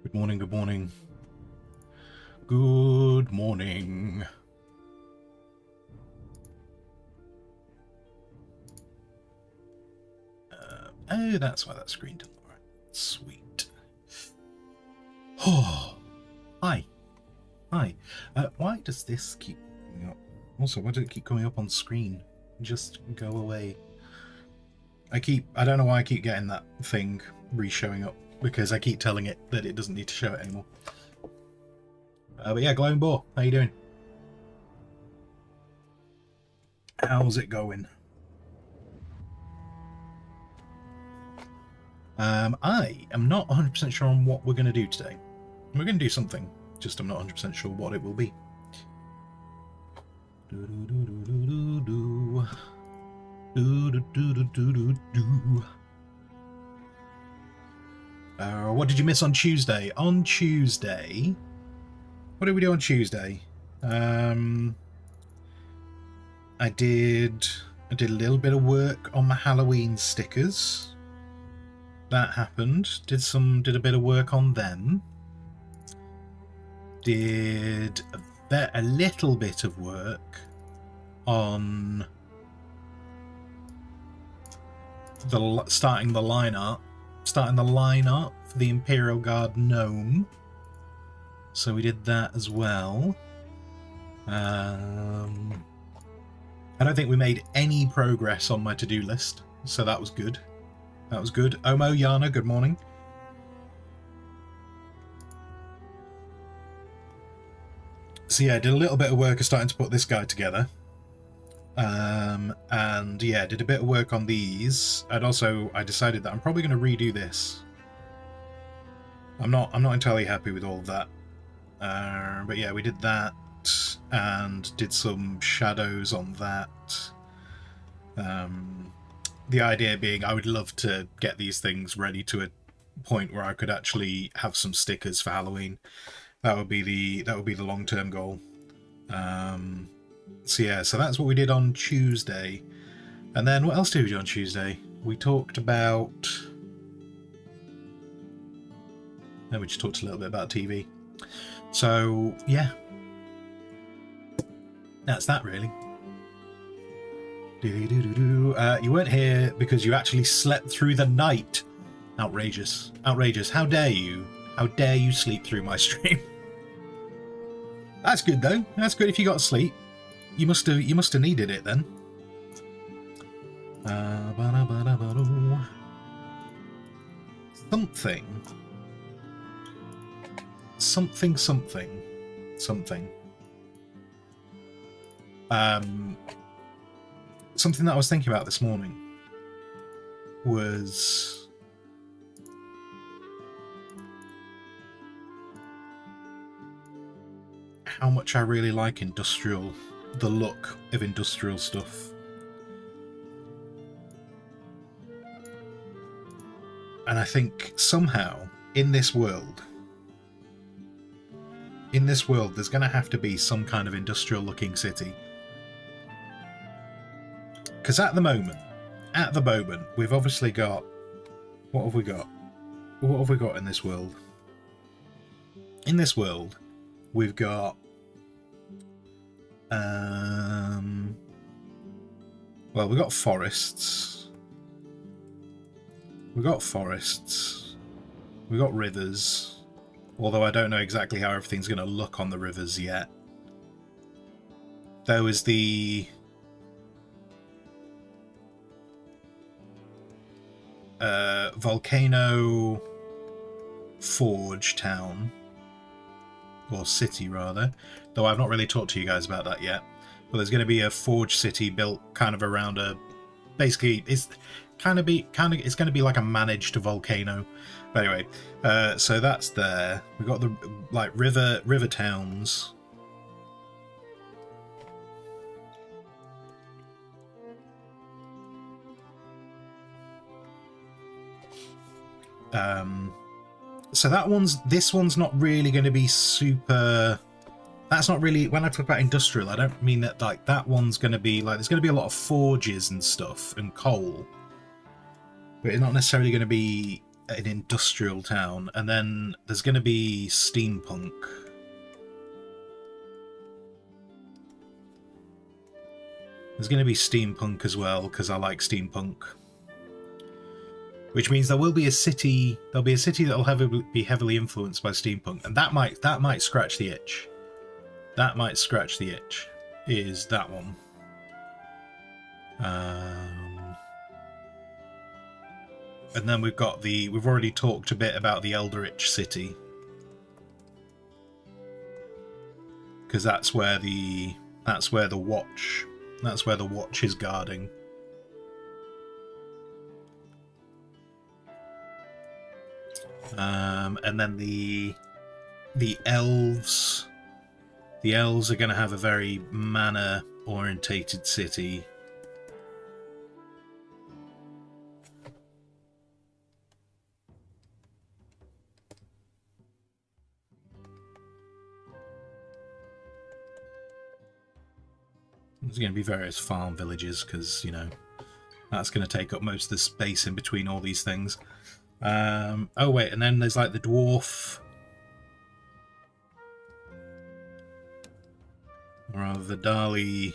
Good morning, good morning. Good morning. Oh, that's why that screen didn't look right. Sweet. Oh, hi. Hi. Why does this keep coming up? Also, why does it keep coming up on screen? Just go away. I don't know why I keep getting that thing re-showing up, because I keep telling it that it doesn't need to show it anymore. But yeah, Glowing Boar, how you doing? How's it going? I am not 100% sure on what we're going to do today. We're going to do something, just I'm not 100% sure what it will be. What did you miss on Tuesday? On Tuesday, what did we do on Tuesday? I did a little bit of work on my Halloween stickers. That happened. Did a bit of work on them. Did a little bit of work on starting the line art for the Imperial Guard gnome. So we did that as well. I don't think we made any progress on my to-do list, so that was good. That was good. Omo, Yana, good morning. So yeah, did a little bit of work of starting to put this guy together. And yeah, did a bit of work on these. And also, I decided that I'm probably going to redo this. I'm not entirely happy with all of that. But yeah, we did that and did some shadows on that. The idea being, I would love to get these things ready to a point where I could actually have some stickers for Halloween. That would be the long-term goal. So yeah, so that's what we did on Tuesday. And then what else did we do on Tuesday? We talked about... Then we just talked a little bit about TV. So yeah, that's that really. You weren't here because you actually slept through the night. Outrageous. Outrageous. How dare you? How dare you sleep through my stream? That's good though. That's good if you got sleep. You must have needed it then. Something. Something that I was thinking about this morning was how much I really like the look of industrial stuff. And I think somehow in this world, there's going to have to be some kind of industrial looking city. Because at the moment, we've obviously got... What have we got? What have we got in this world? In this world, we've got... Well, we've got forests. We've got rivers. Although I don't know exactly how everything's going to look on the rivers yet. There was the... Volcano Forge town, or city rather, though I've not really talked to you guys about that yet. But there's going to be a forge city built kind of around a, basically it's going to be like a managed volcano. But anyway, so that's there. We've got the like river towns. So this one's not really going to be super... That's not really... When I talk about industrial, I don't mean that like that one's going to be like... There's going to be a lot of forges and stuff and coal. But it's not necessarily going to be an industrial town, and then there's going to be steampunk. There's going to be steampunk as well, because I like steampunk. Which means there will be a city. There'll be a city that will be heavily influenced by steampunk, and that might scratch the itch. That might scratch the itch. Is that one? And then we've got the. We've already talked a bit about the Eldritch City, because that's where the watch. That's where the watch is guarding. And then the elves. The elves are going to have a very manor-orientated city. There's going to be various farm villages, because, you know, that's going to take up most of the space in between all these things. Oh, wait, and then there's, like, the dwarf... or the Dali...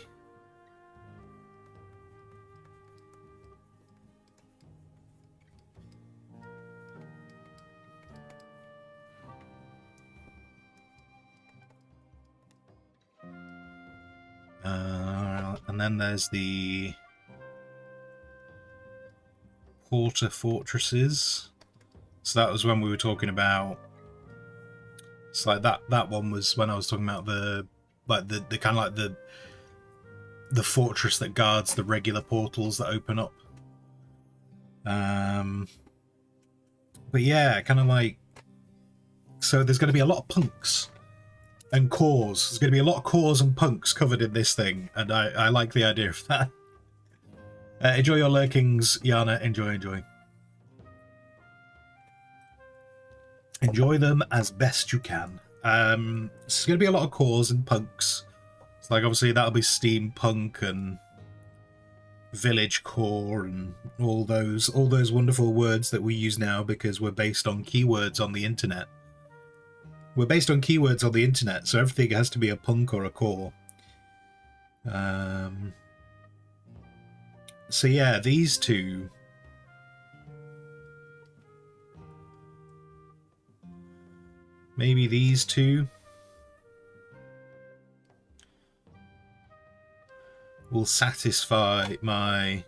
and then there's the Porter Fortresses. So that was when we were talking about. It's like that one was when I was talking about the kind of like the fortress that guards the regular portals that open up. But yeah, kind of like. So there's going to be a lot of punks. And cores. There's going to be a lot of cores and punks covered in this thing, and I like the idea of that. Enjoy your lurkings, Yana. Enjoy. Enjoy them as best you can. There's going to be a lot of cores and punks. It's like, obviously, that'll be steampunk and village core and all those wonderful words that we use now because we're based on keywords on the internet. We're based on keywords on the internet, so everything has to be a punk or a core. So yeah, these two. Maybe these two will satisfy my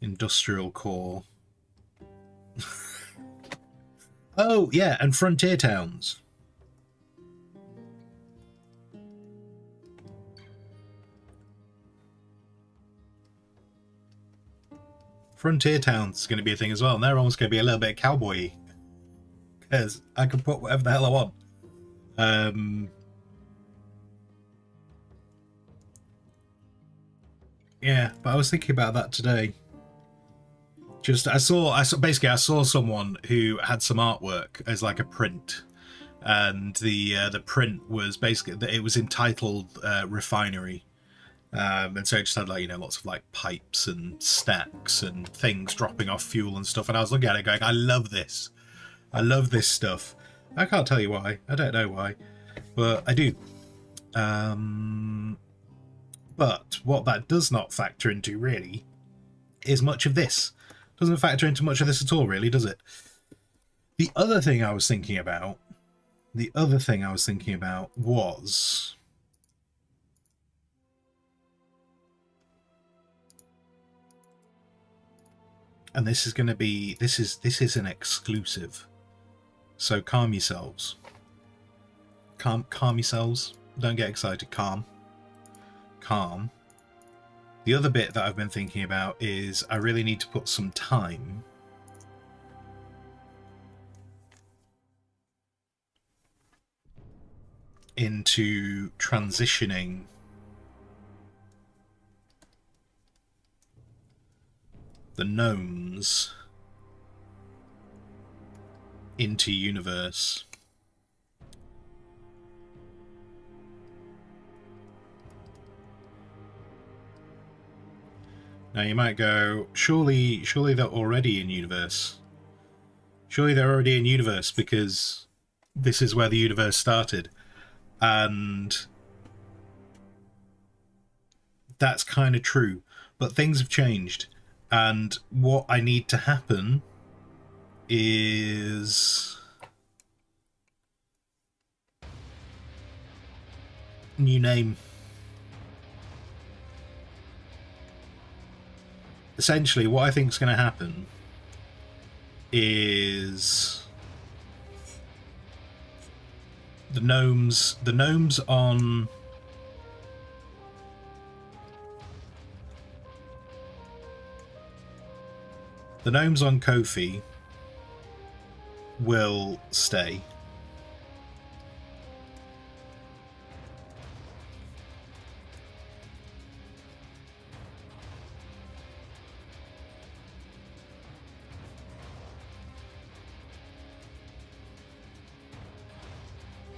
industrial core. Oh, yeah, and frontier towns. Frontier towns is going to be a thing as well, and they're almost going to be a little bit cowboy-y. Because I can put whatever the hell I want. Yeah, but I was thinking about that today. I saw someone who had some artwork as like a print, and the print was basically, it was entitled Refinery, and so it just had, like, you know, lots of like pipes and stacks and things dropping off fuel and stuff. And I was looking at it going, I love this stuff. I can't tell you why. I don't know why, but I do. But what that does not factor into really is much of this. Doesn't factor into much of this at all, really, does it? The other thing I was thinking about was, and this is going to be, this is an exclusive. So calm yourselves. Calm yourselves. Don't get excited. Calm. The other bit that I've been thinking about is I really need to put some time into transitioning the gnomes into universe. Now you might go, surely they're already in universe. Surely they're already in universe because this is where the universe started. And that's kind of true. But things have changed. And what I need to happen is new name. Essentially, what I think is going to happen is the gnomes on Kofi will stay.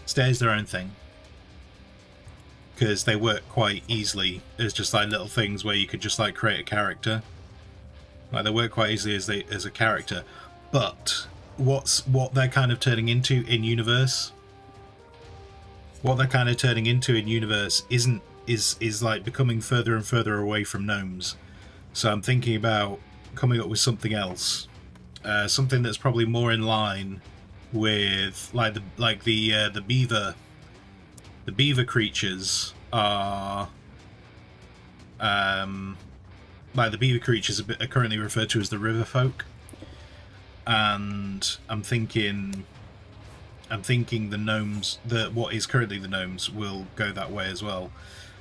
Stays their own thing. Because they work quite easily as just like little things where you could just like create a character. Like they work quite easily as a character. But what they're kind of turning into in universe, is like becoming further and further away from gnomes. So I'm thinking about coming up with something else, something that's probably more in line with the beaver. The beaver creatures are like the beaver creatures are currently referred to as the river folk, and I'm thinking the gnomes, what is currently the gnomes, will go that way as well.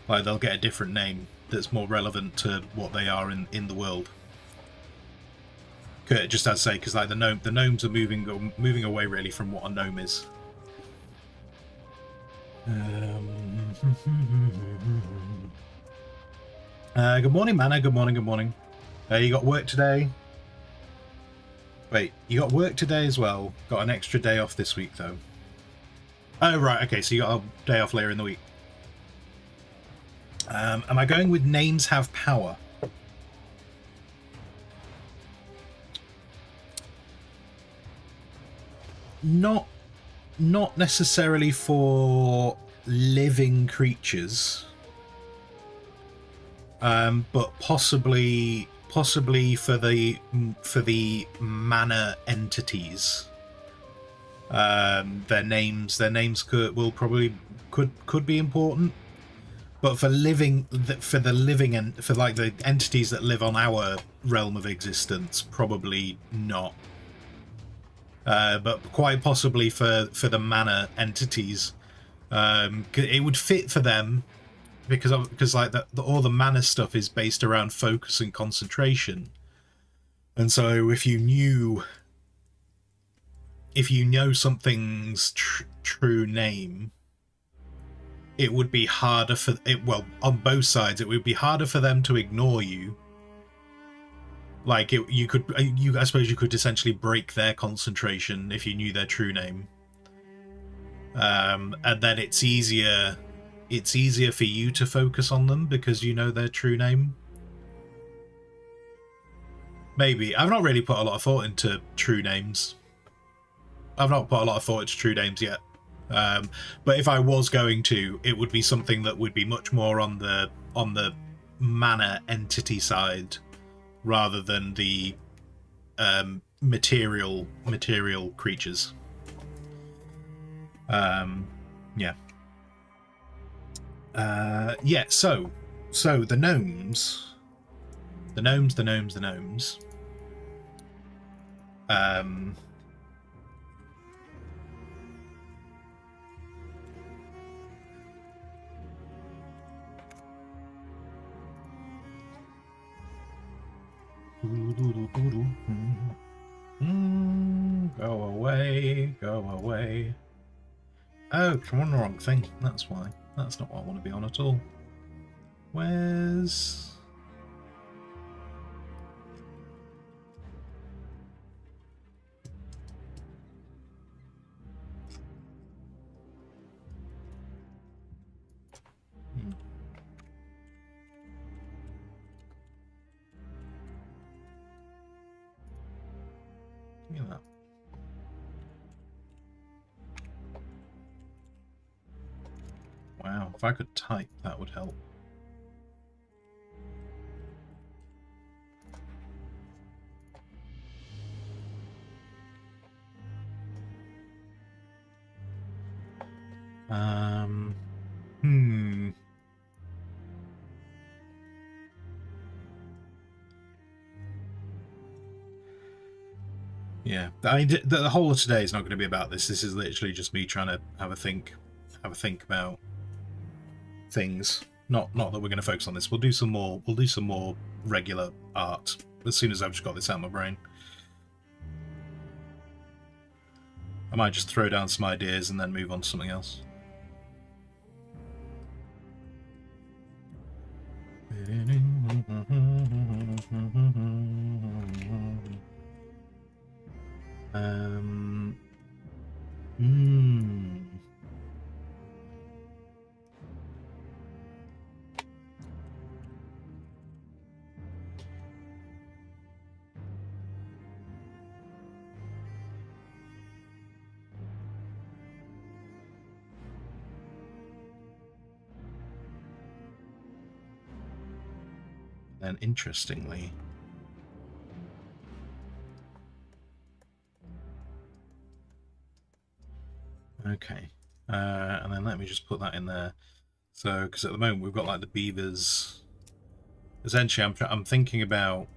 Like they'll get a different name that's more relevant to what they are in the world. Just as I say, because like the gnomes are moving away really from what a gnome is. Good morning, Manna. Good morning. Good morning. You got work today? Wait, you got work today as well? Got an extra day off this week though. Oh right, okay. So you got a day off later in the week. Am I going with names have power? Not necessarily for living creatures, but possibly for the mana entities. Their names could be important, but for the entities that live on our realm of existence, probably not. But quite possibly for the mana entities, it would fit for them because like all the mana stuff is based around focus and concentration, and so if you know something's true name, it would be harder for it. Well, on both sides, it would be harder for them to ignore you. Like I suppose you could essentially break their concentration if you knew their true name, and then it's easier for you to focus on them because you know their true name. Maybe. I've not really put a lot of thought into true names. I've not put a lot of thought into true names yet. But if I was going to, it would be something that would be much more on the mana entity side rather than the material creatures. Yeah. Yeah, so the gnomes. Go away, go away. Oh, I'm on the wrong thing. That's why. That's not what I want to be on at all. Where's... Oh, if I could type, that would help. Hmm. Yeah, I mean, the whole of today is not going to be about this. This is literally just me trying to have a think about things. Not that we're going to focus on this. We'll do some more. We'll do some more regular art as soon as I've just got this out of my brain. I might just throw down some ideas and then move on to something else. And interestingly, okay, and then let me just put that in there. So, because at the moment we've got like the beavers. Essentially, I'm thinking about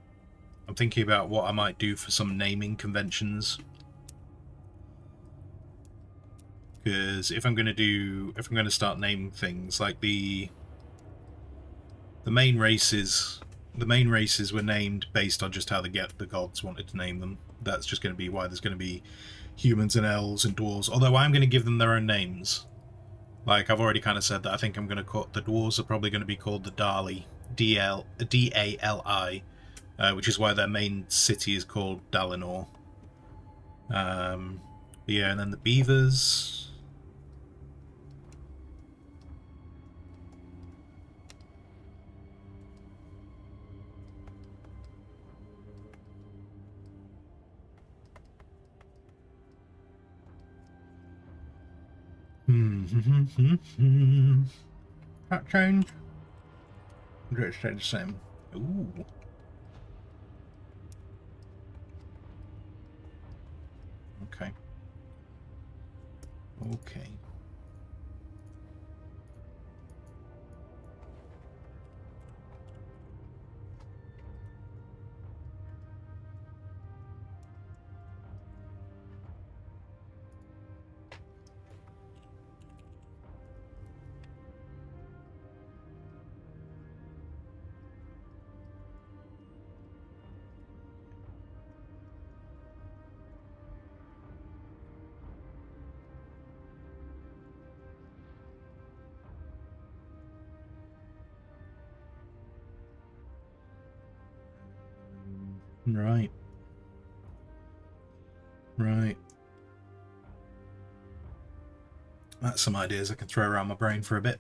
what I might do for some naming conventions. Because if I'm going to start naming things like the main races were named based on just how the gods wanted to name them. That's just going to be why there's going to be humans and elves and dwarves. Although I'm going to give them their own names. Like I've already kind of said that I think I'm going to call the dwarves are probably going to be called the Dali, D-A-L-I, which is why their main city is called Dalinor. Yeah, and then the beavers. That change? Or did it stay the same? Ooh. Okay. Okay. Right. Right. That's some ideas I can throw around my brain for a bit.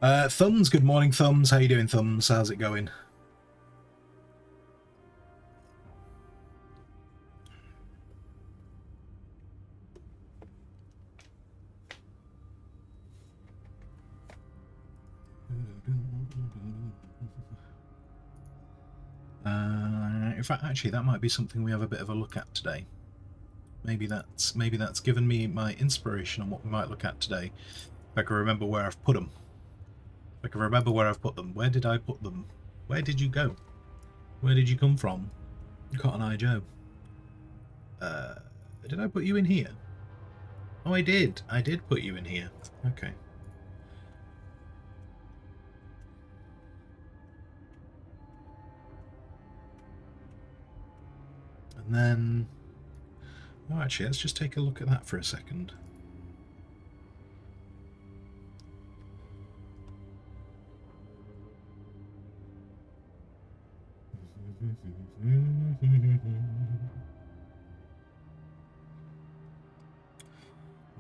Thumbs, good morning, Thumbs. How you doing, Thumbs? How's it going? In fact, actually, that might be something we have a bit of a look at today. Maybe that's given me my inspiration on what we might look at today. If I can remember where I've put them. If I can remember where I've put them. Where did I put them? Where did you go? Where did you come from? Cotton Eye Joe. Did I put you in here? Oh, I did. I did put you in here. Okay. And then... Oh, actually, let's just take a look at that for a second.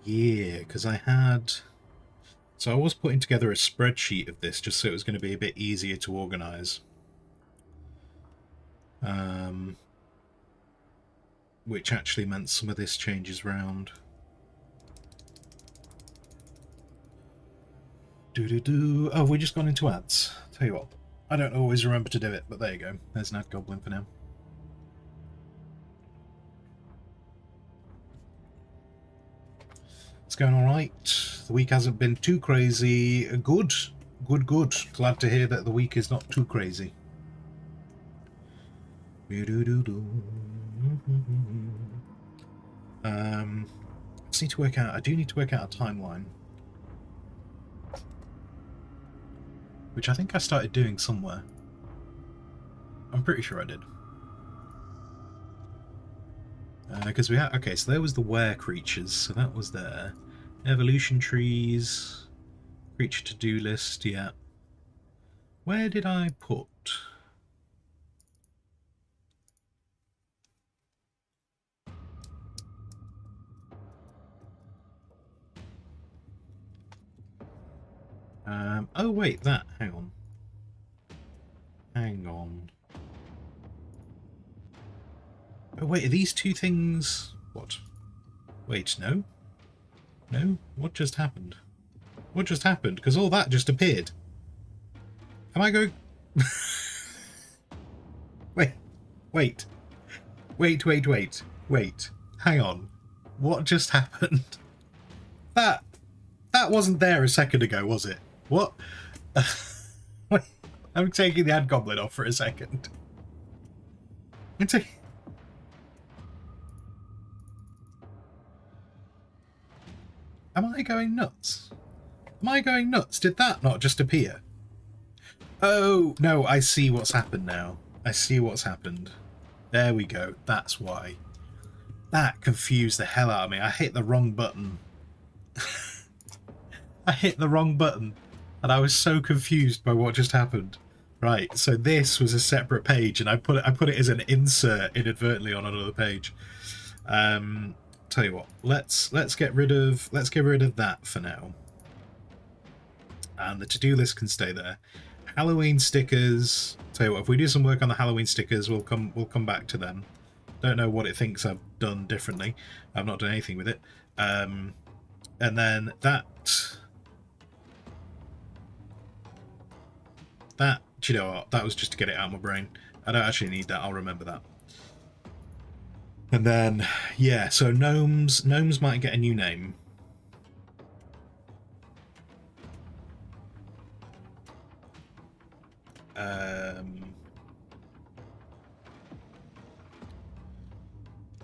Yeah, because I had... So I was putting together a spreadsheet of this just so it was going to be a bit easier to organise. Which actually meant some of this changes round. Oh, have we just gone into ads? Tell you what, I don't always remember to do it, but there you go. There's an ad goblin for now. It's going alright. The week hasn't been too crazy. Good. Good. Glad to hear that the week is not too crazy. Just need to work out. I do need to work out a timeline, which I think I started doing somewhere. I'm pretty sure I did. Because we had, okay, so there was the were creatures, so that was there. Evolution trees, creature to-do list, yeah. Where did I put? Oh wait, that, hang on. Hang on. Oh wait, are these two things... What? Wait, no? No? What just happened? What just happened? Because all that just appeared. Am I going... Wait. Wait. Hang on. What just happened? That wasn't there a second ago, was it? What? Wait, I'm taking the ad goblin off for a second. Am I going nuts? Am I going nuts? Did that not just appear? Oh, no, I see what's happened now. I see what's happened. There we go. That's why. That confused the hell out of me. I hit the wrong button. I hit the wrong button, and I was so confused by what just happened. Right, so this was a separate page, and I put it as an insert inadvertently on another page. Tell you what, let's get rid of that for now, and the to-do list can stay there. Halloween stickers. Tell you what, if we do some work on the Halloween stickers, we'll come back to them. Don't know what it thinks I've done differently. I've not done anything with it. And then that, do you know what? That was just to get it out of my brain. I don't actually need that. I'll remember that. And then, yeah, so gnomes might get a new name.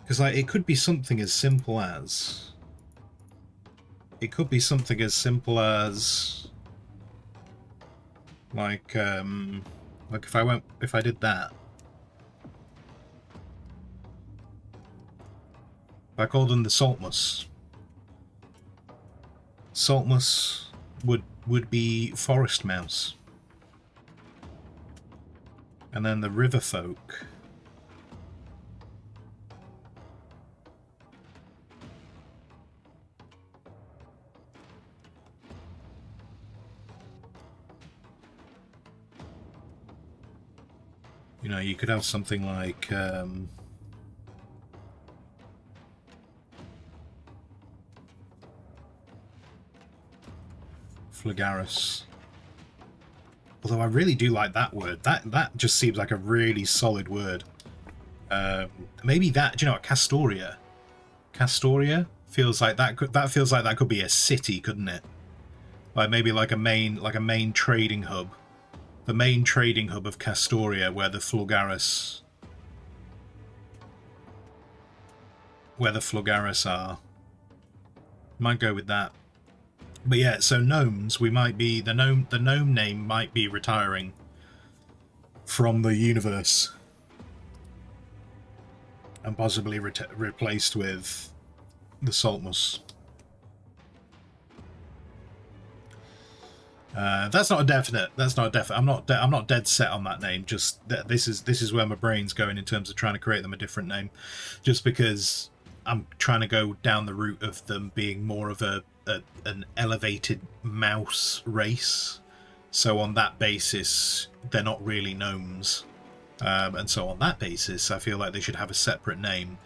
Because like it could be something as simple as like if I did that, if I called them the Saltmus. Saltmus would be forest mouse. And then the river folk. You know, you could have something like Flagaris. Although I really do like that word. That just seems like a really solid word. Maybe that. Do you know what? Castoria. Castoria feels like that could be a city, couldn't it? Like maybe like a main trading hub. The main trading hub of Castoria, where the Flagaris are. Might go with that. But yeah, so gnomes, we might be the gnome name might be retiring from the universe and possibly replaced with the Saltmus. That's not a definite. I'm not dead set on that name. Just this is where my brain's going in terms of trying to create them a different name, just because I'm trying to go down the route of them being more of an elevated mouse race. So on that basis, they're not really gnomes, and so on that basis, I feel like they should have a separate name.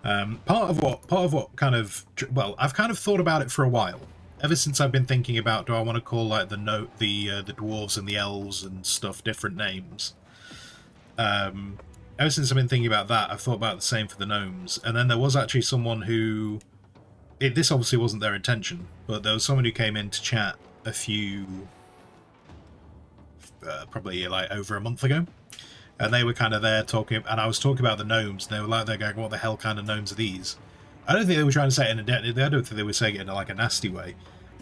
Part of what kind of, well, I've kind of thought about it for a while. ever since I've been thinking about, do I want to call like the dwarves and the elves and stuff different names? Ever since I've been thinking about that, I've thought about the same for the gnomes. And then there was actually someone who, this obviously wasn't their intention, but there was someone who came in to chat a few, probably like over a month ago, and they were kind of there talking, and I was talking about the gnomes, and they were like, they're going, what the hell kind of gnomes are these? I don't think they were trying to say it in I don't think they were saying it in like a nasty way.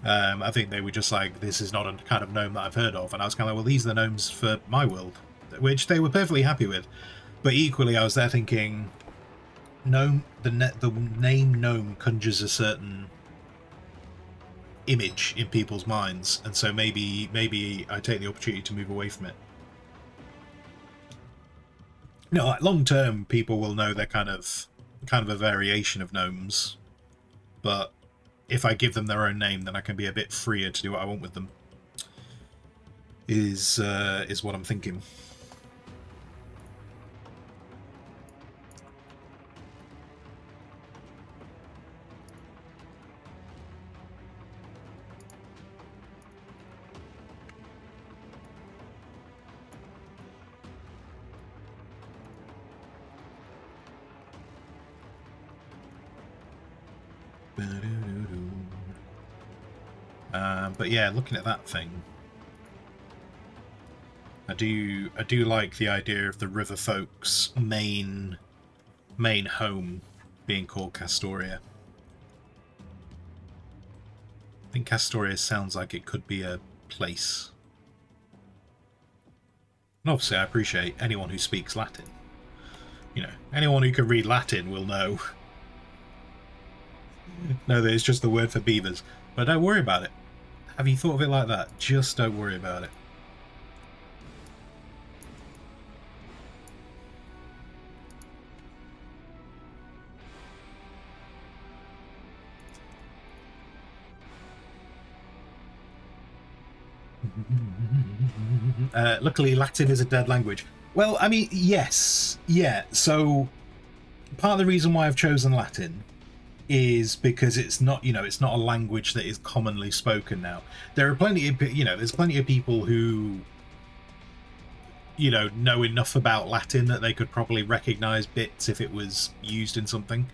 I think they were just like, this is not a kind of gnome that I've heard of, and I was kind of like, well, these are the gnomes for my world, which they were perfectly happy with. But equally, I was there thinking, gnome, the name gnome conjures a certain image in people's minds, and so maybe I take the opportunity to move away from it. No, like long term, people will know they're kind of a variation of gnomes, but if I give them their own name, then I can be a bit freer to do what I want with them. Is what I'm thinking. But yeah, looking at that thing, I do like the idea of the river folks' main home being called Castoria. I think Castoria sounds like it could be a place. And obviously I appreciate anyone who speaks Latin. You know, anyone who can read Latin will know that it's just the word for beavers. But don't worry about it. Have you thought of it like that? Just don't worry about it. Luckily, Latin is a dead language. Well, I mean, yes. Yeah, so part of the reason why I've chosen Latin is because it's not, it's not a language that is commonly spoken now. There are plenty of, there's plenty of people who, know enough about Latin that they could probably recognize bits if it was used in something.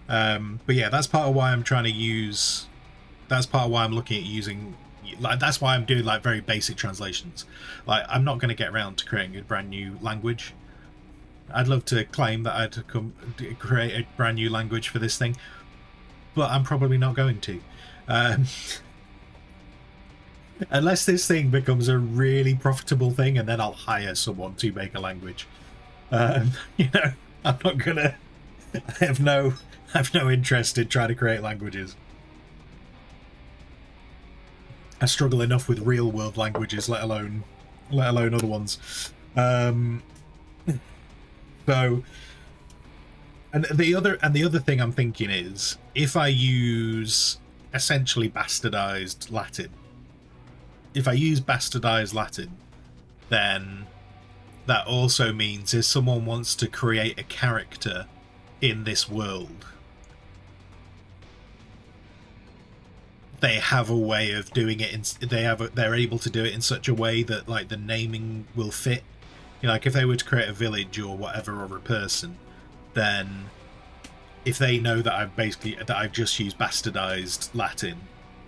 But yeah, that's part of why I'm trying to use, that's part of why I'm looking at using, like, that's why I'm doing like very basic translations. Like, I'm not going to get around to creating a brand new language. I'd love to claim that I'd create a brand new language for this thing, but I'm probably not going to. Unless this thing becomes a really profitable thing, and then I'll hire someone to make a language. I'm not gonna. I have no interest in trying to create languages. I struggle enough with real world languages, let alone other ones. So, and the other thing I'm thinking is, if I use essentially bastardized Latin, then that also means if someone wants to create a character in this world, they have a way of doing it. They're able to do it in such a way that like the naming will fit. Like if they were to create a village or whatever, or a person, then if they know that I've just used bastardized Latin,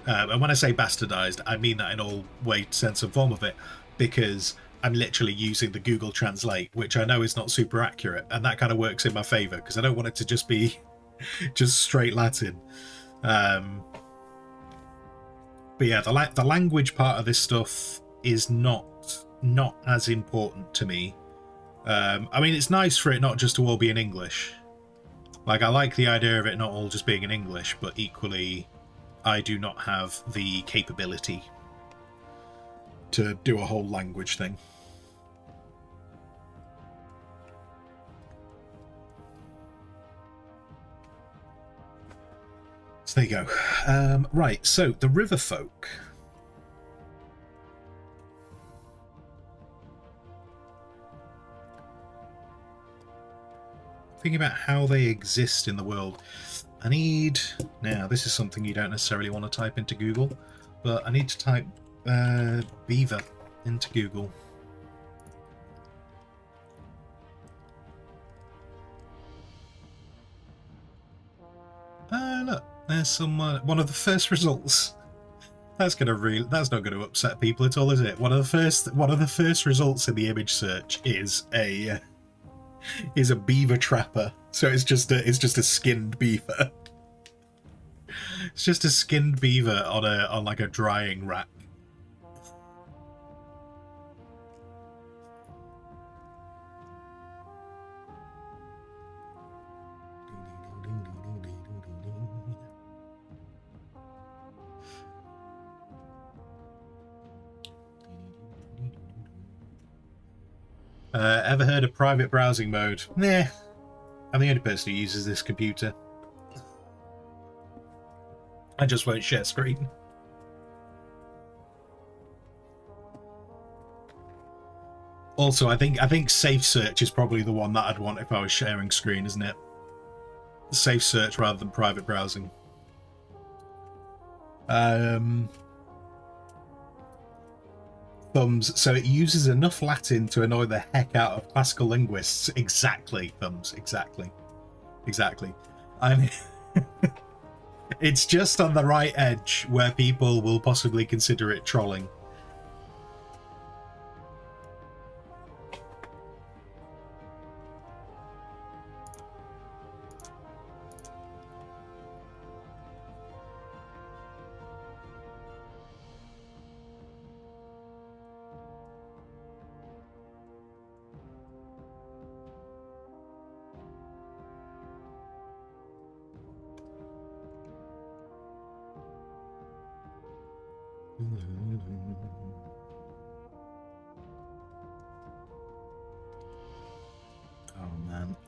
and when I say bastardized, I mean that in all way, sense and form of it, because I'm literally using the Google Translate, which I know is not super accurate, and that kind of works in my favor because I don't want it to just be just straight Latin. But yeah, the language part of this stuff is not as important to me. I mean, it's nice for it not just to all be in English. Like, I like the idea of it not all just being in English, but equally, I do not have the capability to do a whole language thing. So there you go. Right, so the river folk. Thinking about how they exist in the world. I need... Now, this is something you don't necessarily want to type into Google, but I need to type beaver into Google. Look, there's some one of the first results. That's not gonna upset people at all, is it? One of the first results in the image search is a beaver trapper. So it's just a skinned beaver. It's just a skinned beaver on like a drying rack. Ever heard of private browsing mode? Nah. I'm the only person who uses this computer. I just won't share screen. Also, I think safe search is probably the one that I'd want if I was sharing screen, isn't it? Safe search rather than private browsing. Thumbs. So it uses enough Latin to annoy the heck out of classical linguists. Exactly, Thumbs. Exactly. I mean, it's just on the right edge where people will possibly consider it trolling.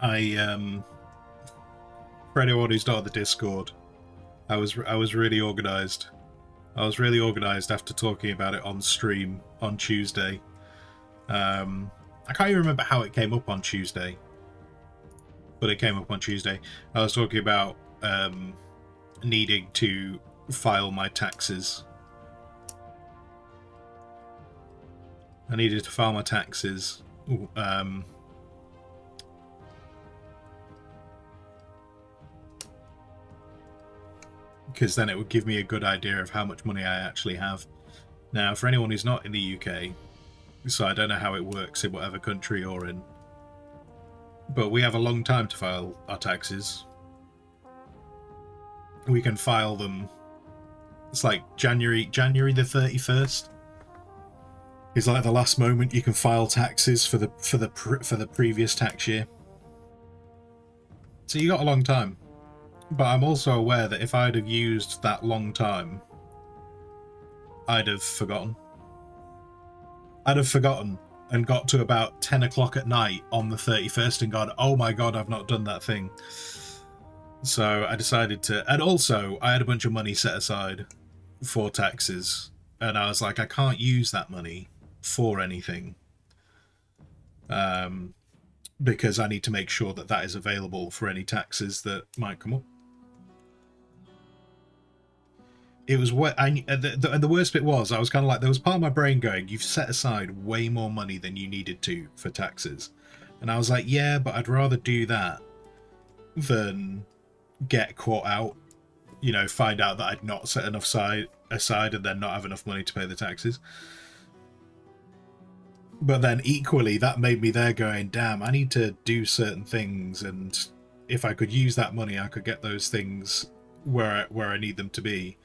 Oh man, for anyone who's not on the Discord, I was really organised. I was really organised after talking about it on stream on Tuesday. I can't even remember how it came up on Tuesday, but it came up on Tuesday. I was talking about needing to file my taxes. I needed to file my taxes. Because then it would give me a good idea of how much money I actually have. Now, for anyone who's not in the UK, so I don't know how it works in whatever country you're in, but we have a long time to file our taxes. We can file them. It's like January the 31st. Is like the last moment you can file taxes for the previous tax year. So you got a long time. But I'm also aware that if I'd have used that long time, I'd have forgotten. I'd have forgotten and got to about 10 o'clock at night on the 31st and gone, oh my god, I've not done that thing. So I decided to... And also, I had a bunch of money set aside for taxes. And I was like, I can't use that money for anything. Because I need to make sure that that is available for any taxes that might come up. It was what the worst bit was, I was kind of like, there was part of my brain going, you've set aside way more money than you needed to for taxes. And I was like, yeah, but I'd rather do that than get caught out, you know, find out that I'd not set enough aside and then not have enough money to pay the taxes. But then equally, that made me there going, damn, I need to do certain things, and if I could use that money, I could get those things where I need them to be.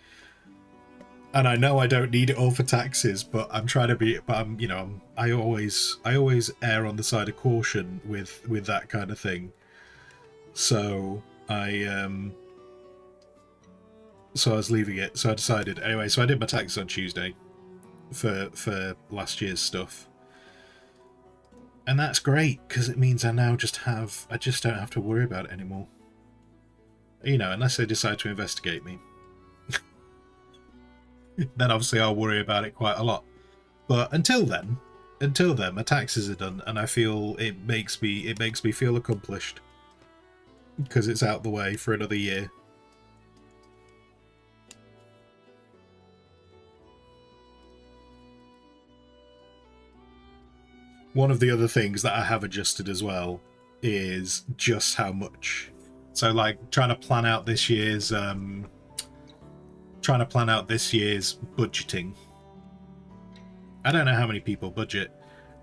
And I know I don't need it all for taxes, but I'm trying to be. But I'm, you know, I always err on the side of caution with that kind of thing. So I was leaving it. So I decided anyway. So I did my taxes on Tuesday for last year's stuff, and that's great because it means I just don't have to worry about it anymore. You know, unless they decide to investigate me. Then obviously I'll worry about it quite a lot. But until then, my taxes are done, and I feel it makes me feel accomplished because it's out the way for another year. one of the other things that I have adjusted as well is just how much. So like trying to plan out this year's budgeting. I don't know how many people budget.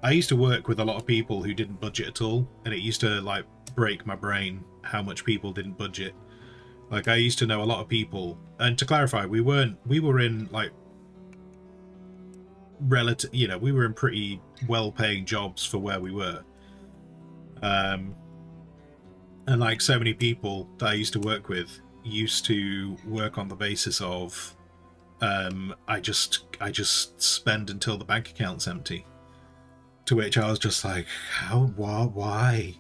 I used to work with a lot of people who didn't budget at all, and it used to like break my brain how much people didn't budget. Like I used to know a lot of people, and to clarify, we were in like relative, you know, we were in pretty well-paying jobs for where we were. And like so many people that I used to work with used to work on the basis of I just spend until the bank account's empty. To which I was just like, how, why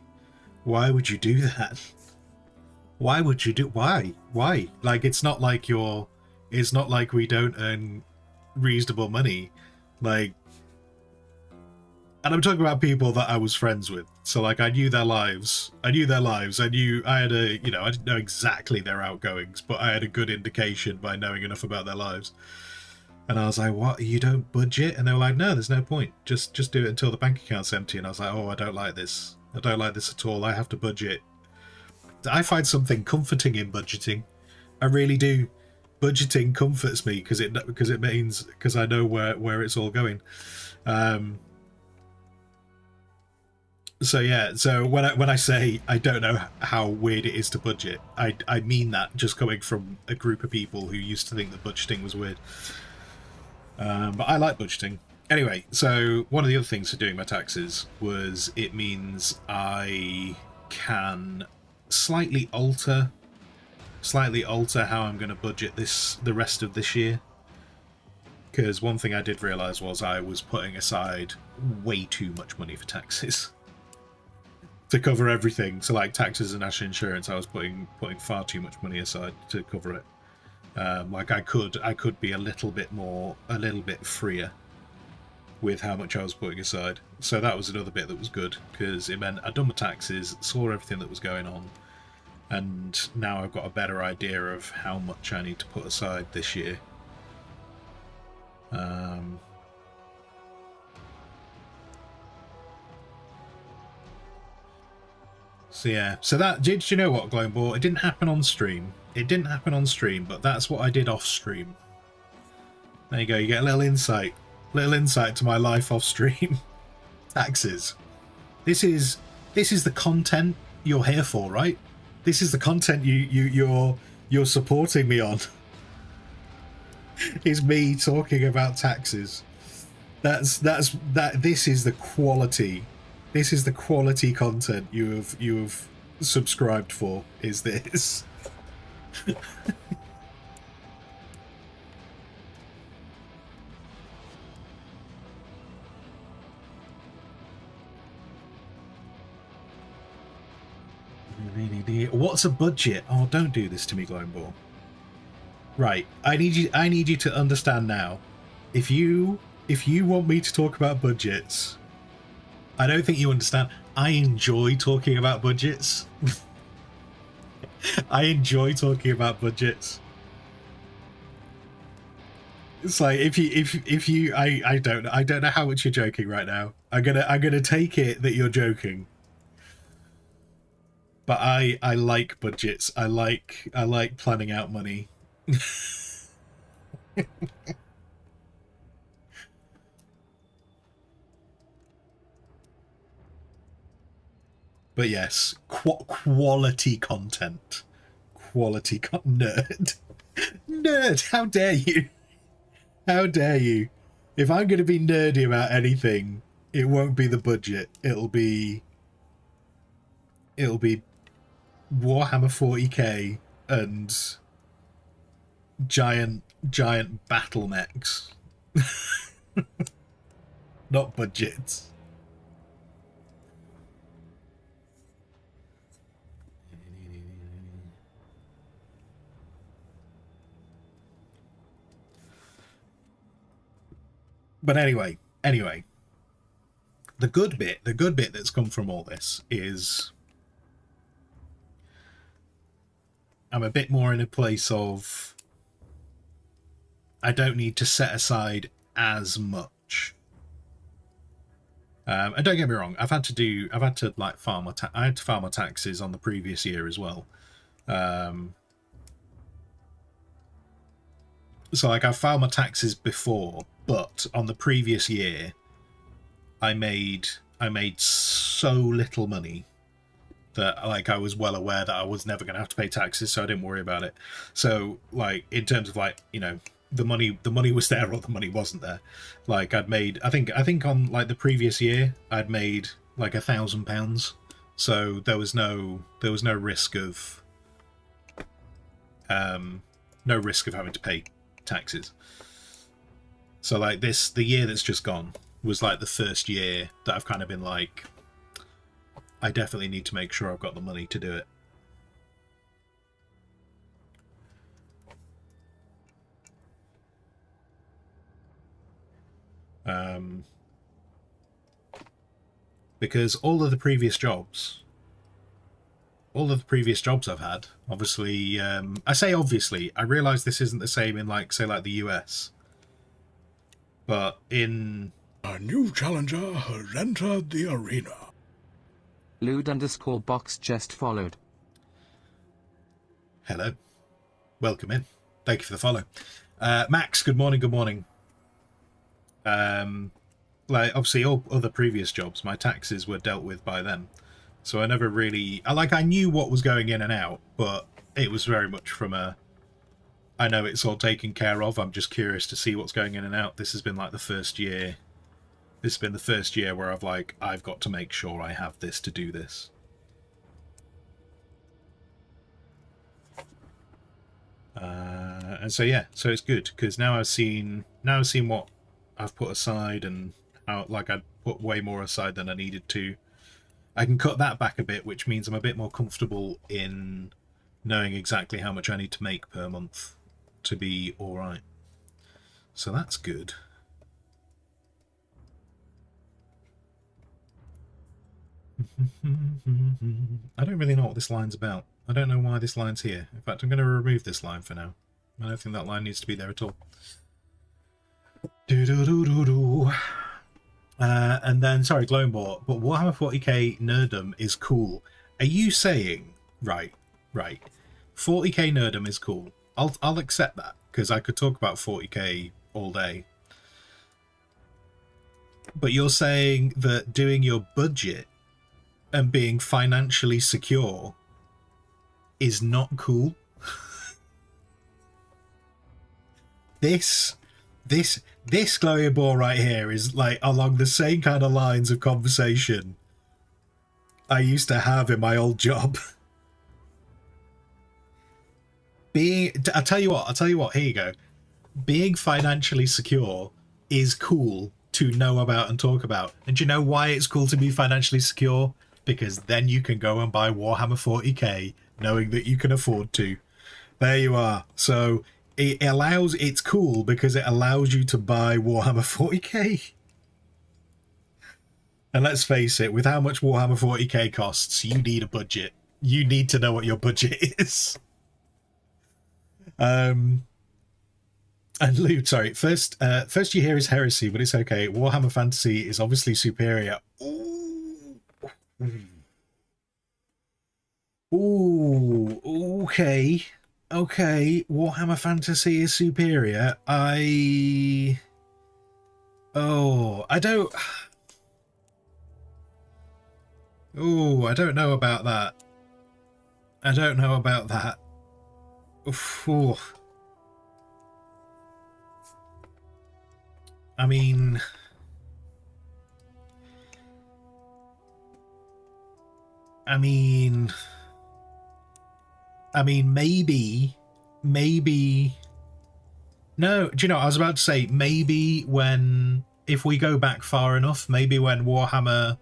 would you do that? Why would you do, why? Like, it's not like we don't earn reasonable money. Like, and I'm talking about people that I was friends with. So like, I knew their lives. I didn't know exactly their outgoings, but I had a good indication by knowing enough about their lives. And I was like, what, you don't budget? And they were like, no, there's no point. Just do it until the bank account's empty. And I was like, oh, I don't like this. I don't like this at all. I have to budget. I find something comforting in budgeting. I really do. Budgeting comforts me because it means, because I know where it's all going. So yeah, so when I say I don't know how weird it is to budget, I mean that just coming from a group of people who used to think that budgeting was weird. But I like budgeting. Anyway, so one of the other things for doing my taxes was it means I can slightly alter how I'm going to budget the rest of this year. Because one thing I did realise was I was putting aside way too much money for taxes. To cover everything. So like taxes and national insurance, I was putting far too much money aside to cover it. Like I could be a little bit freer with how much I was putting aside. So that was another bit that was good, because it meant I'd done my taxes, saw everything that was going on, and now I've got a better idea of how much I need to put aside this year. So yeah, so that, did you know what, Glowing Ball? It didn't happen on stream. But that's what I did off stream. There you go, you get a little insight to my life off stream. Taxes. This is the content you're here for, right? This is the content you're supporting me on. Is me talking about taxes. This is the quality. This is the quality content you have subscribed for. Is this? What's a budget? Oh, don't do this to me, Glowing Ball. Right, I need you to understand now. If you want me to talk about budgets, I don't think you understand. I enjoy talking about budgets. I enjoy talking about budgets. It's like if you I don't know how much you're joking right now. I'm gonna take it that you're joking. But I like budgets. I like planning out money. But yes, quality content. Nerd. Nerd, how dare you? How dare you? If I'm going to be nerdy about anything, it won't be the budget. It'll be Warhammer 40k and giant battle mechs. Not budgets. But anyway, the good bit that's come from all this is I'm a bit more in a place of I don't need to set aside as much. And don't get me wrong, I've had to like I had to file my taxes on the previous year as well. So like I've filed my taxes before, but on the previous year, I made so little money that like I was well aware that I was never going to have to pay taxes, so I didn't worry about it. So like in terms of like, you know, the money was there or the money wasn't there. Like I'd made, I think on like the previous year I'd made like £1,000, so there was no risk of no risk of having to pay taxes. So like the year that's just gone was like the first year that I've kind of been like, I definitely need to make sure I've got the money to do it. Because all of the previous jobs I've had, obviously, I say obviously, I realise this isn't the same in like, say, like the US, but in... A new challenger has entered the arena. Lude_box just followed. Hello. Welcome in. Thank you for the follow. Max, good morning, good morning. Like, obviously, all other previous jobs, my taxes were dealt with by them. So I never really... I knew what was going in and out, but it was very much from a... I know it's all taken care of, I'm just curious to see what's going in and out. This has been like the first year... This has been the first year where I've got to make sure I have this to do this. And so yeah, so it's good because now I've seen what I've put aside and how like I'd put way more aside than I needed to. I can cut that back a bit, which means I'm a bit more comfortable in knowing exactly how much I need to make per month to be all right. So that's good. I don't really know what this line's about. I don't know why this line's here. In fact, I'm going to remove this line for now. I don't think that line needs to be there at all. And then, sorry, Glowmore, but Warhammer 40k nerdom is cool. Are you saying, right, 40k nerdom is cool. I'll accept that, because I could talk about 40k all day. But you're saying that doing your budget and being financially secure is not cool? This glowing ball right here is like along the same kind of lines of conversation I used to have in my old job. I'll tell you what, here you go. Being financially secure is cool to know about and talk about. And do you know why it's cool to be financially secure? Because then you can go and buy Warhammer 40k knowing that you can afford to. There you are. So it's cool because it allows you to buy Warhammer 40k. And let's face it, with how much Warhammer 40k costs, you need a budget. You need to know what your budget is. And Luke, sorry, first you hear is heresy, but it's okay. Warhammer Fantasy is obviously superior. Ooh, okay. Okay, Warhammer Fantasy is superior. I don't... Ooh, I don't know about that. I don't know about that. Ooh. I mean... maybe... No, do you know, I was about to say, maybe if we go back far enough, maybe when Warhammer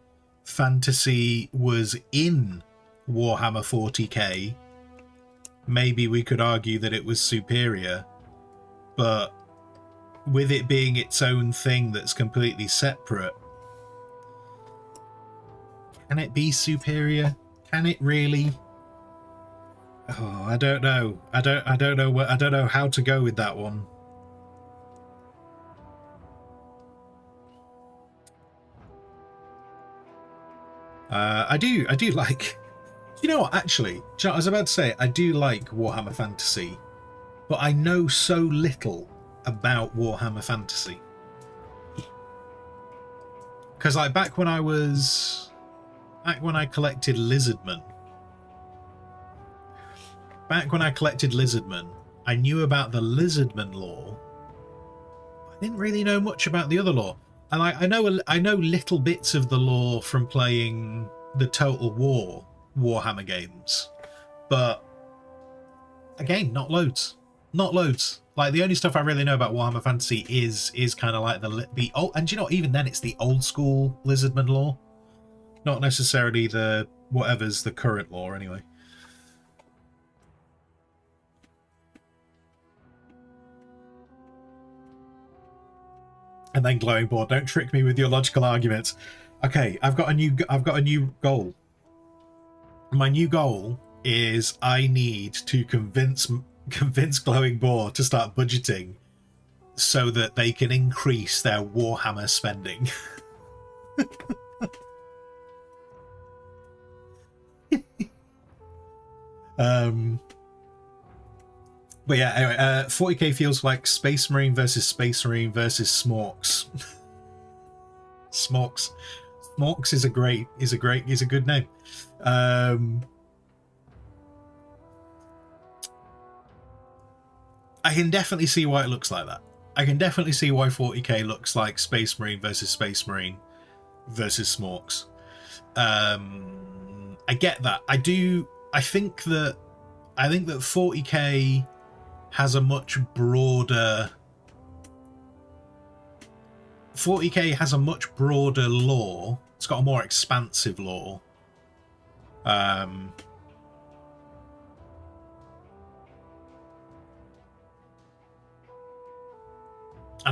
Fantasy was in Warhammer 40k, maybe we could argue that it was superior, but with it being its own thing that's completely separate, can it be superior? Can it really? Oh, I don't know. I don't know how to go with that one. I do like. You know what? Actually, do you know, I was about to say I do like Warhammer Fantasy, but I know so little about Warhammer Fantasy. Because like back when I collected Lizardmen, I knew about the Lizardman lore. I didn't really know much about the other lore, and I know little bits of the lore from playing the Total War Warhammer games, but again, not loads. Like the only stuff I really know about Warhammer Fantasy is kind of like the old, and you know, even then it's the old school Lizardman lore, not necessarily the whatever's the current lore anyway. And then glowing board, don't trick me with your logical arguments. Okay, I've got a new goal. My new goal is I need to convince glowing board to start budgeting so that they can increase their Warhammer spending. But yeah, anyway, 40k feels like Space Marine versus Smorks. Smorks is a good name. I can definitely see why it looks like that. I can definitely see why 40k looks like Space Marine versus Smorks. I get that. I think that 40k has a much broader lore. It's got a more expansive lore. And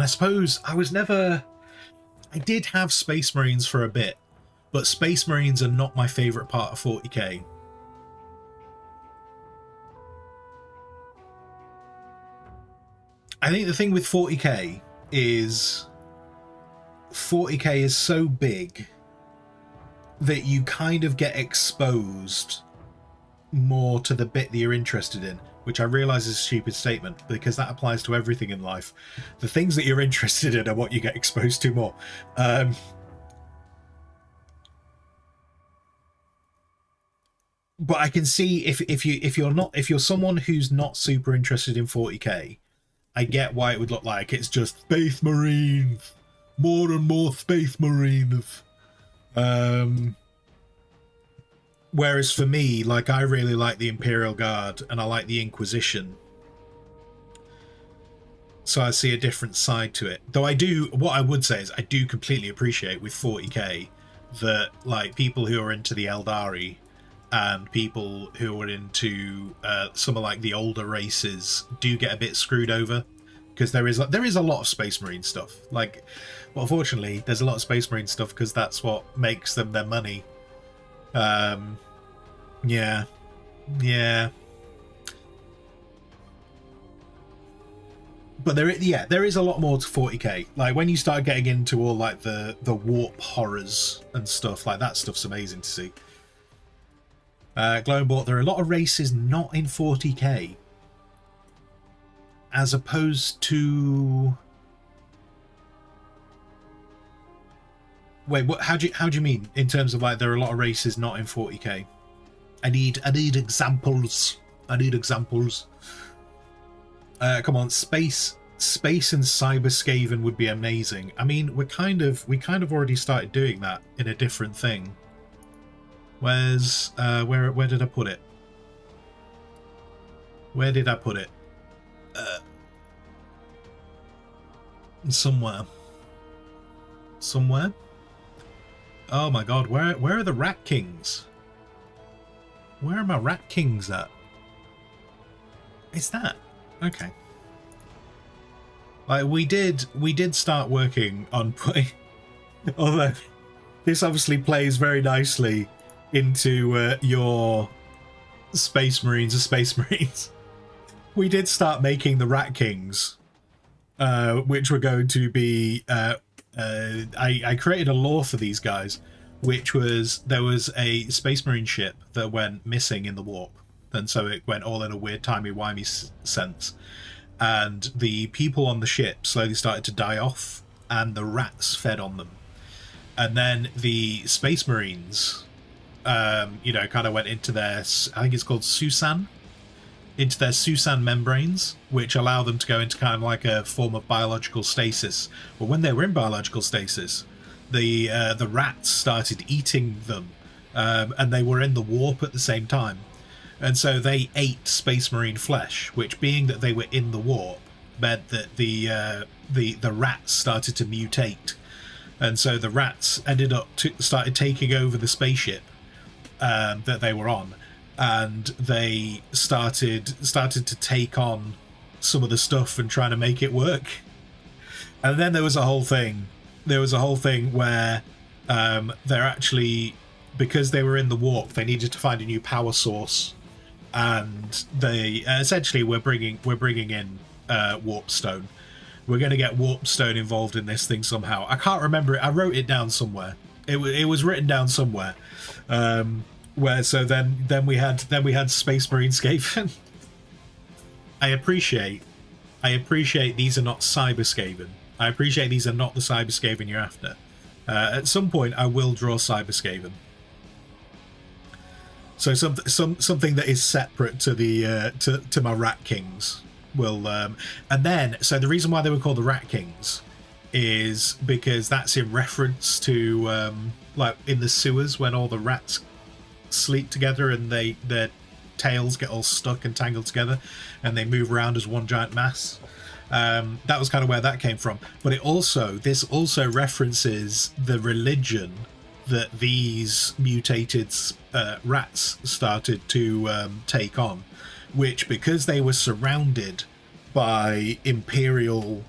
I suppose I did have Space Marines for a bit, but Space Marines are not my favourite part of 40k. I think the thing with 40k is so big that you kind of get exposed more to the bit that you're interested in, which I realise is a stupid statement because that applies to everything in life. The things that you're interested in are what you get exposed to more. But I can see if you're someone who's not super interested in 40k, I get why it would look like it's just Space Marines, more and more Space Marines. Whereas for me, like, I really like the Imperial Guard and I like the Inquisition. So I see a different side to it. Though what I would say is I do completely appreciate with 40k that, like, people who are into the Eldari and people who are into some of, like, the older races do get a bit screwed over. Because there is a lot of Space Marine stuff. Like, well, fortunately, there's a lot of Space Marine stuff because that's what makes them their money. Yeah. But there is a lot more to 40k. Like when you start getting into all like the warp horrors and stuff, like that stuff's amazing to see. Glowing Bort, there are a lot of races not in 40k, as opposed to. Wait, what? How do you mean in terms of like there are a lot of races not in 40k? I need examples. Come on, space and cyber Skaven would be amazing. I mean, we kind of already started doing that in a different thing. Where did I put it? Where did I put it? Somewhere. Oh my god, where are the Rat Kings? Where are my Rat Kings at? Is that okay? Like we did start working on putting, although this obviously plays very nicely into your Space Marines or Space Marines. We did start making the Rat Kings, which were going to be. I created a lore for these guys, which was there was a Space Marine ship that went missing in the warp, and so it went all in a weird timey-wimey sense. And the people on the ship slowly started to die off, and the rats fed on them. And then the Space Marines, you know, kind of went into their, I think it's called Susan, into their Susan membranes, which allow them to go into kind of like a form of biological stasis. But when they were in biological stasis, the rats started eating them, and they were in the warp at the same time. And so they ate Space Marine flesh, which, being that they were in the warp, meant that the rats started to mutate. And so the rats ended up started taking over the spaceship that they were on, and they started to take on some of the stuff and trying to make it work. And then there was a whole thing. There was a whole thing where they're actually, because they were in the warp, they needed to find a new power source, and they essentially we're bringing in warp stone. We're going to get warp stone involved in this thing somehow. I can't remember it. I wrote it down somewhere. It was written down somewhere. Where so then we had Space Marine Skaven. I appreciate these are not Cyber Skaven. I appreciate these are not the Cyber Skaven you're after. At some point, I will draw Cyber Skaven. So something that is separate to the to my Rat Kings will, and then so the reason why they were called the Rat Kings is because that's in reference to like in the sewers when all the rats sleep together and their tails get all stuck and tangled together and they move around as one giant mass. That was kind of where that came from. But this also references the religion that these mutated rats started to take on, which, because they were surrounded by imperial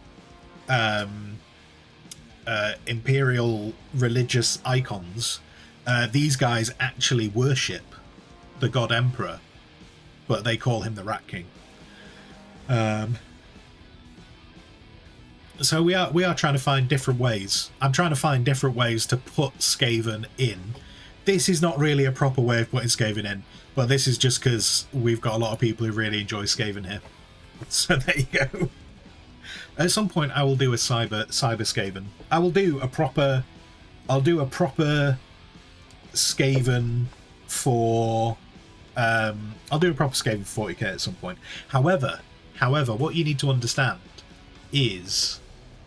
religious icons, these guys actually worship the god emperor, but they call him the Rat King. So we are trying to find different ways. I'm trying to find different ways to put Skaven in. This is not really a proper way of putting Skaven in, but this is just because we've got a lot of people who really enjoy Skaven here. So there you go. At some point, I will do a cyber Skaven. I'll do a proper Skaven for. I'll do a proper Skaven for 40k at some point. However, what you need to understand is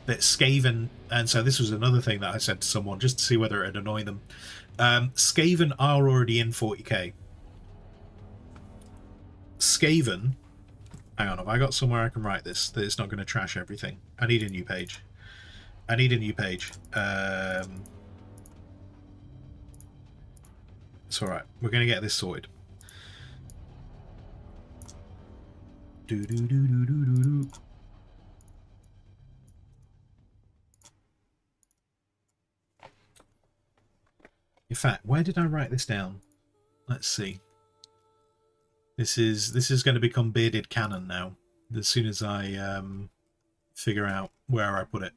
that Skaven, and so this was another thing that I said to someone just to see whether it'd annoy them. Skaven are already in 40k. Skaven, hang on, have I got somewhere I can write this that it's not going to trash everything? I need a new page. It's alright, we're going to get this sorted. Do. In fact, where did I write this down? Let's see. This is going to become bearded canon now. As soon as I figure out where I put it.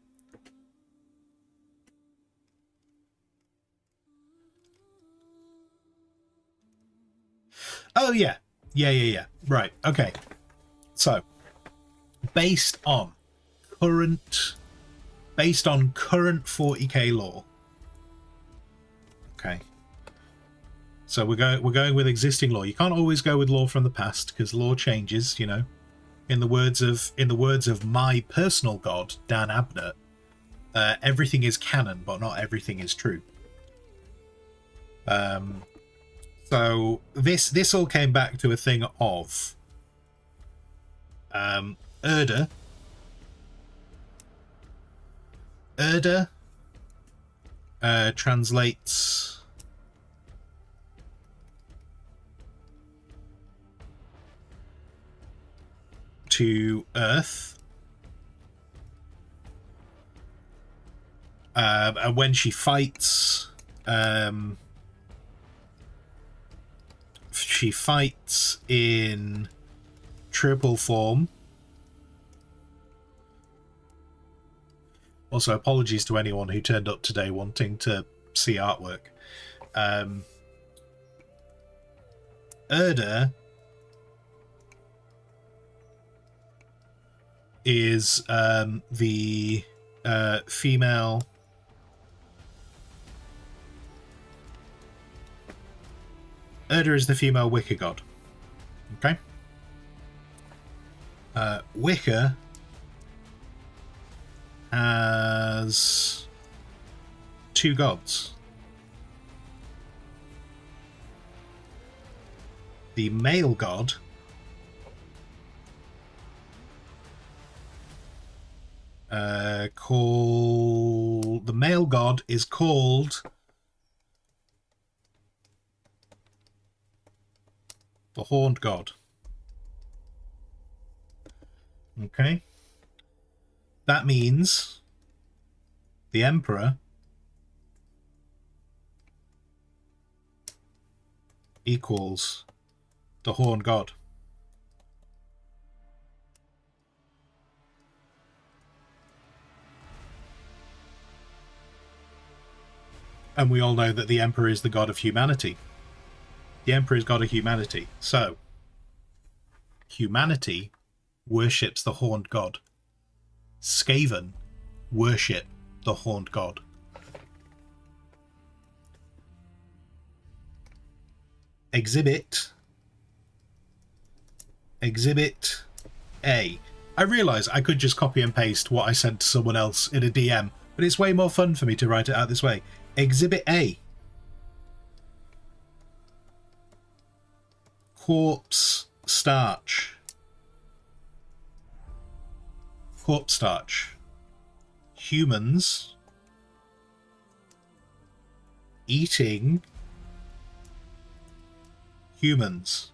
Oh yeah. Right. Okay. So, based on current 40k lore. Okay. So we're going with existing lore. You can't always go with lore from the past because lore changes, you know. In the words of my personal god, Dan Abnett, everything is canon, but not everything is true. So this all came back to a thing of Erda translates to Earth, and when she fights, in triple form. Also, apologies to anyone who turned up today wanting to see artwork. Urda is the female. Urda is the female Wicca god. Okay. Wicca has two gods. The male god the male god is called the Horned God. Okay. That means the Emperor equals the Horned God. And we all know that the Emperor is the god of humanity. The Emperor is god of humanity. So, humanity worships the Horned God. Skaven worship the Horned God. Exhibit A. I realise I could just copy and paste what I sent to someone else in a DM, but it's way more fun for me to write it out this way. Exhibit A. Corpse starch. Corpse starch. Humans eating humans.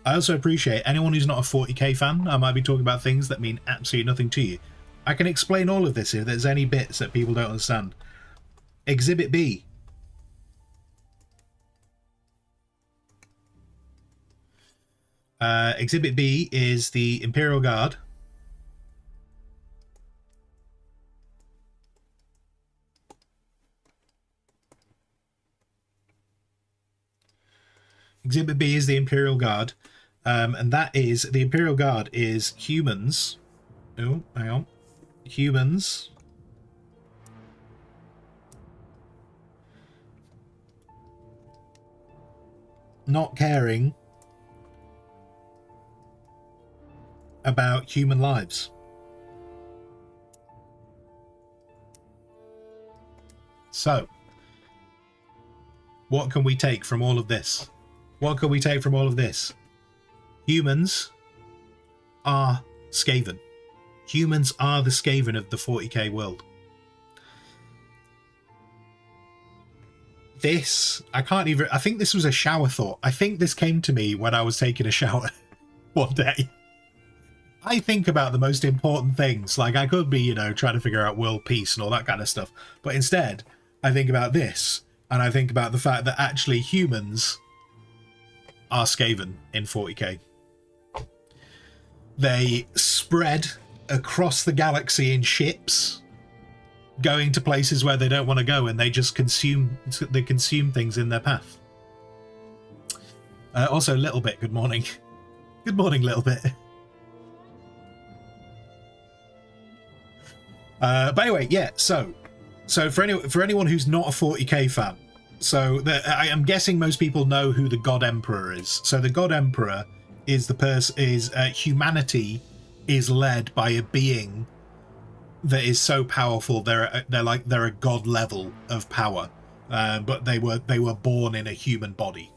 I also appreciate anyone who's not a 40k fan. I might be talking about things that mean absolutely nothing to you. I can explain all of this if there's any bits that people don't understand. Exhibit B. Exhibit B is the Imperial Guard. Exhibit B is the Imperial Guard. And that is, the Imperial Guard is humans. Oh, hang on. Humans not caring about human lives. So, what can we take from all of this? What can we take from all of this? Humans are Skaven. Humans are the Skaven of the 40k world. This, I think this was a shower thought. I think this came to me when I was taking a shower one day. I think about the most important things. Like, I could be, you know, trying to figure out world peace and all that kind of stuff. But instead, I think about this. And I think about the fact that actually humans are Skaven in 40k. They spread across the galaxy in ships, going to places where they don't want to go, and they just consume things in their path. Also, Little Bit, good morning. Good morning, Little Bit. But anyway, yeah, so for anyone who's not a 40k fan, so I am guessing most people know who the God Emperor is. So the God Emperor is humanity is led by a being that is so powerful they're a god level of power, but they were born in a human body,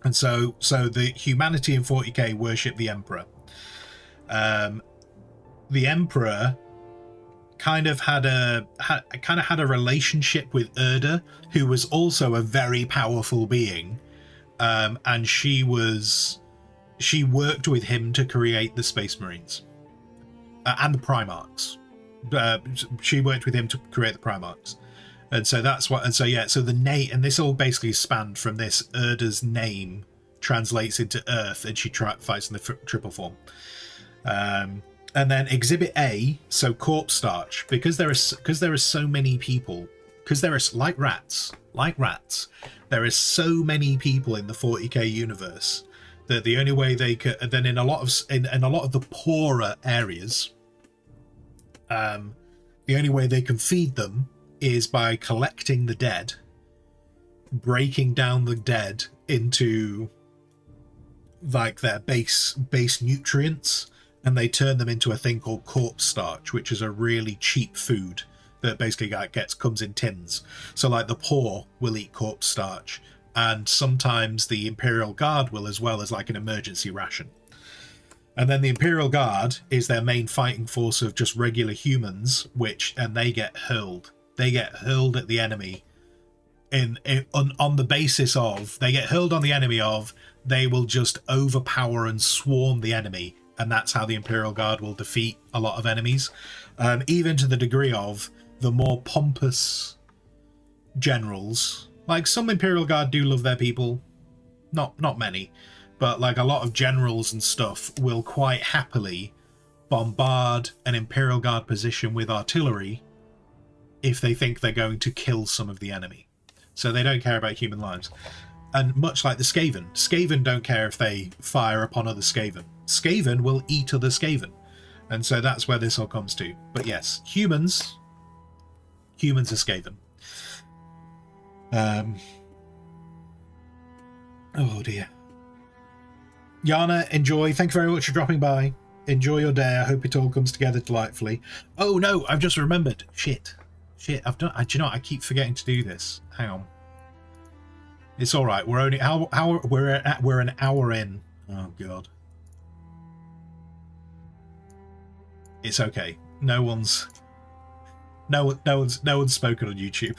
and so the humanity in 40k worship the Emperor. The Emperor kind of had a relationship with Urda, who was also a very powerful being, and she worked with him to create the Space Marines and the Primarchs. She worked with him to create the Primarchs, and so that's what. And so yeah, so the name, and this all basically spanned from this. Urda's name translates into Earth, and she fights in the triple form. And then Exhibit A, so corpse starch, because there are so many people, because there is like rats, there is so many people in the 40k universe that the only way they could, then in a lot of the poorer areas, the only way they can feed them is by collecting the dead, breaking down the dead into like their base nutrients, and they turn them into a thing called corpse starch, which is a really cheap food that basically comes in tins. So like the poor will eat corpse starch, and sometimes the Imperial Guard will, as well, as like an emergency ration. And then the Imperial Guard is their main fighting force of just regular humans, and they get hurled. They get hurled at the enemy on the basis of, they get hurled on the enemy of, they will just overpower and swarm the enemy. And that's how the Imperial Guard will defeat a lot of enemies. Even to the degree of the more pompous generals, like some Imperial Guard do love their people, not many, but like a lot of generals and stuff will quite happily bombard an Imperial Guard position with artillery if they think they're going to kill some of the enemy. So they don't care about human lives. And much like the Skaven don't care if they fire upon other Skaven. Skaven will eat other Skaven. And so that's where this all comes to. But yes, humans are Skaven. Oh dear. Yana, enjoy. Thank you very much for dropping by. Enjoy your day. I hope it all comes together delightfully. Oh no, I've just remembered. Shit. I've done. Do you know what? I keep forgetting to do this. Hang on. It's all right. We're only we're an hour in. Oh god. It's okay. No one's spoken on YouTube.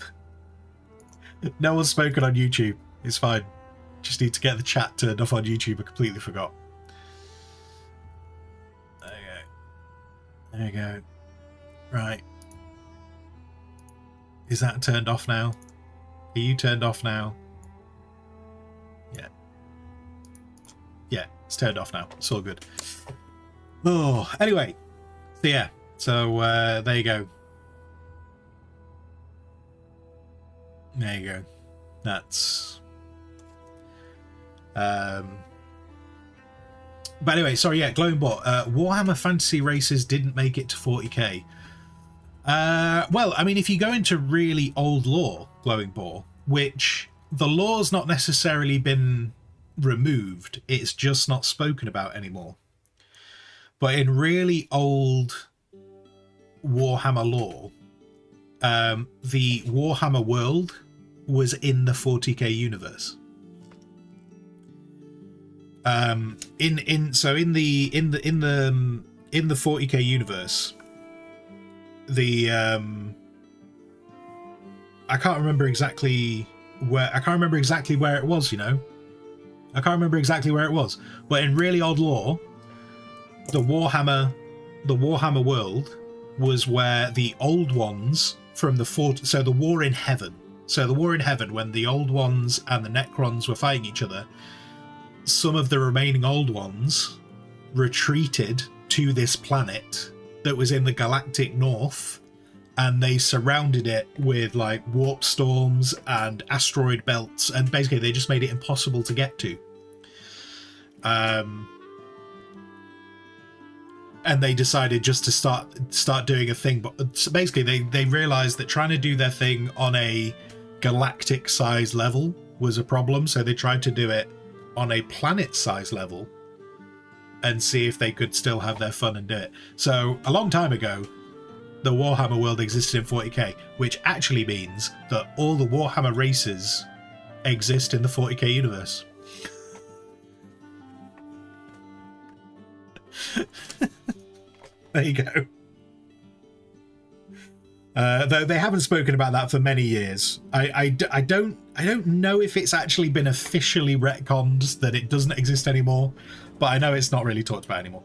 No one's spoken on YouTube. It's fine. Just need to get the chat turned off on YouTube. I completely forgot. There you go. Right. Is that turned off now? Are you turned off now? Yeah. Yeah, it's turned off now. It's all good. Oh, anyway. So yeah. So there you go. There you go. That's but anyway, sorry, yeah, Glowing Bot. Warhammer Fantasy Races didn't make it to 40k. Well, I mean, if you go into really old lore, Glowing Ball, which the lore's not necessarily been removed, it's just not spoken about anymore. But in really old Warhammer lore, the Warhammer world was in the 40k universe. In the 40k universe, the I can't remember exactly where it was, you know. I can't remember exactly where it was, but in really old lore, the Warhammer world was where the old ones from the so the War in Heaven. So the War in Heaven, when the old ones and the Necrons were fighting each other, some of the remaining old ones retreated to this planet that was in the galactic north, and they surrounded it with like warp storms and asteroid belts, and basically they just made it impossible to get to. And they decided just to start doing a thing, but so basically they realized that trying to do their thing on a galactic size level was a problem, so they tried to do it on a planet size level and see if they could still have their fun and do it. So a long time ago, the Warhammer world existed in 40k, which actually means that all the Warhammer races exist in the 40k universe. There you go. Though they haven't spoken about that for many years. I don't know if it's actually been officially retconned that it doesn't exist anymore, but I know it's not really talked about anymore.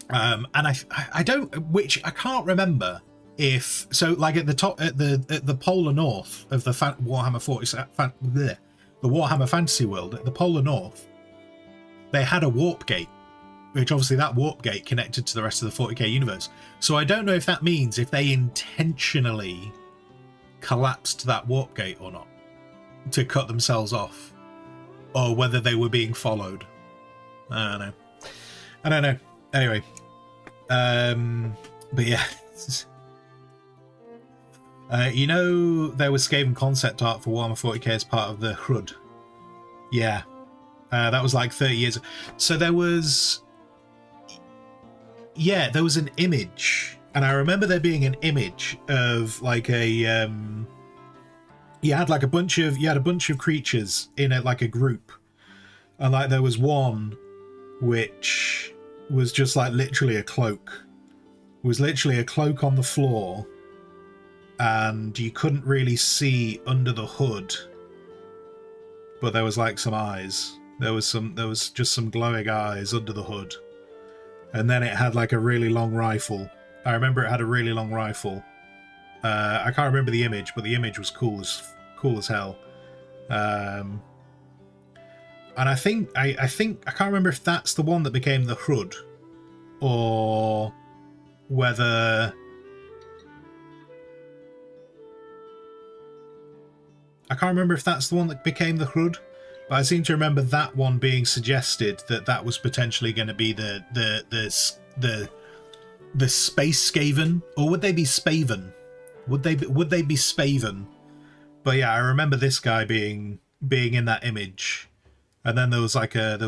And I can't remember if so. Like at the top, at the polar north of the Warhammer 40, the Warhammer Fantasy world, at the polar north, they had a warp gate, which obviously that warp gate connected to the rest of the 40k universe. So I don't know if that means if they intentionally collapsed that warp gate or not to cut themselves off, or whether they were being followed. I don't know. Anyway, but yeah. You know, there was Skaven concept art for Warhammer 40k as part of the HUD. Yeah. That was like 30 years ago. So there was... Yeah, there was an image. And I remember there being an image of like a... You had a bunch of creatures in it, like a group. And like there was one which was just like literally a cloak. It was literally a cloak on the floor. And you couldn't really see under the hood, but there was like some eyes. There was just some glowing eyes under the hood, and then it had like a really long rifle. I remember it had a really long rifle. I can't remember the image, but the image was cool as hell. And I think I can't remember if that's the one that became the HUD, or whether. I can't remember if that's the one that became the HUD, but I seem to remember that one being suggested that was potentially going to be the space Skaven, or would they be Spaven? Would they be Spaven? But yeah, I remember this guy being in that image, and then there was like a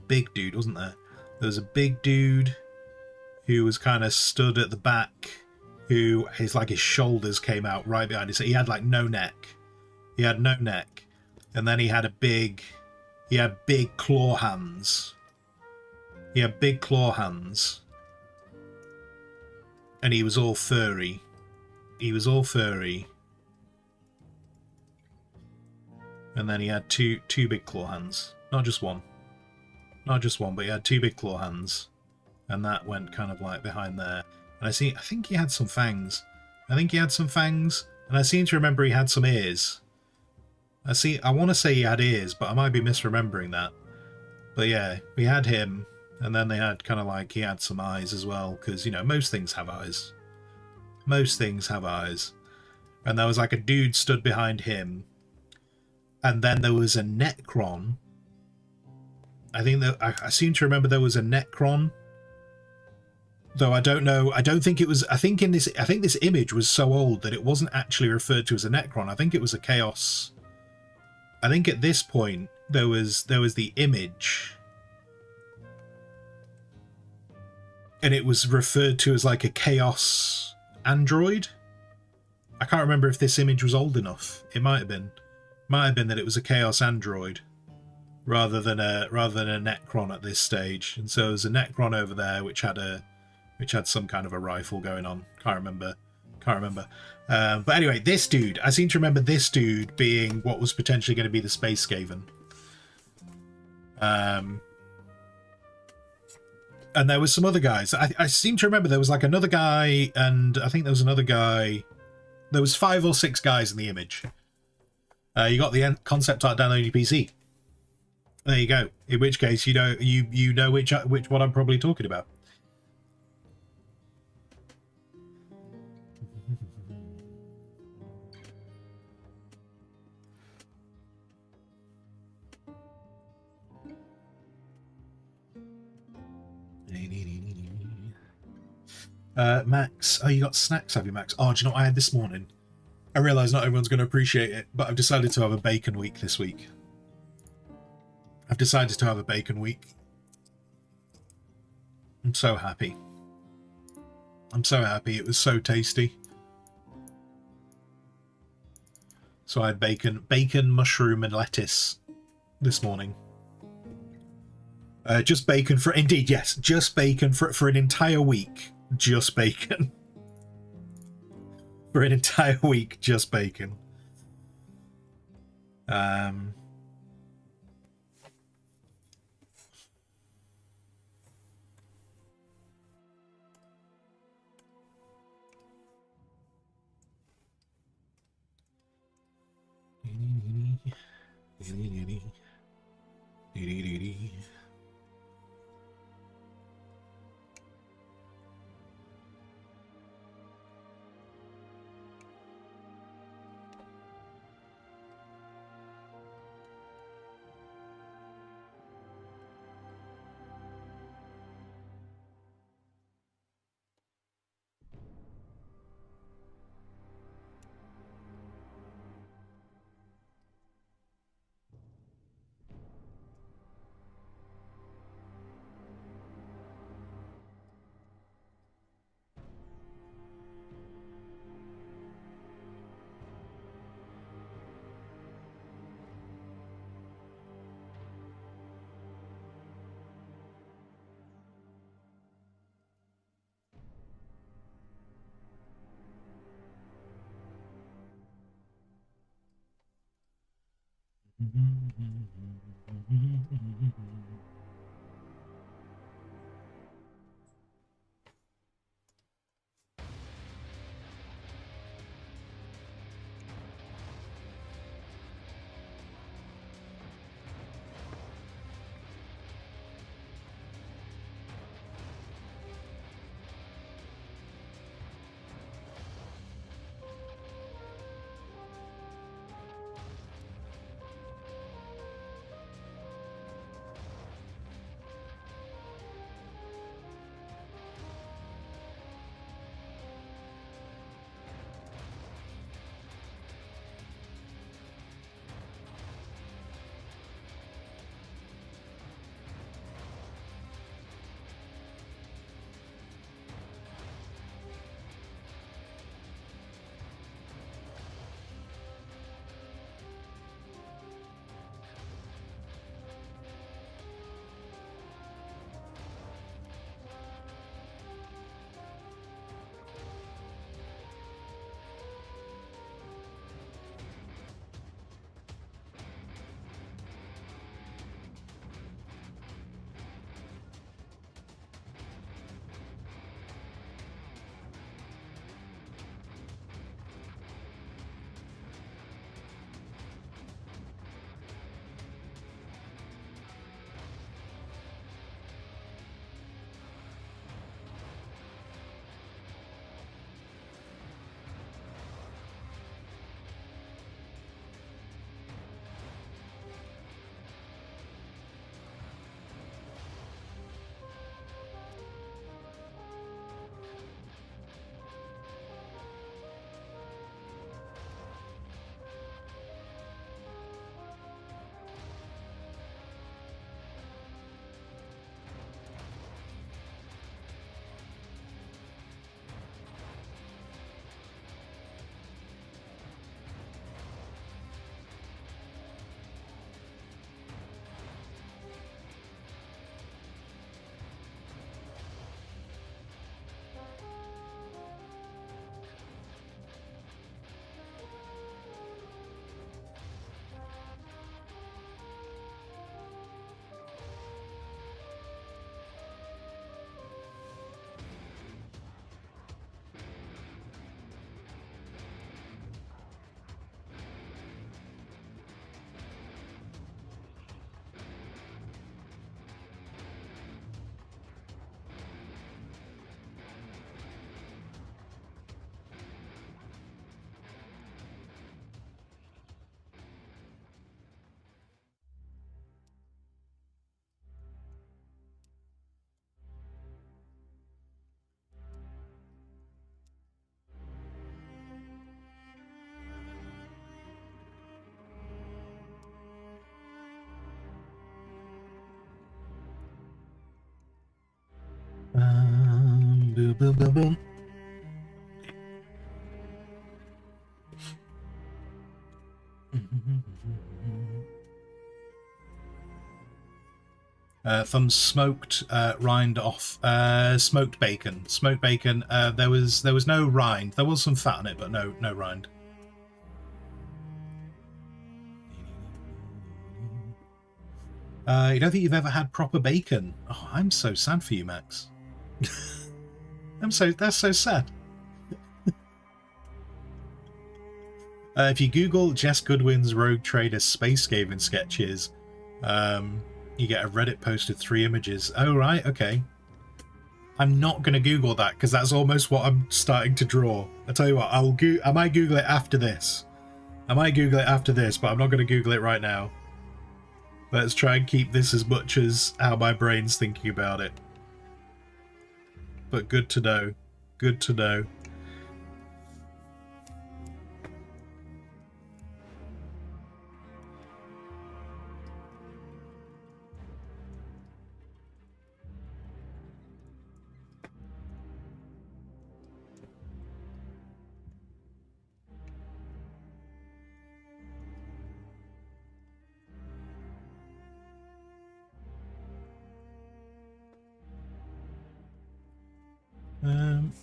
big dude, wasn't there? There was a big dude who was kind of stood at the back, who his shoulders came out right behind his. He had like no neck. He had no neck, and then he had big claw hands. He had big claw hands, and he was all furry. And then he had two big claw hands, not just one, but he had two big claw hands, and that went kind of like behind there. And I think he had some fangs. And I seem to remember he had some ears. I want to say he had ears, but I might be misremembering that. But yeah, we had him, and then they had kind of like, he had some eyes as well, because, you know, most things have eyes. And there was like a dude stood behind him, and then there was a Necron. I seem to remember there was a Necron, though I don't know. I don't think it was. I think this image was so old that it wasn't actually referred to as a Necron. I think it was a Chaos. I think at this point there was the image, and it was referred to as like a Chaos android. I can't remember if this image was old enough. It might have been that it was a Chaos android rather than a Necron at this stage. And so there's a Necron over there which had some kind of a rifle going on. Can't remember. But anyway, this dude, I seem to remember this dude being what was potentially going to be the Space Skaven. And there was some other guys. I seem to remember there was like another guy, and I think there was another guy. There was 5 or 6 guys in the image. You got the concept art down on your PC. There you go. In which case, you know which one I'm probably talking about. Max, you got snacks, have you, Max? Oh, do you know what I had this morning? I realise not everyone's going to appreciate it, but I've decided to have a bacon week this week. I'm so happy. It was so tasty. So I had bacon, mushroom, and lettuce this morning. Just bacon for an entire week. Just bacon. For an entire week, just bacon. boom, boom, boom, boom. Thumbs smoked rind off. Smoked bacon. Smoked bacon. There was no rind. There was some fat on it, but no rind. You don't think you've ever had proper bacon? Oh, I'm so sad for you, Max. That's so sad. If you Google Jess Goodwin's Rogue Trader Space Skaven sketches, you get a Reddit post with 3 images. Oh, right, okay. I'm not going to Google that, because that's almost what I'm starting to draw. I tell you what, I might Google it after this. But I'm not going to Google it right now. Let's try and keep this as much as how my brain's thinking about it. But good to know. Good to know.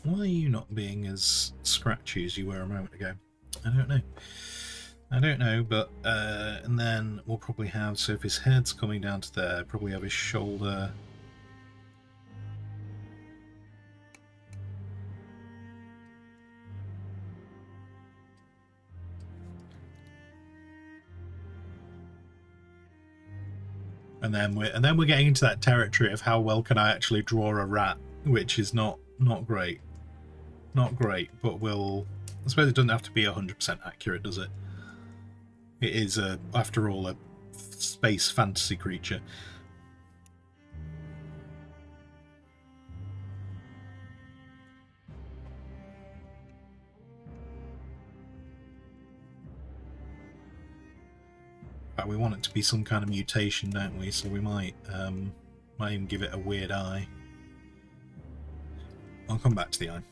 Why are you not being as scratchy as you were a moment ago? I don't know. I don't know, but and then we'll probably have, so if his head's coming down to there, probably have his shoulder. And then we're getting into that territory of how well can I actually draw a rat, which is not great. Not great, but I suppose it doesn't have to be 100% accurate, does it? It is, after all, a space fantasy creature. But we want it to be some kind of mutation, don't we? So we might even give it a weird eye. I'll come back to the eye.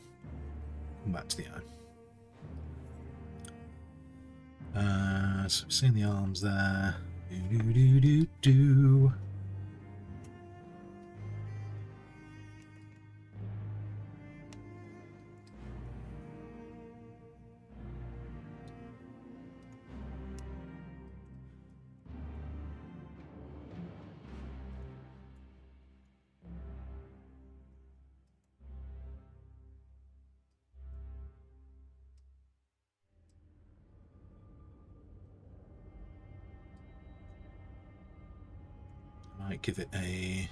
So we've seen the arms there. Do. Might give it a...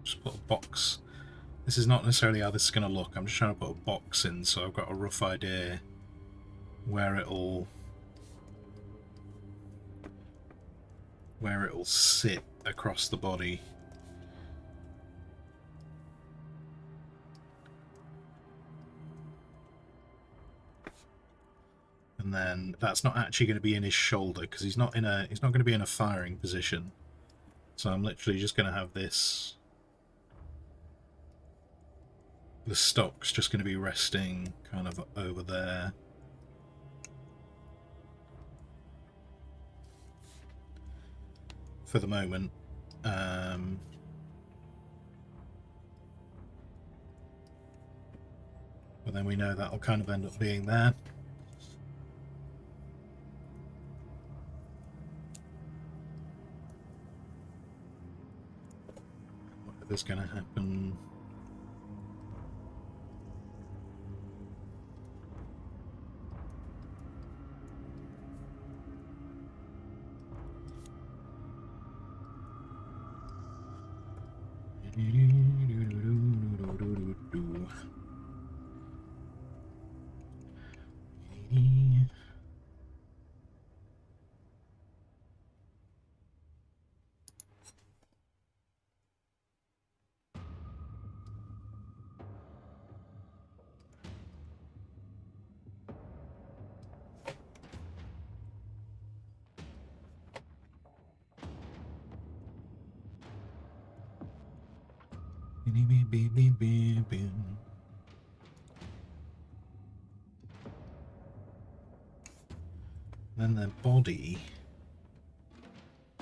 Just put a box. This is not necessarily how this is going to look. I'm just trying to put a box in so I've got a rough idea where it'll sit across the body. And then that's not actually going to be in his shoulder because he's not going to be in a firing position. So I'm literally just going to have this. The stock's just going to be resting kind of over there. For the moment. But then we know that'll kind of end up being there. Whatever's going to happen. Then their body.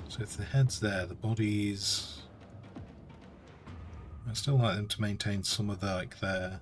So if the head's there, the body's. I still like them to maintain some of the, like their.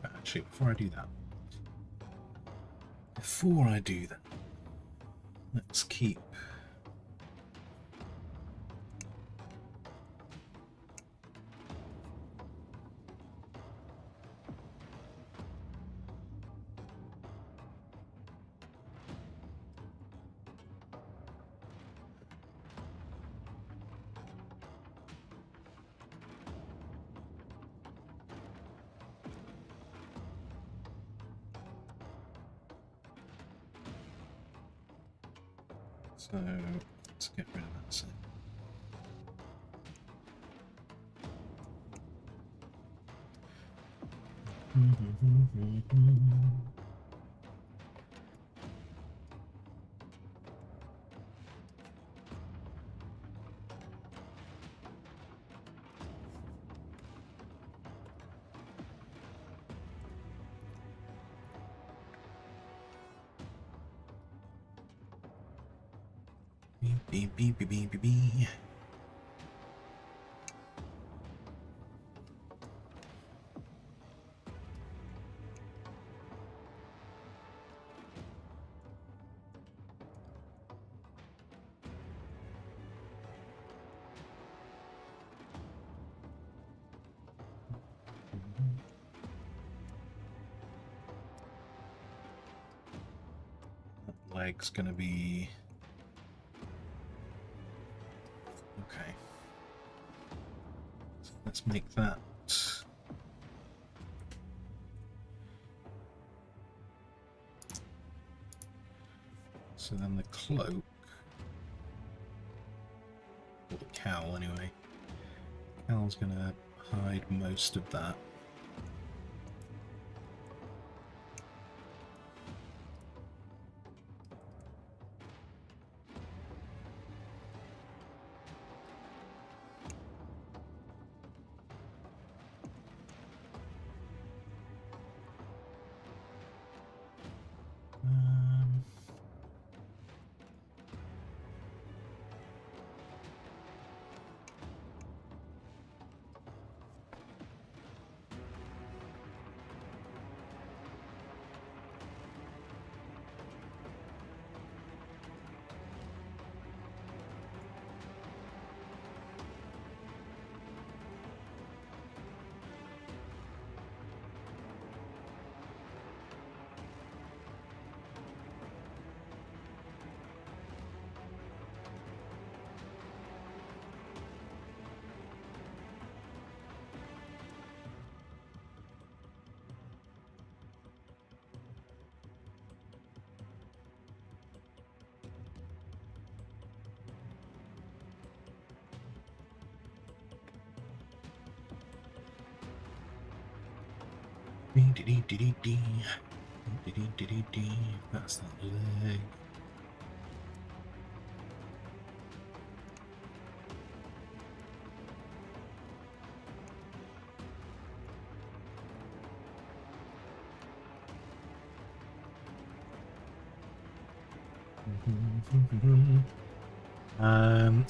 Actually, before I do that, let's keep. So let's get rid of that. Beep, beep, beep, beep, beep, beep. That leg's gonna be okay. So let's make that. So then the cloak, or the cowl anyway. The cowl's gonna hide most of that. That's that leg.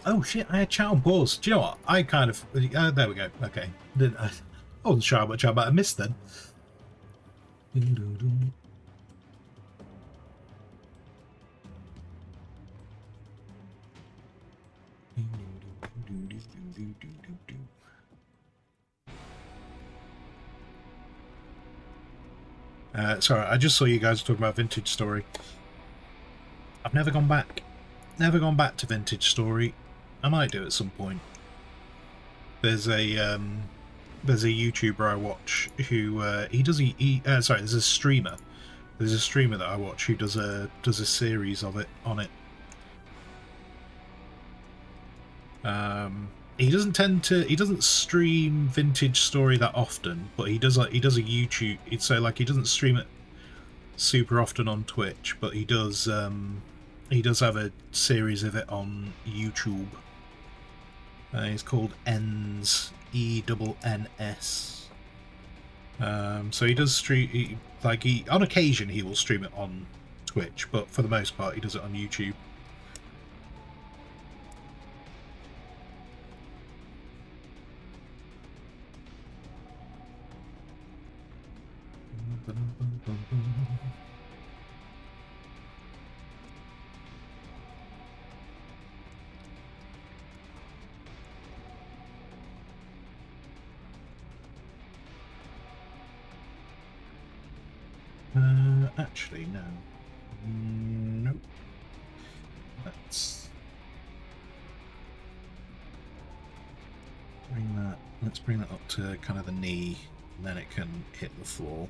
Oh shit, I had chat on pause. Do you know what? I kind of... there we go. Okay. I wasn't sure how much I might have missed then. Sorry, I just saw you guys talking about Vintage Story. I've never gone back. Never gone back to Vintage Story. I might do at some point. There's a YouTuber I watch who sorry, there's a streamer. There's a streamer that I watch who does a series of it on it. He doesn't stream Vintage Story that often, but he does a YouTube. So like he doesn't stream it super often on Twitch, but he does have a series of it on YouTube. It's called ENNS, ENNS. So he does stream, on occasion he will stream it on Twitch, but for the most part he does it on YouTube. Actually, no. Nope. Let's bring that up to kind of the knee, and then it can hit the floor.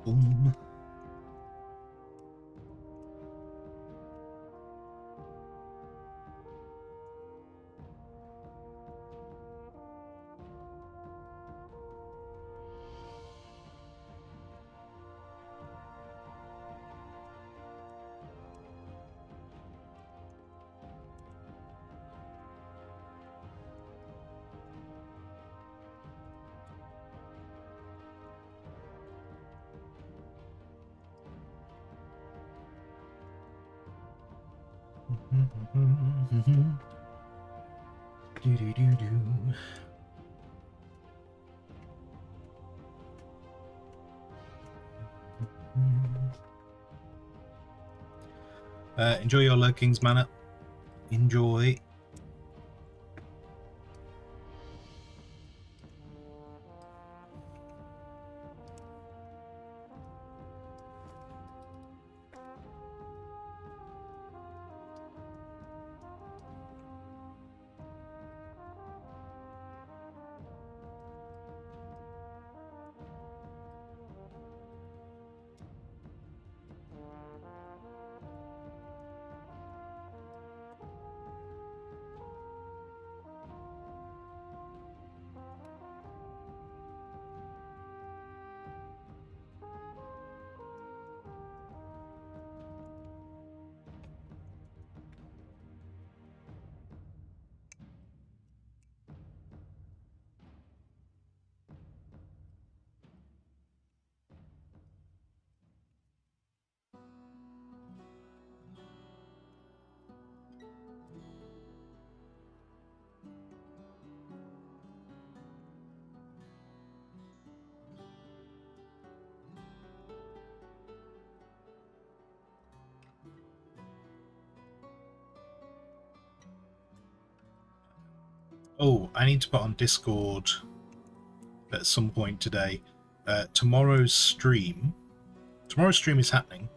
Boom. Enjoy your lurkings, Manor. Enjoy. Oh, I need to put on Discord at some point today. Tomorrow's stream is happening.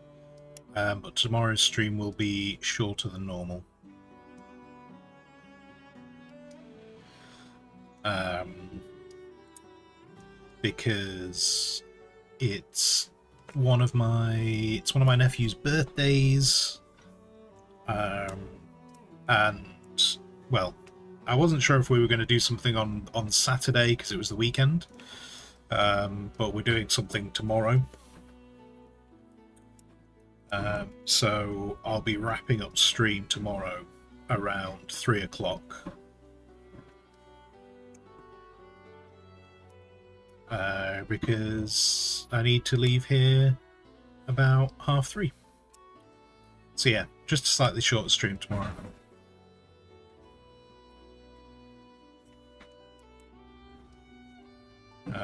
but tomorrow's stream will be shorter than normal. Because it's one of my nephew's birthdays, and well, I wasn't sure if we were going to do something on Saturday because it was the weekend, but we're doing something tomorrow. So I'll be wrapping up stream tomorrow around 3 o'clock. Because I need to leave here about 3:30. So yeah, just a slightly shorter stream tomorrow.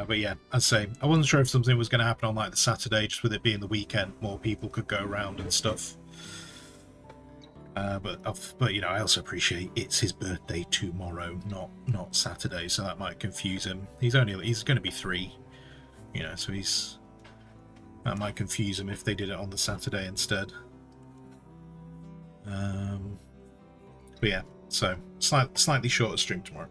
But yeah, as I say, I wasn't sure if something was going to happen on like the Saturday, just with it being the weekend, more people could go around and stuff. But you know, I also appreciate it's his birthday tomorrow, not Saturday, so that might confuse him. He's going to be 3, you know, so that might confuse him if they did it on the Saturday instead. But yeah, so slightly shorter stream tomorrow.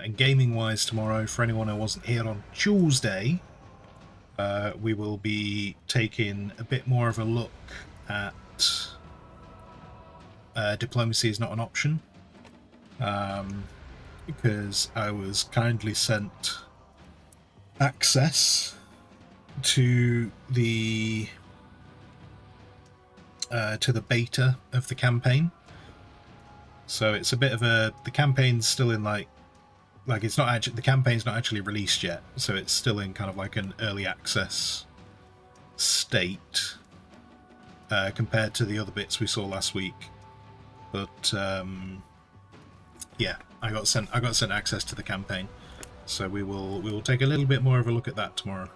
And gaming-wise tomorrow, for anyone who wasn't here on Tuesday, we will be taking a bit more of a look at diplomacy is not an option, because I was kindly sent access to the beta of the campaign. So it's a bit of the campaign's still in like it's not actually, the campaign's not actually released yet, so it's still in kind of like an early access state compared to the other bits we saw last week. But yeah, I got sent access to the campaign, so we will take a little bit more of a look at that tomorrow.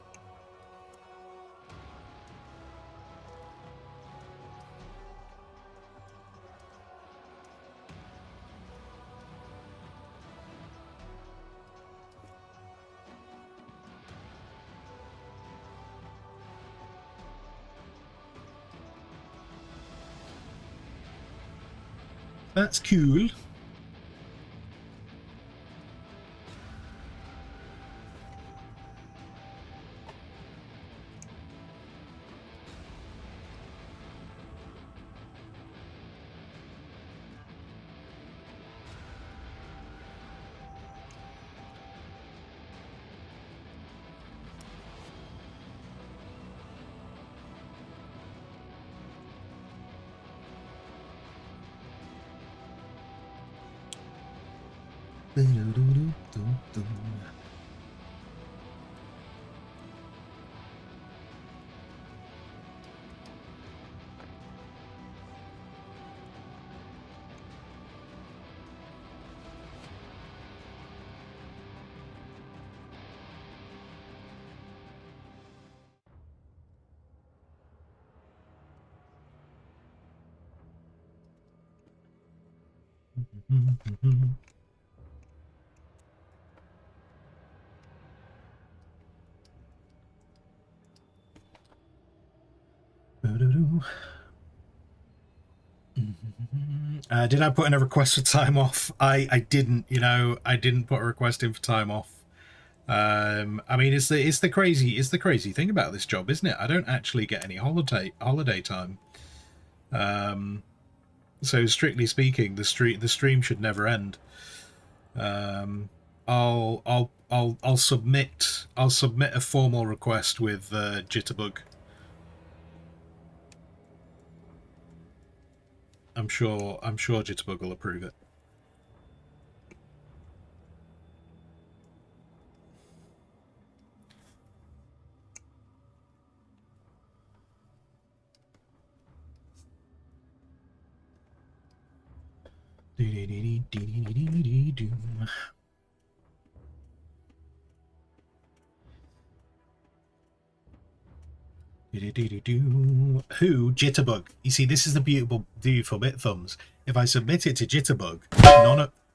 That's cool. Did I put in a request for time off? I didn't. You know, I didn't put a request in for time off. I mean, it's the crazy thing about this job, isn't it? I don't actually get any holiday time. So strictly speaking, the stream should never end. I'll submit a formal request with Jitterbug. I'm sure Jitterbug will approve it. Who? Jitterbug. You see, this is the beautiful bit, Thumbs. If I submit it to Jitterbug,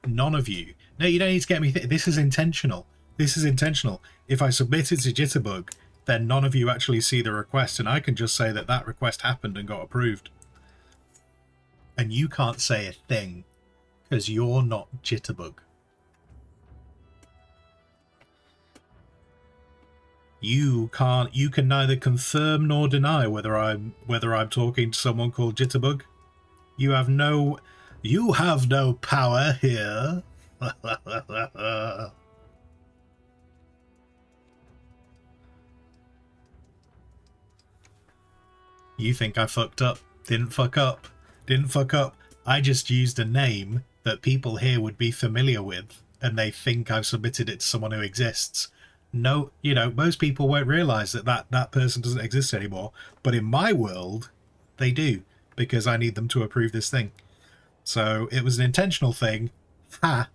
none of you. No, you don't need to get me. This is intentional. This is intentional. If I submit it to Jitterbug, then none of you actually see the request, and I can just say that that request happened and got approved. And you can't say a thing because you're not Jitterbug. You can neither confirm nor deny whether I'm talking to someone called Jitterbug. You have no power here. You think I fucked up? Didn't fuck up. I just used a name that people here would be familiar with, and they think I've submitted it to someone who exists. No, you know, most people won't realise that person doesn't exist anymore, but in my world, they do, because I need them to approve this thing. So it was an intentional thing. Ha!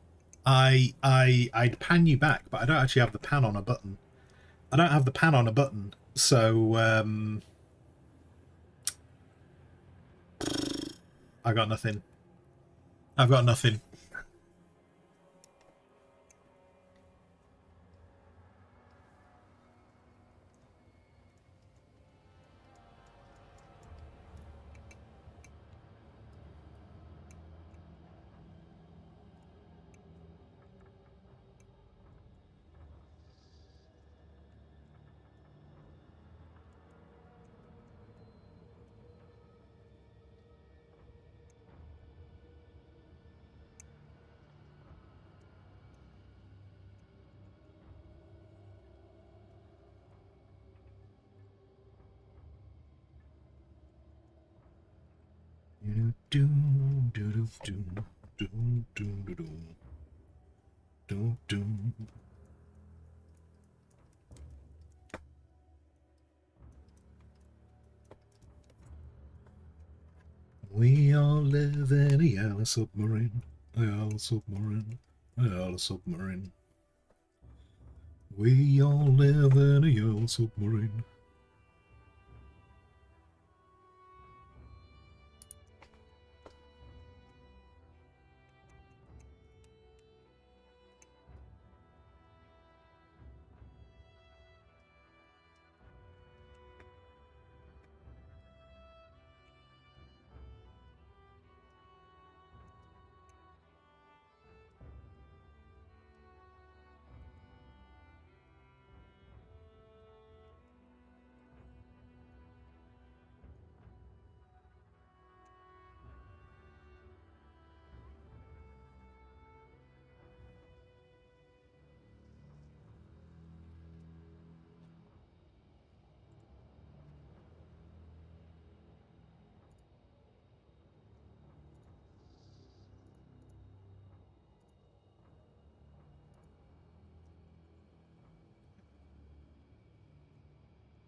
I'd pan you back, but I don't actually have the pan on a button. So I've got nothing. We all live in a yellow submarine, a yellow submarine, a yellow submarine. We all live in a yellow submarine.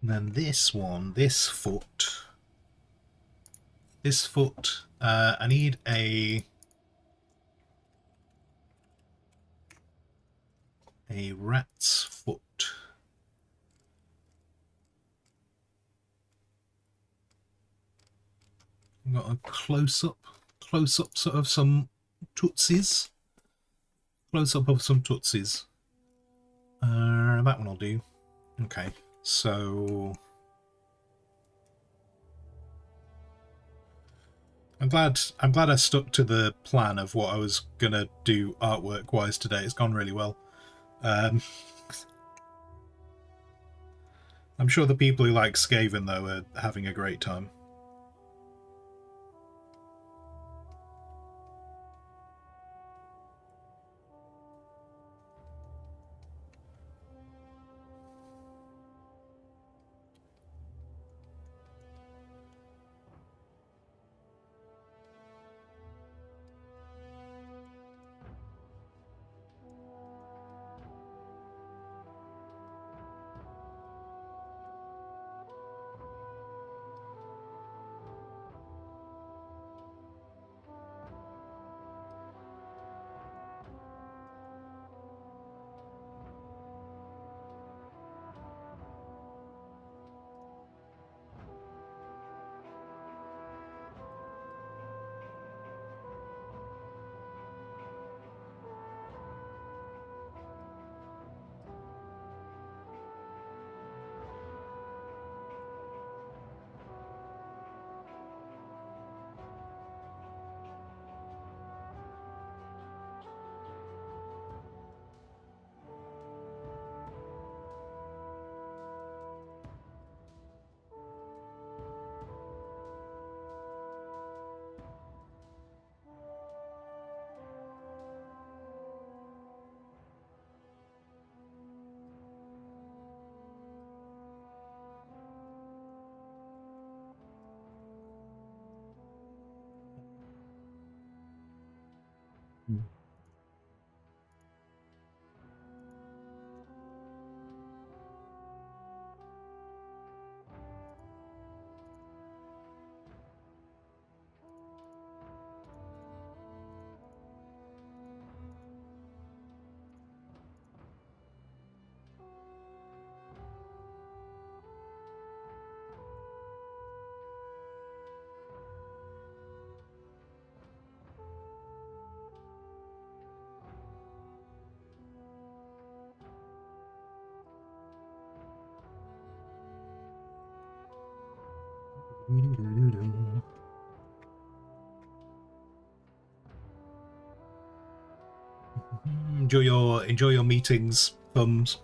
And then this one, this foot, I need a rat's foot. I've got a close-up sort of some tootsies. Close-up of some tootsies. That one will do. Okay, so I'm glad I stuck to the plan of what I was gonna do artwork wise today. It's gone really well. I'm sure the people who like Skaven though are having a great time. Enjoy your meetings, thumbs.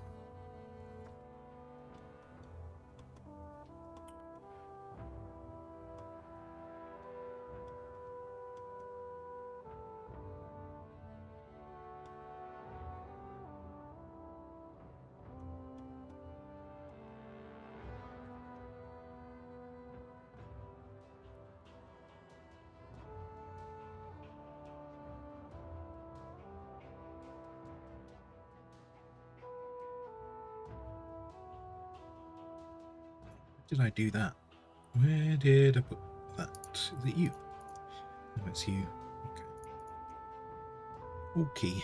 Did I do that? Where did I put that? Is it you? No, it's you. Okay. Okay.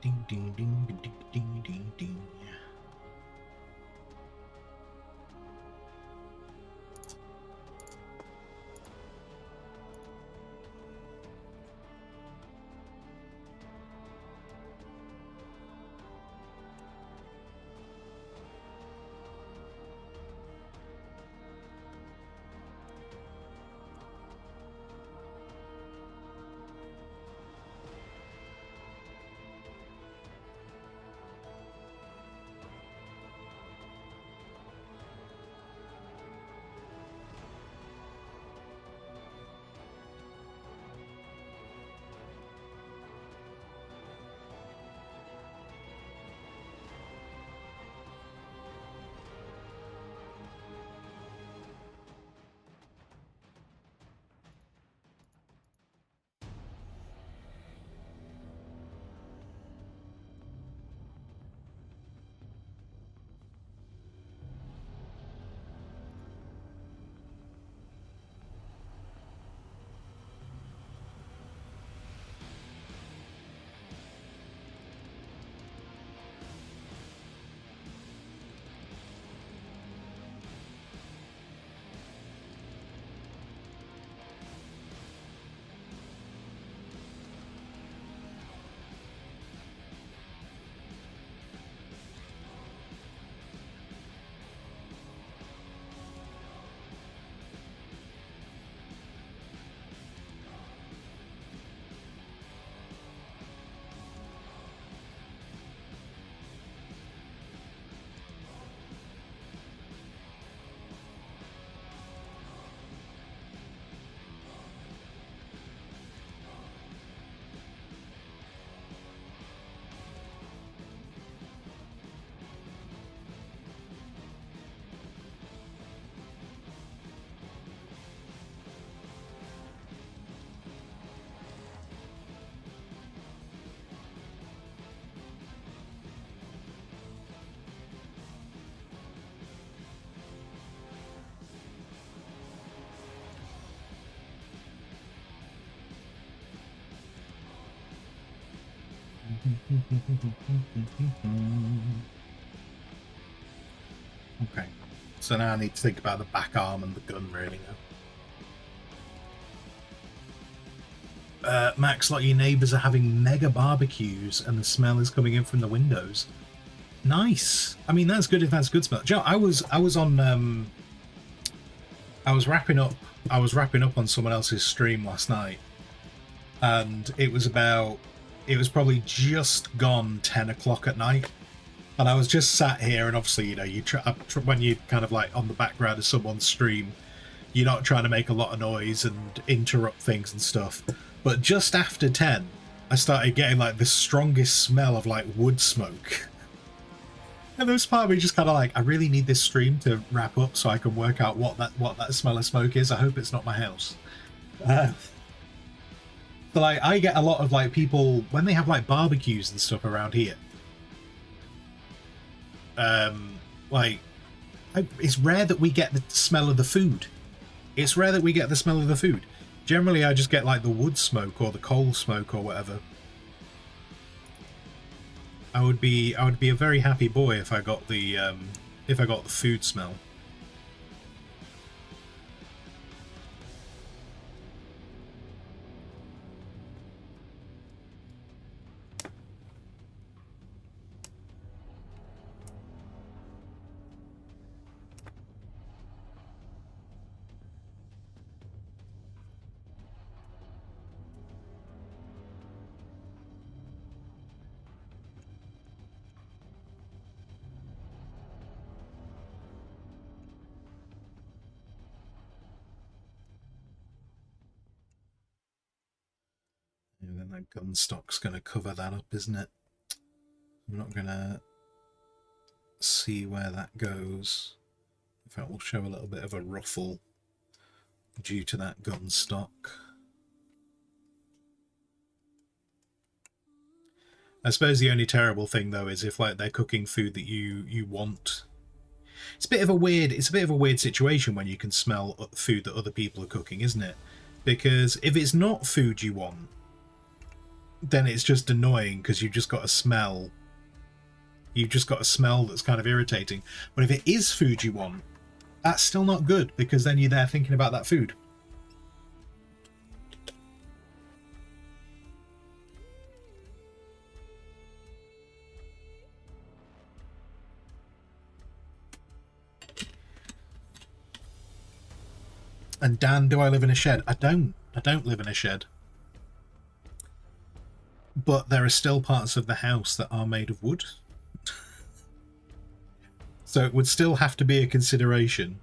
Ding, ding, ding, ding, ding, ding, ding. Okay, so now I need to think about the back arm and the gun really now. Max, like your neighbours are having mega barbecues and the smell is coming in from the windows. Nice. I mean, that's good if that's good smell. Joe, I was on I was wrapping up on someone else's stream last night, and it was probably just gone 10 o'clock at night, and I was just sat here, and obviously, you know, when you kind of like on the background of someone's stream, you're not trying to make a lot of noise and interrupt things and stuff. But just after 10, I started getting like the strongest smell of like wood smoke. And there was part of me just kind of like, I really need this stream to wrap up so I can work out what that smell of smoke is. I hope it's not my house. But like, I get a lot of like people when they have like barbecues and stuff around here. It's rare that we get the smell of the food. It's rare that we get the smell of the food. Generally, I just get like the wood smoke or the coal smoke or whatever. I would be a very happy boy if I got the food smell. And then that gun stock's going to cover that up, isn't it? I'm not going to see where that goes. In fact, we'll show a little bit of a ruffle due to that gun stock. I suppose the only terrible thing though is if like they're cooking food that you want. It's a bit of a weird situation when you can smell food that other people are cooking, isn't it? Because if it's not food you want, then it's just annoying because you've just got a smell. You've just got a smell that's kind of irritating. But if it is food you want, that's still not good because then you're there thinking about that food. And Dan, do I live in a shed? I don't. I don't live in a shed. But there are still parts of the house that are made of wood. So it would still have to be a consideration.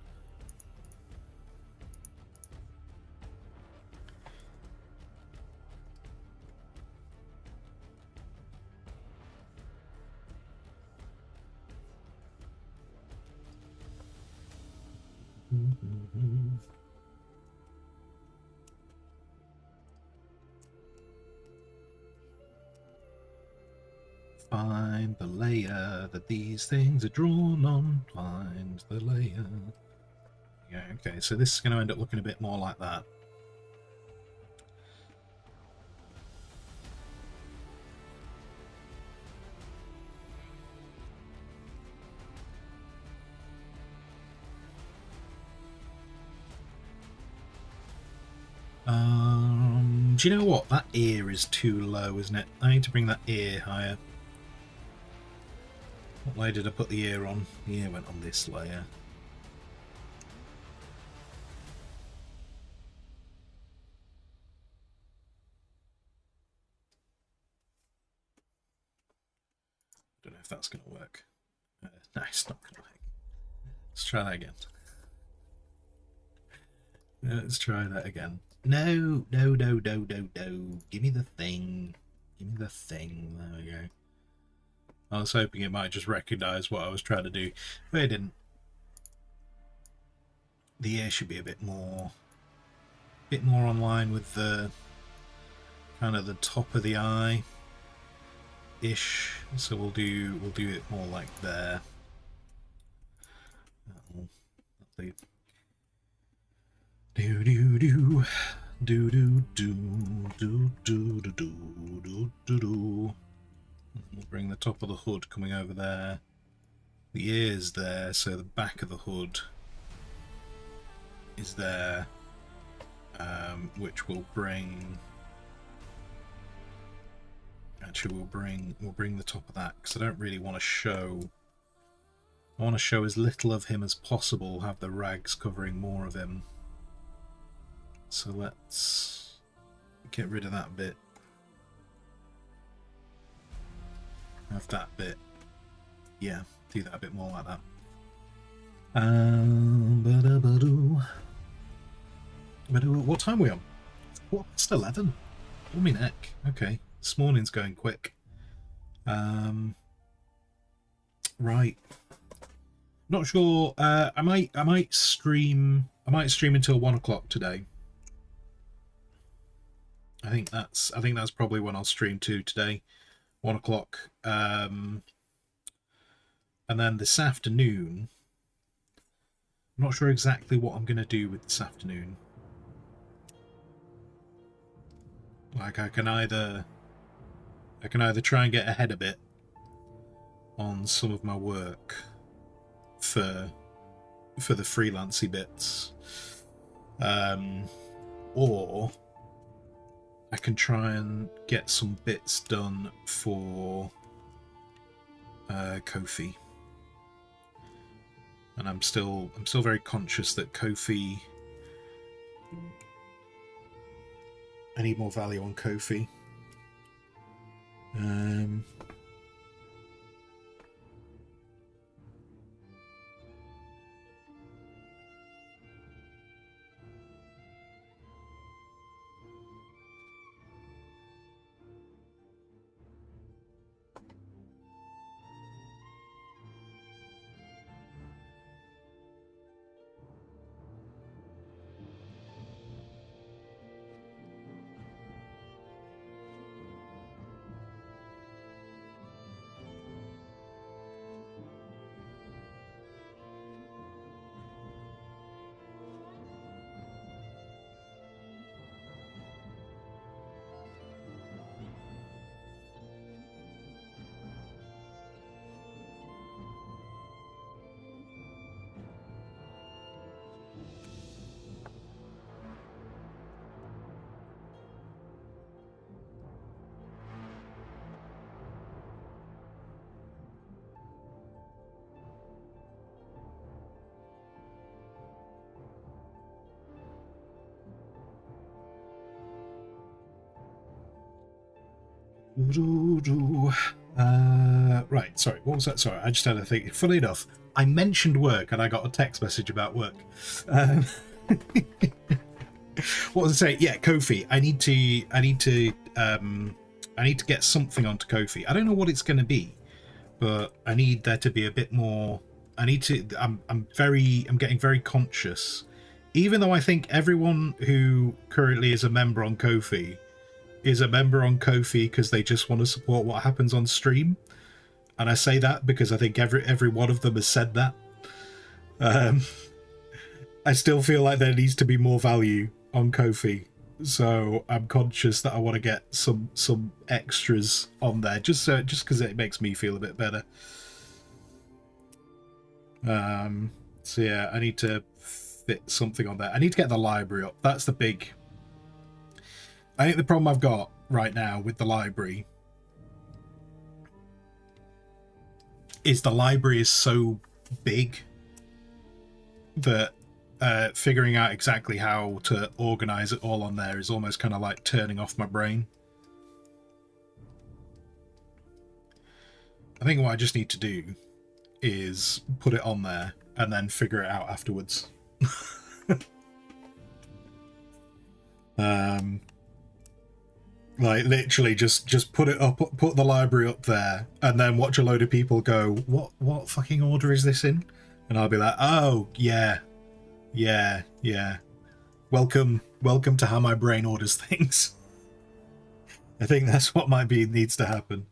Find the layer that these things are drawn on. Find the layer. Yeah, okay, so this is going to end up looking a bit more like that. Do you know what? That ear is too low, isn't it? I need to bring that ear higher. What layer did I put the ear on? The ear went on this layer. Don't know if that's going to work. No, it's not going to work. Let's try that again. Let's try that again. No, no, no, no, no, no. Give me the thing. Give me the thing. There we go. I was hoping it might just recognise what I was trying to do, but it didn't. The ear should be a bit more online with the kind of the top of the eye ish. So we'll do it more like there. That'll do. Do do do do do do do do do do do do. We'll bring the top of the hood coming over there. The ears there, so the back of the hood is there, which will bring. Actually, we'll bring the top of that because I don't really want to show. I want to show as little of him as possible. Have the rags covering more of him. So let's get rid of that bit. Have that bit. Yeah, do that a bit more like that. What time are we on? It's 11. Oh, my neck. Okay, this morning's going quick. Right. Not sure. I might stream. I might stream until 1 o'clock today. I think that's probably when I'll stream to today, 1 o'clock. And then this afternoon, I'm not sure exactly what I'm going to do with this afternoon. Like I can either try and get ahead a bit on some of my work for the freelancy bits, or I can try and get some bits done for Kofi. And I'm still very conscious that Kofi. I need more value on Kofi. Right, sorry, what was that? Sorry, I just had to think. Funny enough, I mentioned work and I got a text message about work. Um, what was I saying? Yeah, Kofi. I need to get something onto Kofi. I don't know what it's going to be, but I need there to be a bit more. I need to. I'm getting very conscious, even though I think everyone who currently is a member on Kofi is a member on Kofi because they just want to support what happens on stream. And I say that because I think every one of them has said that. I still feel like there needs to be more value on Kofi, so I'm conscious that I want to get some extras on there just because it makes me feel a bit better. So yeah, I need to fit something on there. I need to get the library up. That's the big. I think the problem I've got right now with the library is the library is so big that figuring out exactly how to organize it all on there is almost kind of like turning off my brain. I think what I just need to do is put it on there and then figure it out afterwards. Like literally just put it up, put the library up there, and then watch a load of people go, what fucking order is this in? And I'll be like, oh yeah. Welcome to how my brain orders things. I think that's what needs to happen.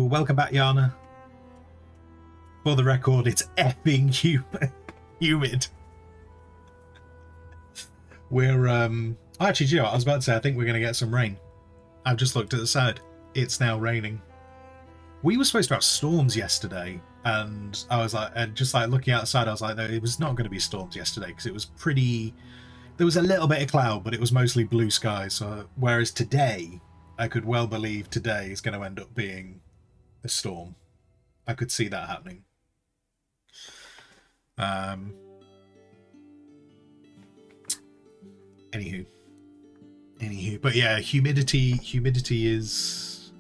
Welcome back, Yana. For the record, it's effing humid. We're actually, do you know what I was about to say? I think we're going to get some rain. I've just looked at the side. It's now raining. We were supposed to have storms yesterday, and I was like, and just like looking outside, I was like, no, it was not going to be storms yesterday because it was pretty. There was a little bit of cloud, but it was mostly blue skies. So whereas today, I could well believe today is going to end up being a storm. I could see that happening. Anywho, but yeah, humidity is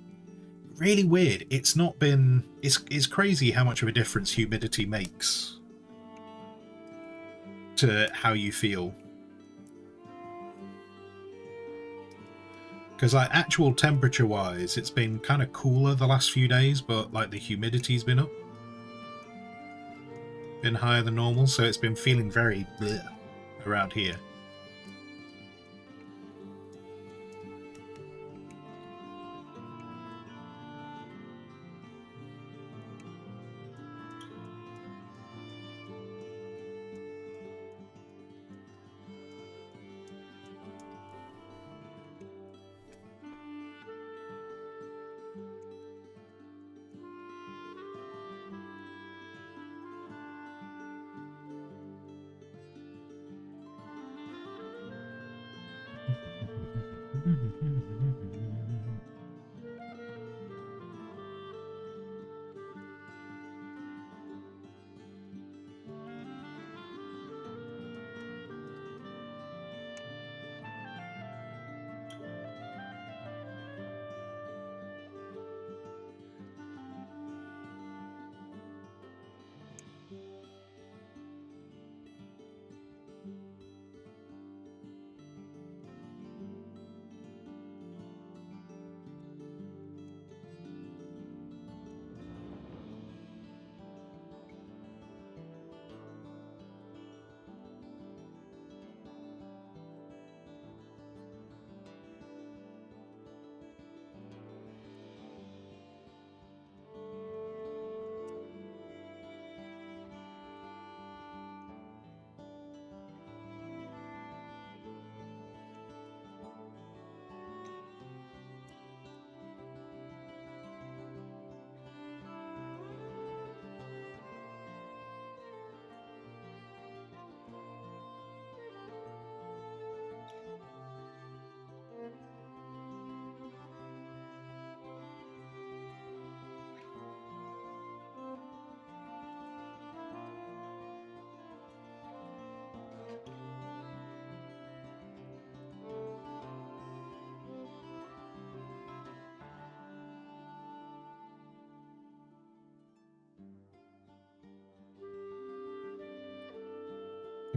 really weird. It's not been. It's crazy how much of a difference humidity makes to how you feel. Because like actual temperature wise, it's been kind of cooler the last few days, but like the humidity's been up, been higher than normal, so it's been feeling very bleh around here.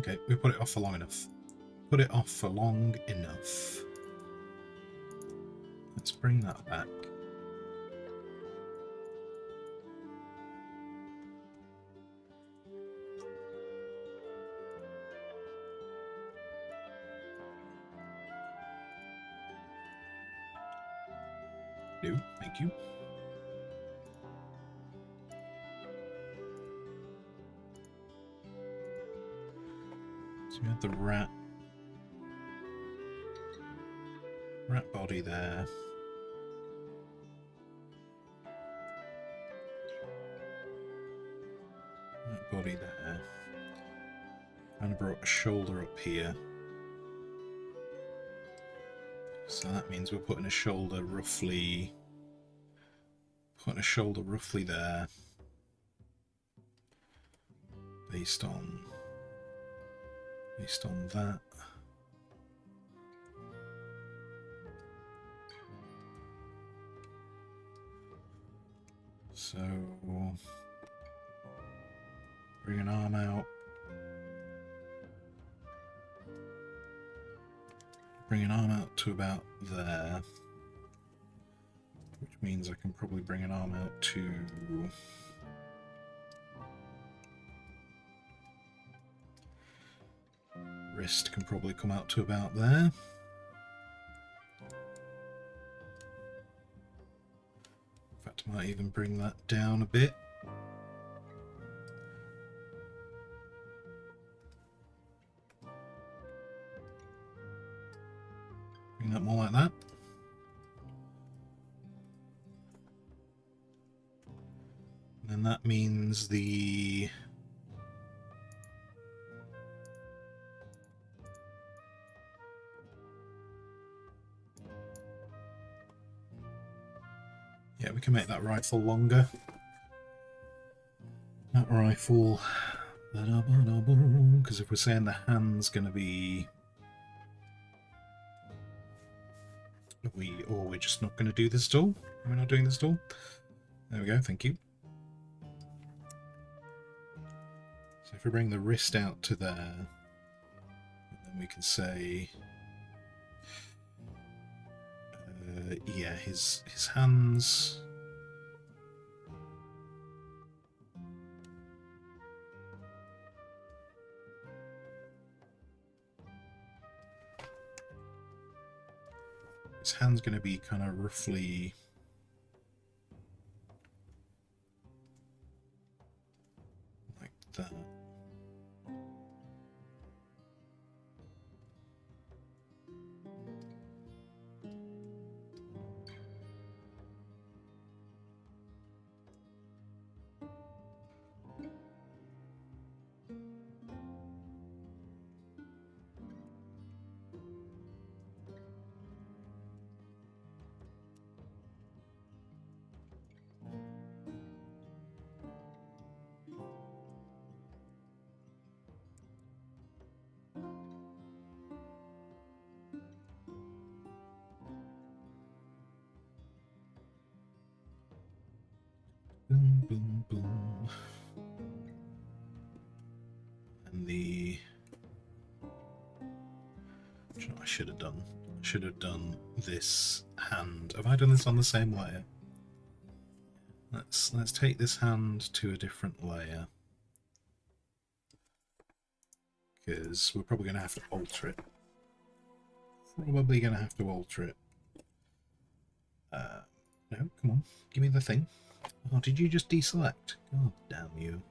Okay, we put it off for long enough. Put it off for long enough. Let's bring that back. No, thank you. So we have the rat body there. Rat body there. And brought a shoulder up here. So that means we're putting a shoulder roughly there. Based on that. So bring an arm out. Bring an arm out to about there. Which means I can probably bring an arm out to wrist can probably come out to about there. In fact, I might even bring that down a bit. Bring that more like that. And then that means the yeah, we can make that rifle longer. That rifle, because if we're saying the hand's going to be, we're just not going to do this at all. We're not doing this at all. There we go. Thank you. So if we bring the wrist out to there, then we can say, yeah, his hands. His hand's going to be kind of roughly like that. Boom, boom, boom. And the... You know what I should have done? I should have done this hand. Have I done this on the same layer? Let's take this hand to a different layer. Because we're probably going to have to alter it. Probably going to have to alter it. No, come on. Give me the thing. Oh, did you just deselect? God damn you.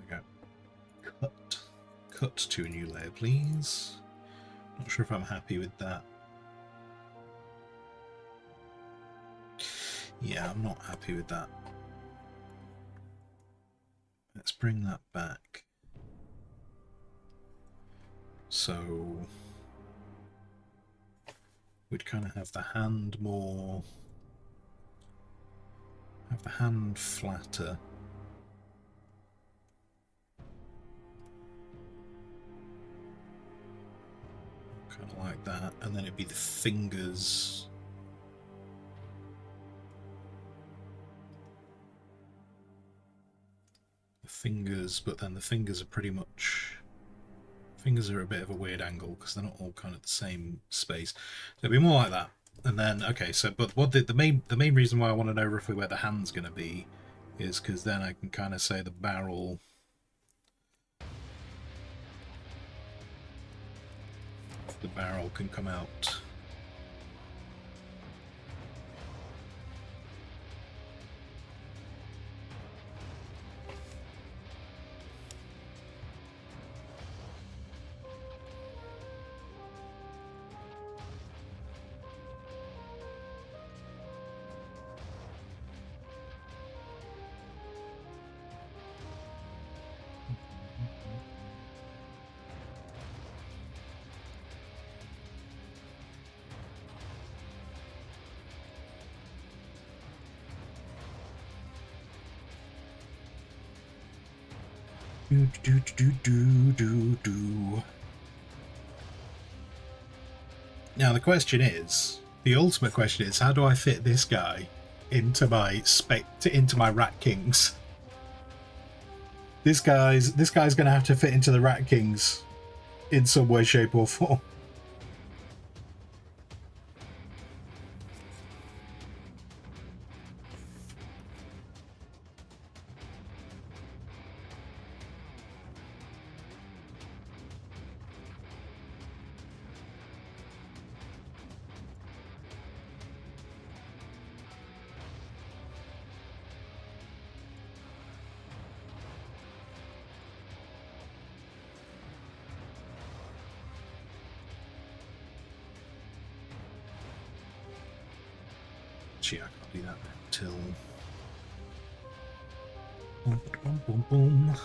There we go. Cut to a new layer, please. Not sure if I'm happy with that. Yeah, I'm not happy with that. Let's bring that back. So we'd kind of have the hand more, have the hand flatter. Kind of like that, and then it'd be the fingers. fingers, but then the fingers are pretty much... Fingers are a bit of a weird angle because they're not all kind of the same space. So it'd be more like that. And then, okay, so, but what the main reason why I want to know roughly where the hand's going to be is because then I can kind of say the barrel... The barrel can come out. Do. Now the question is, the ultimate question is, how do I fit this guy into my Rat Kings? This guy's going to have to fit into the Rat Kings in some way, shape, or form. Actually, I can't do that until... Boom, boom, boom, boom.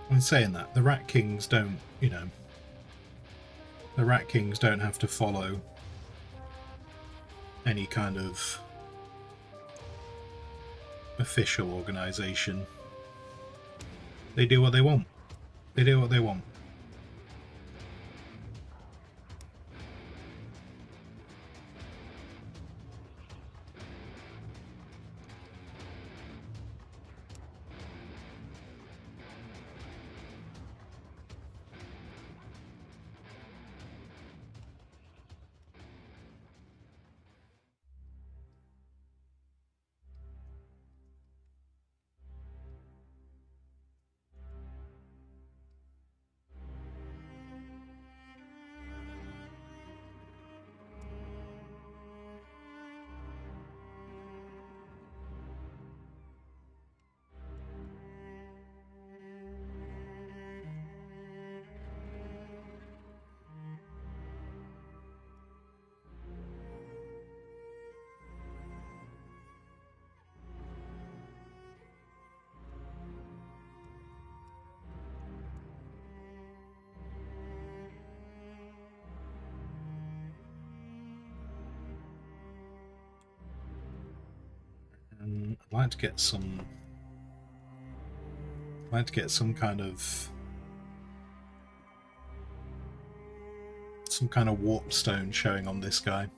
And saying that, the Rat Kings don't, you know, the Rat Kings don't have to follow any kind of official organisation. They do what they want. They do what they want. I'd like to get some. I'd like to get some kind of warp stone showing on this guy.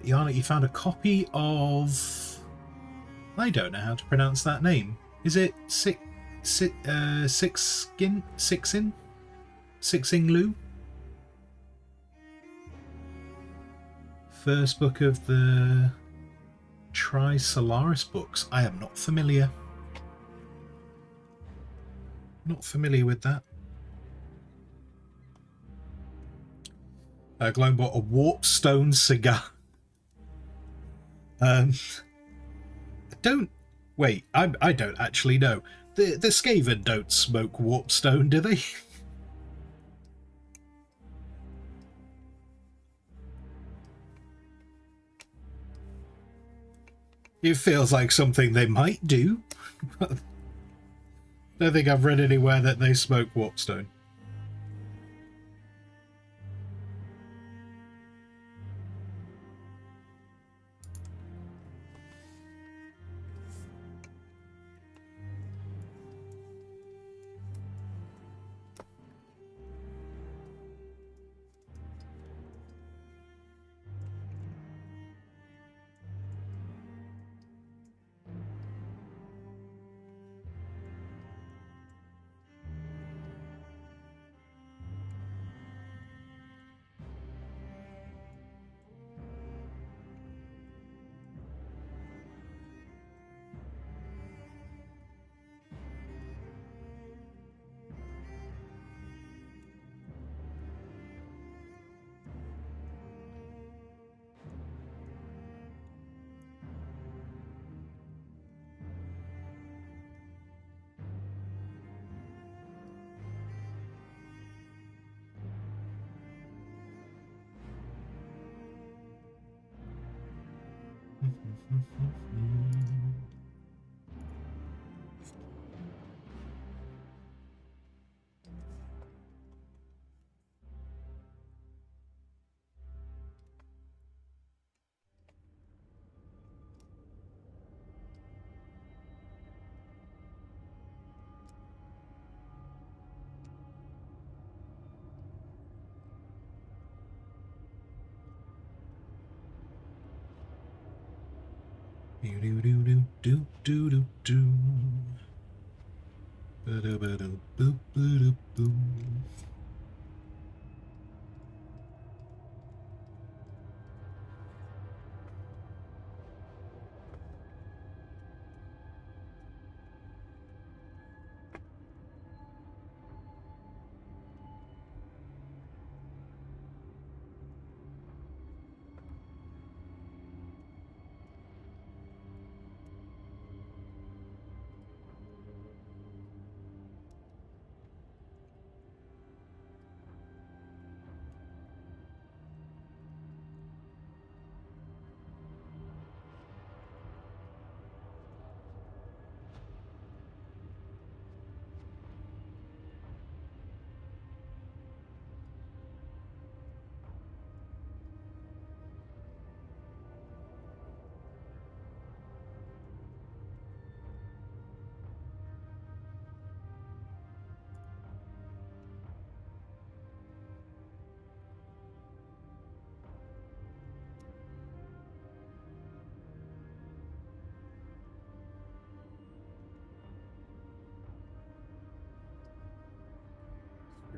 Yana, you found a copy of... I don't know how to pronounce that name. Is it Sixing Lu? First book of the Tri-Solaris books. I am not familiar. Not familiar with that. Gloam bought a warp stone cigar. I don't actually know. The Skaven don't smoke warp stone, do they? It feels like something they might do. I don't think I've read anywhere that they smoke warpstone. Do do do do do do do do. Ba-da-ba-da-boo-boo-doo-boo.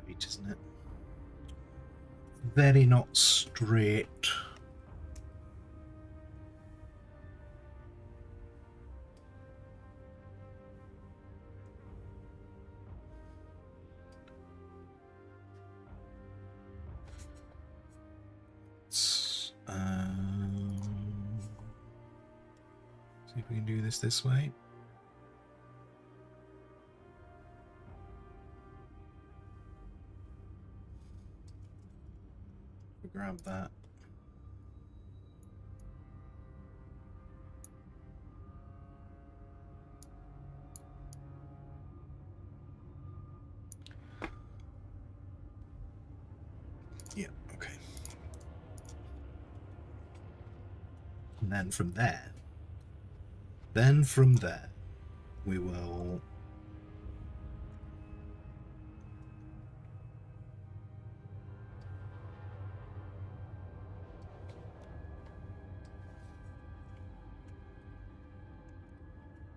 Straight, isn't it? Very not straight. See if we can do this way. Grab that. Yeah, okay. And then from there, we will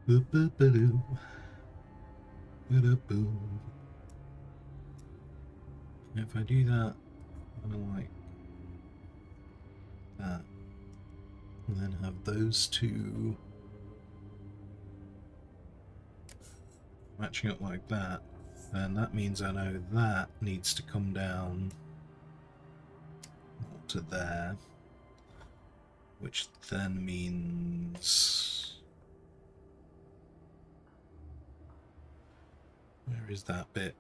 boop boop boop boop boop. If I do that, I'm gonna like that, and then have those two matching up like that, and that means I know that needs to come down to there, which then means, where is that bit?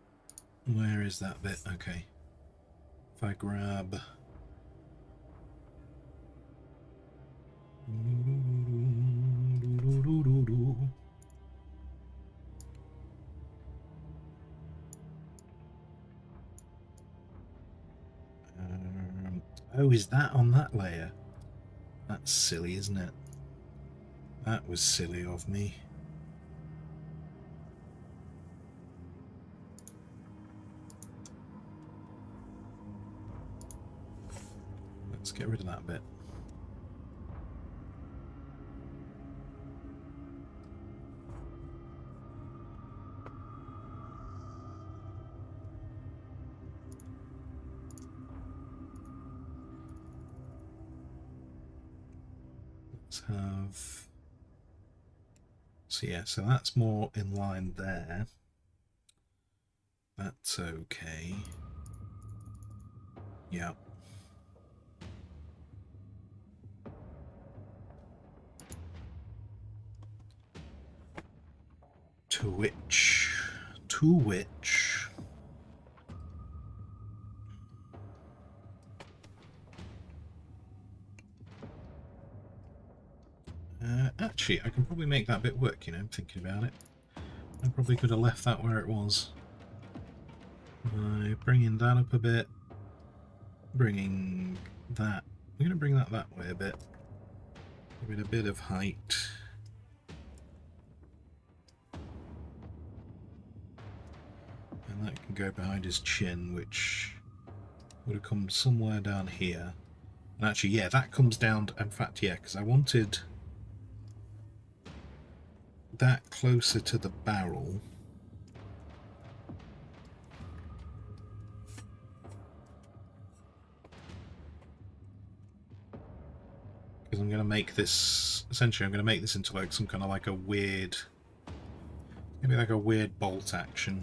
Where is that bit? Okay. If I grab Oh, is that on that layer? That's silly, isn't it? That was silly of me. Let's get rid of that bit. Let's have... So yeah, so that's more in line there. That's okay. Yeah. To which... Actually, I can probably make that bit work, you know, thinking about it. I probably could have left that where it was. By bringing that up a bit. Bringing that... I'm going to bring that way a bit. Give it a bit of height. And that can go behind his chin, which would have come somewhere down here. And actually, yeah, that comes down... In fact, yeah, because I wanted that closer to the barrel. Because I'm going to make this... Essentially, I'm going to make this into like some kind of like a weird... Maybe like a weird bolt action.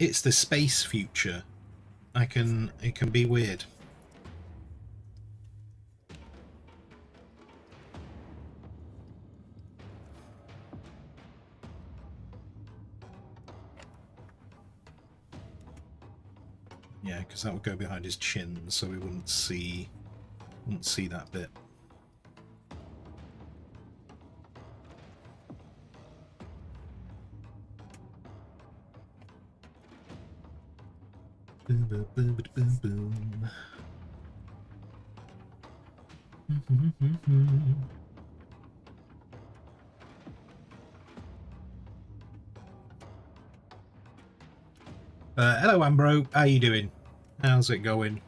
It's the space future. It can be weird. Yeah, because that would go behind his chin, so we wouldn't see that bit. Boom, boom, boom, boom, boom. Hello, Ambro. How you doing? How's it going?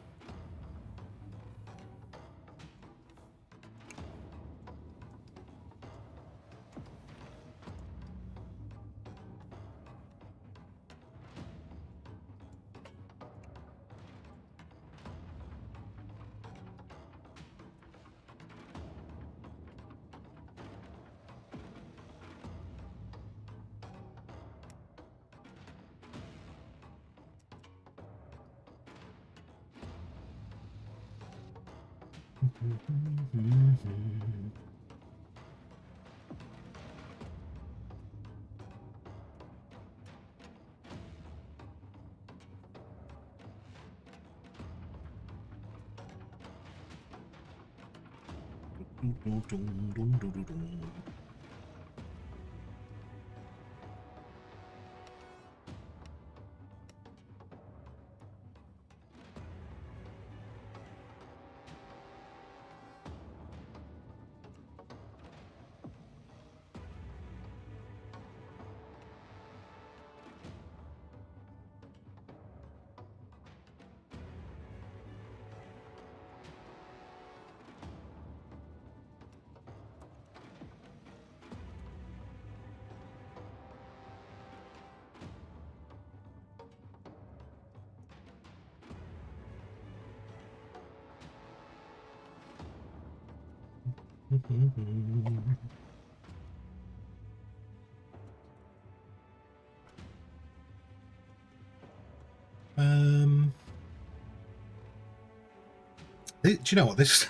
Do you know what, this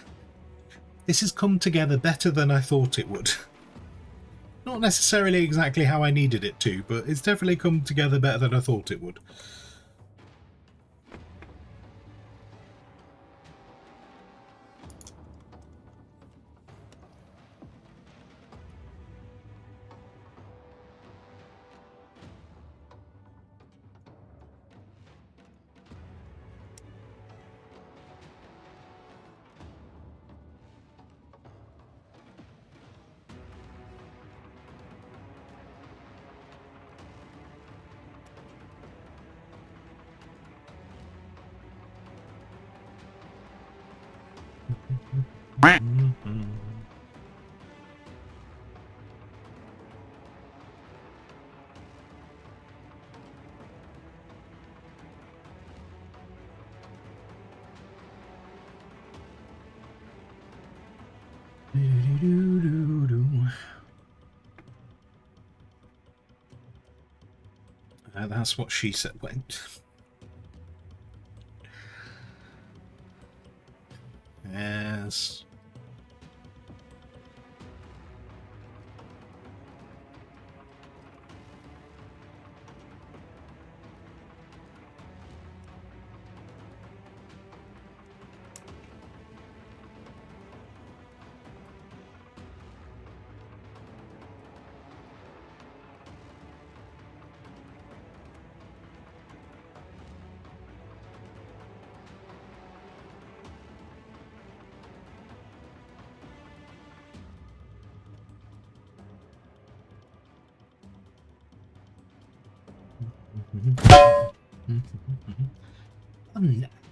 has come together better than I thought it would. Not necessarily exactly how I needed it to, but it's definitely come together better than I thought it would. That's what she said. Went. Yes.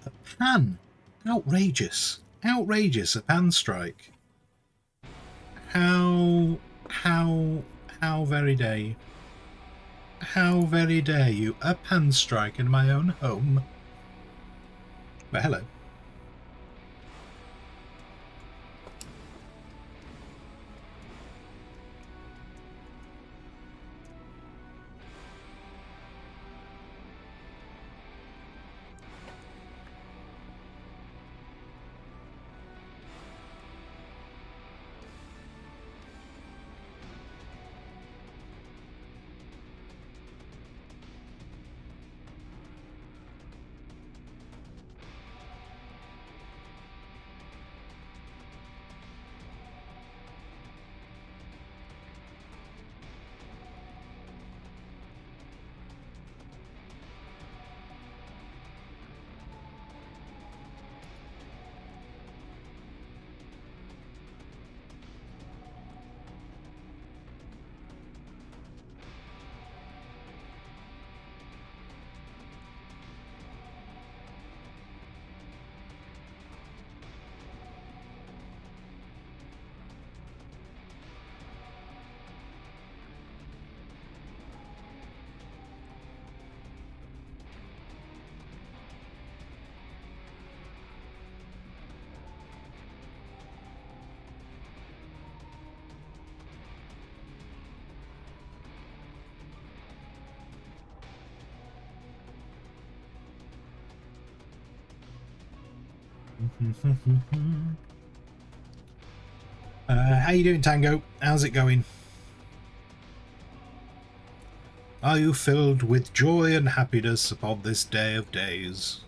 A pan. Outrageous. Outrageous. A pan strike. How very dare you? How very dare you? A pan strike in my own home. But hello. How you doing, Tango? How's it going? Are you filled with joy and happiness upon this day of days?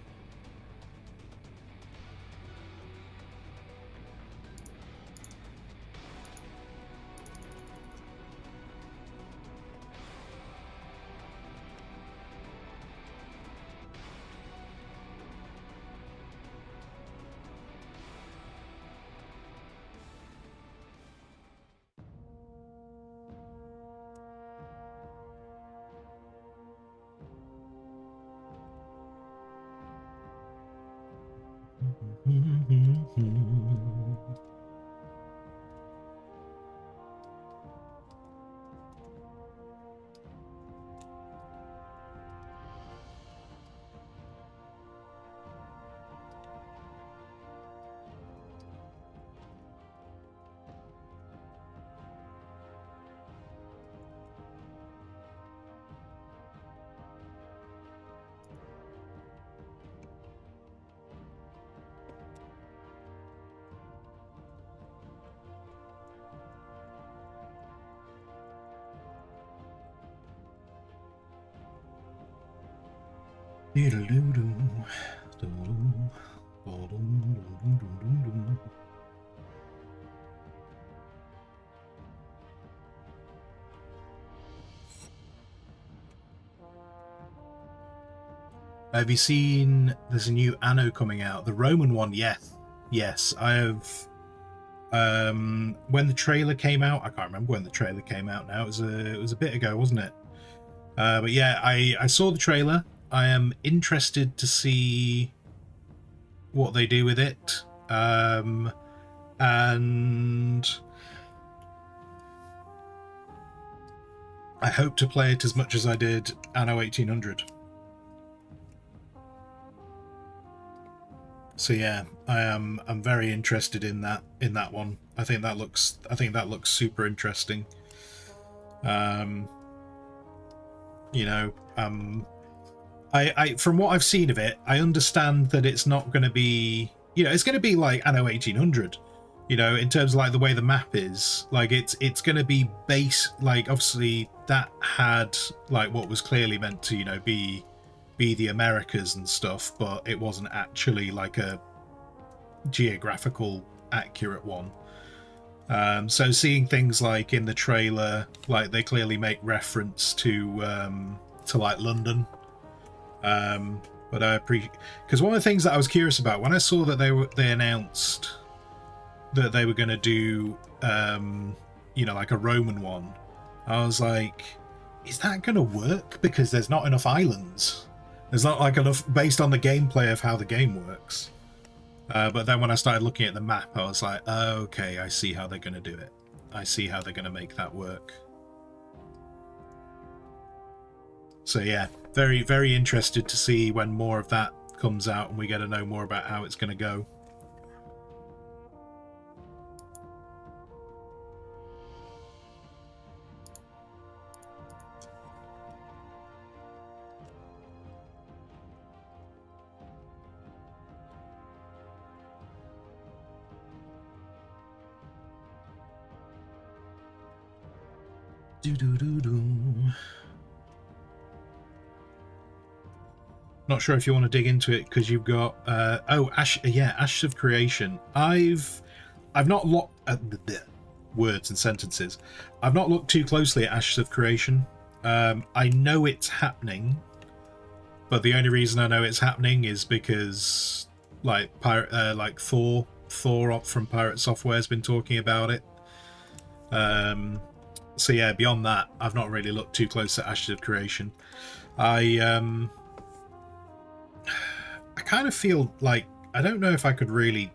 Have you seen there's a new Anno coming out? The Roman one, yes. Yes, I have. When the trailer came out, I can't remember when the trailer came out now. It was a bit ago, wasn't it? But yeah, I saw the trailer. I am interested to see what they do with it. And I hope to play it as much as I did Anno 1800. So yeah, I'm very interested in that one. I think that looks super interesting. You know, I from what I've seen of it, I understand that it's not going to be, you know, it's going to be like Anno 1800. You know, in terms of like the way the map is, like it's going to be base, like obviously that had like what was clearly meant to, you know, be the Americas and stuff, but it wasn't actually like a geographical accurate one. So seeing things like in the trailer, like they clearly make reference to like London. But I appreciate, because one of the things that I was curious about when I saw that they announced that they were going to do, you know, like a Roman one, I was like, is that going to work? Because there's not enough islands. There's not like enough based on the gameplay of how the game works. But then when I started looking at the map, I was like, okay, I see how they're going to do it. I see how they're going to make that work. So yeah, very, very interested to see when more of that comes out and we get to know more about how it's going to go. Not sure if you want to dig into it because you've got Ashes of Creation. I've not looked at the words and sentences. I've not looked too closely at Ashes of Creation. I know it's happening, but the only reason I know it's happening is because like Thor from Pirate Software has been talking about it. So yeah, beyond that, I've not really looked too close at Ashes of Creation. I kind of feel like I don't know if I could really,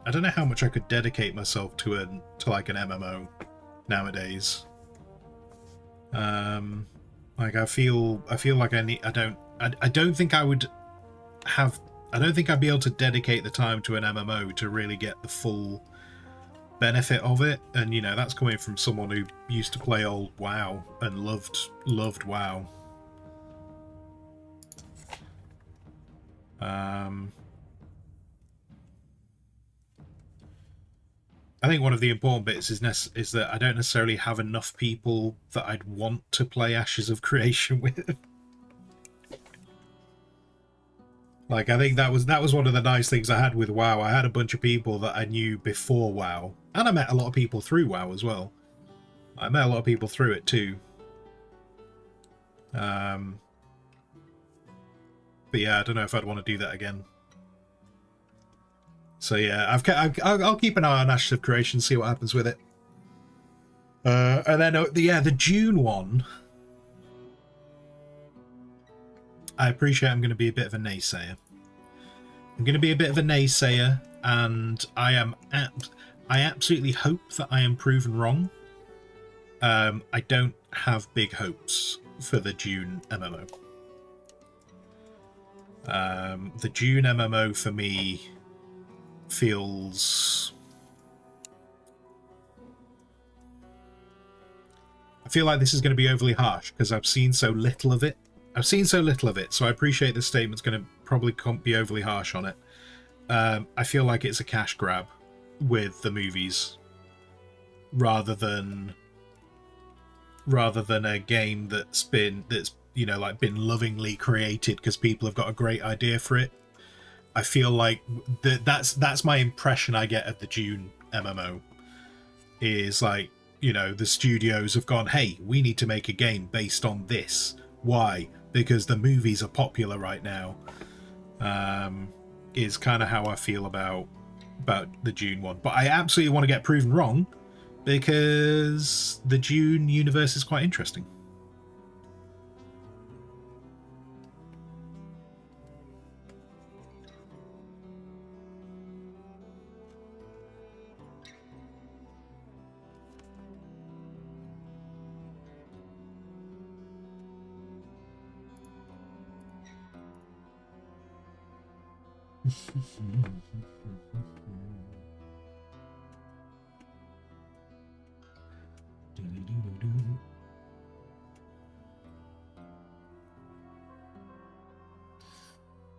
I don't know how much I could dedicate myself to like an MMO nowadays. Like I feel like I don't think I would have, I don't think I'd be able to dedicate the time to an MMO to really get the full benefit of it. And you know, that's coming from someone who used to play old WoW and loved WoW. I think one of the important bits is that I don't necessarily have enough people that I'd want to play Ashes of Creation with. Like, I think that was one of the nice things I had with WoW. I had a bunch of people that I knew before WoW, and I met a lot of people through WoW as well. I met a lot of people through it too. But yeah, I don't know if I'd want to do that again. So yeah, I'll keep an eye on Ashes of Creation, see what happens with it. And then the June one. I appreciate I'm going to be a bit of a naysayer. I'm going to be a bit of a naysayer, and I absolutely hope that I am proven wrong. I don't have big hopes for the June MMO. The June MMO for me feels, I feel like this is going to be overly harsh because I've seen so little of it. So I appreciate this statement's going to probably be overly harsh on it. I feel like it's a cash grab with the movies rather than a game that's you know, like been lovingly created because people have got a great idea for it. I feel like that's my impression I get of the June MMO is like, you know, the studios have gone, hey, we need to make a game based on this. Why? Because the movies are popular right now. Is kind of how I feel about the June one. But I absolutely want to get proven wrong because the June universe is quite interesting.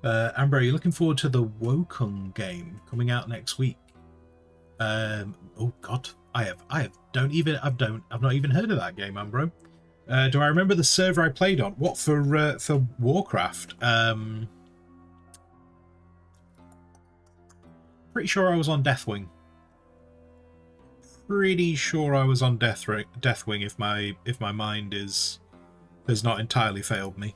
Amber, are you looking forward to the Wokung game coming out next week? Oh God, I've not even heard of that game, Ambro. Do I remember the server I played on? What for Warcraft? Pretty sure I was on Deathwing. Pretty sure I was on Deathwing if my mind has not entirely failed me.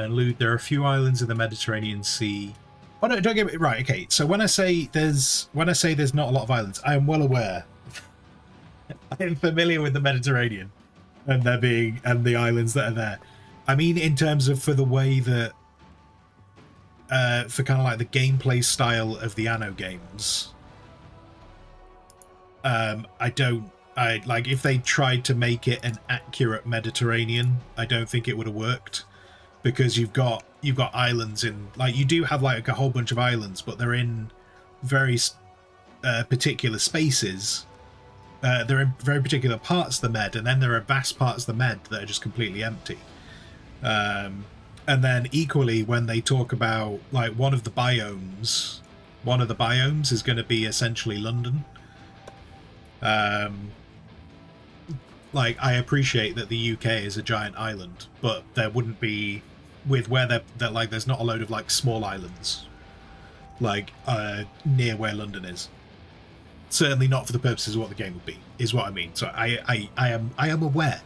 Lude, there are a few islands in the Mediterranean Sea. Oh no, don't get me right. Okay, so when I say there's not a lot of islands, I am well aware. I am familiar with the Mediterranean and the islands that are there. I mean, in terms of for the way that for kind of like the gameplay style of the Anno games. I like if they tried to make it an accurate Mediterranean, I don't think it would have worked, because you've got islands in, like, you do have like a whole bunch of islands, but they're in very particular spaces. They're in very particular parts of the Med, and then there are vast parts of the Med that are just completely empty. And then equally, when they talk about like one of the biomes is going to be essentially London. Like, I appreciate that the UK is a giant island, but there wouldn't be, with where they're like, there's not a load of like small islands like near where London is. Certainly not for the purposes of what the game would be, is what I mean. So I am aware.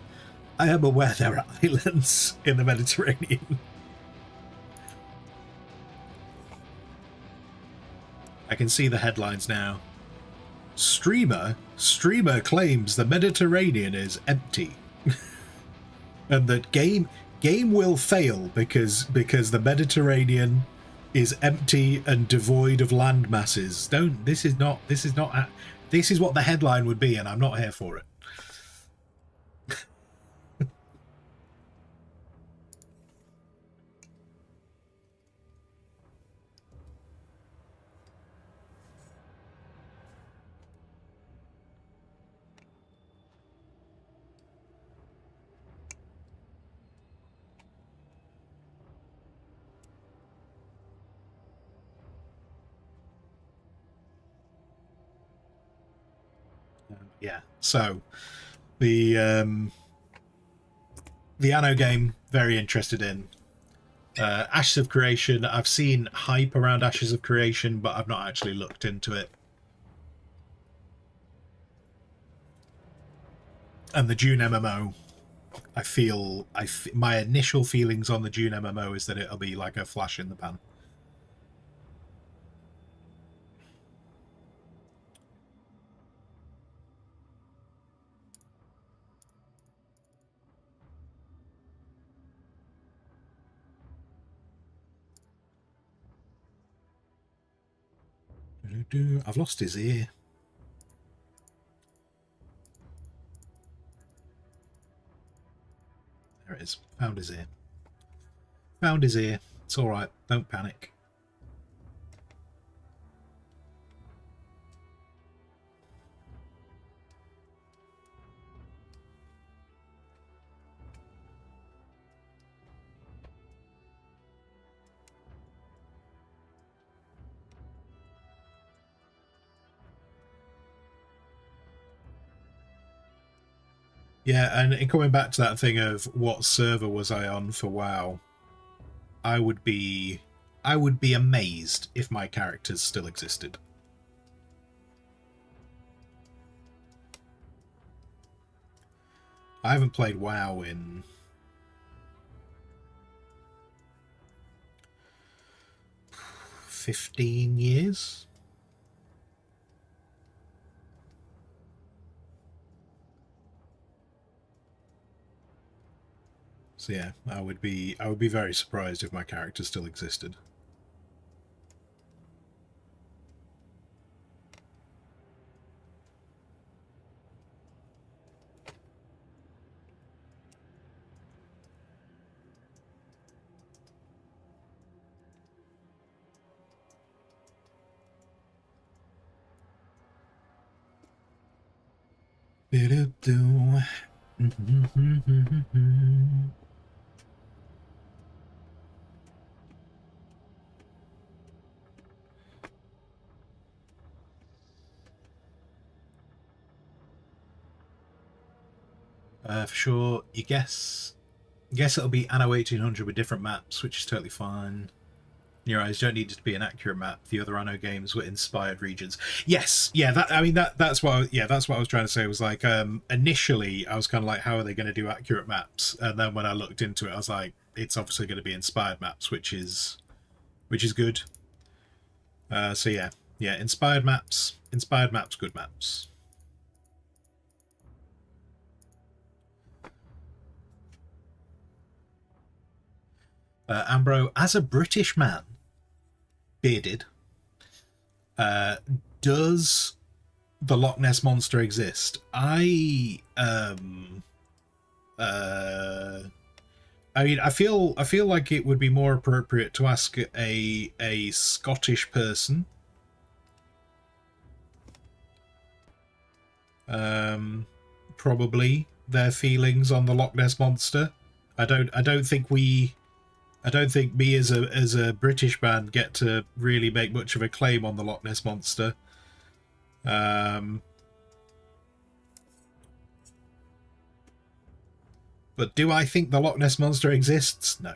I am aware there are islands in the Mediterranean. I can see the headlines now. Streamer claims the Mediterranean is empty, and that game will fail because the Mediterranean is empty and devoid of land masses. This is what the headline would be, and I'm not here for it. Yeah, so the Anno game, very interested in. Ashes of Creation, I've seen hype around Ashes of Creation, but I've not actually looked into it. And the June MMO, my initial feelings on the June MMO is that it'll be like a flash in the pan. I've lost his ear. There it is. Found his ear. Found his ear. It's all right. Don't panic. Yeah, and in coming back to that thing of what server was I on for WoW, I would be amazed if my characters still existed. I haven't played WoW in 15 years. So yeah, I would be very surprised if my character still existed. For sure, you guess it'll be Anno 1800 with different maps, which is totally fine. In your eyes, don't need it to be an accurate map. The other Anno games were inspired regions. Yes, yeah. That's what I was trying to say. Was like initially I was kind of like, how are they going to do accurate maps? And then when I looked into it, I was like, it's obviously going to be inspired maps, which is good. So yeah, inspired maps, good maps. Ambro, as a British man, bearded, does the Loch Ness monster exist? I mean, I feel like it would be more appropriate to ask a Scottish person. Probably their feelings on the Loch Ness monster. I don't think me as a British man get to really make much of a claim on the Loch Ness monster. But do I think the Loch Ness monster exists? No.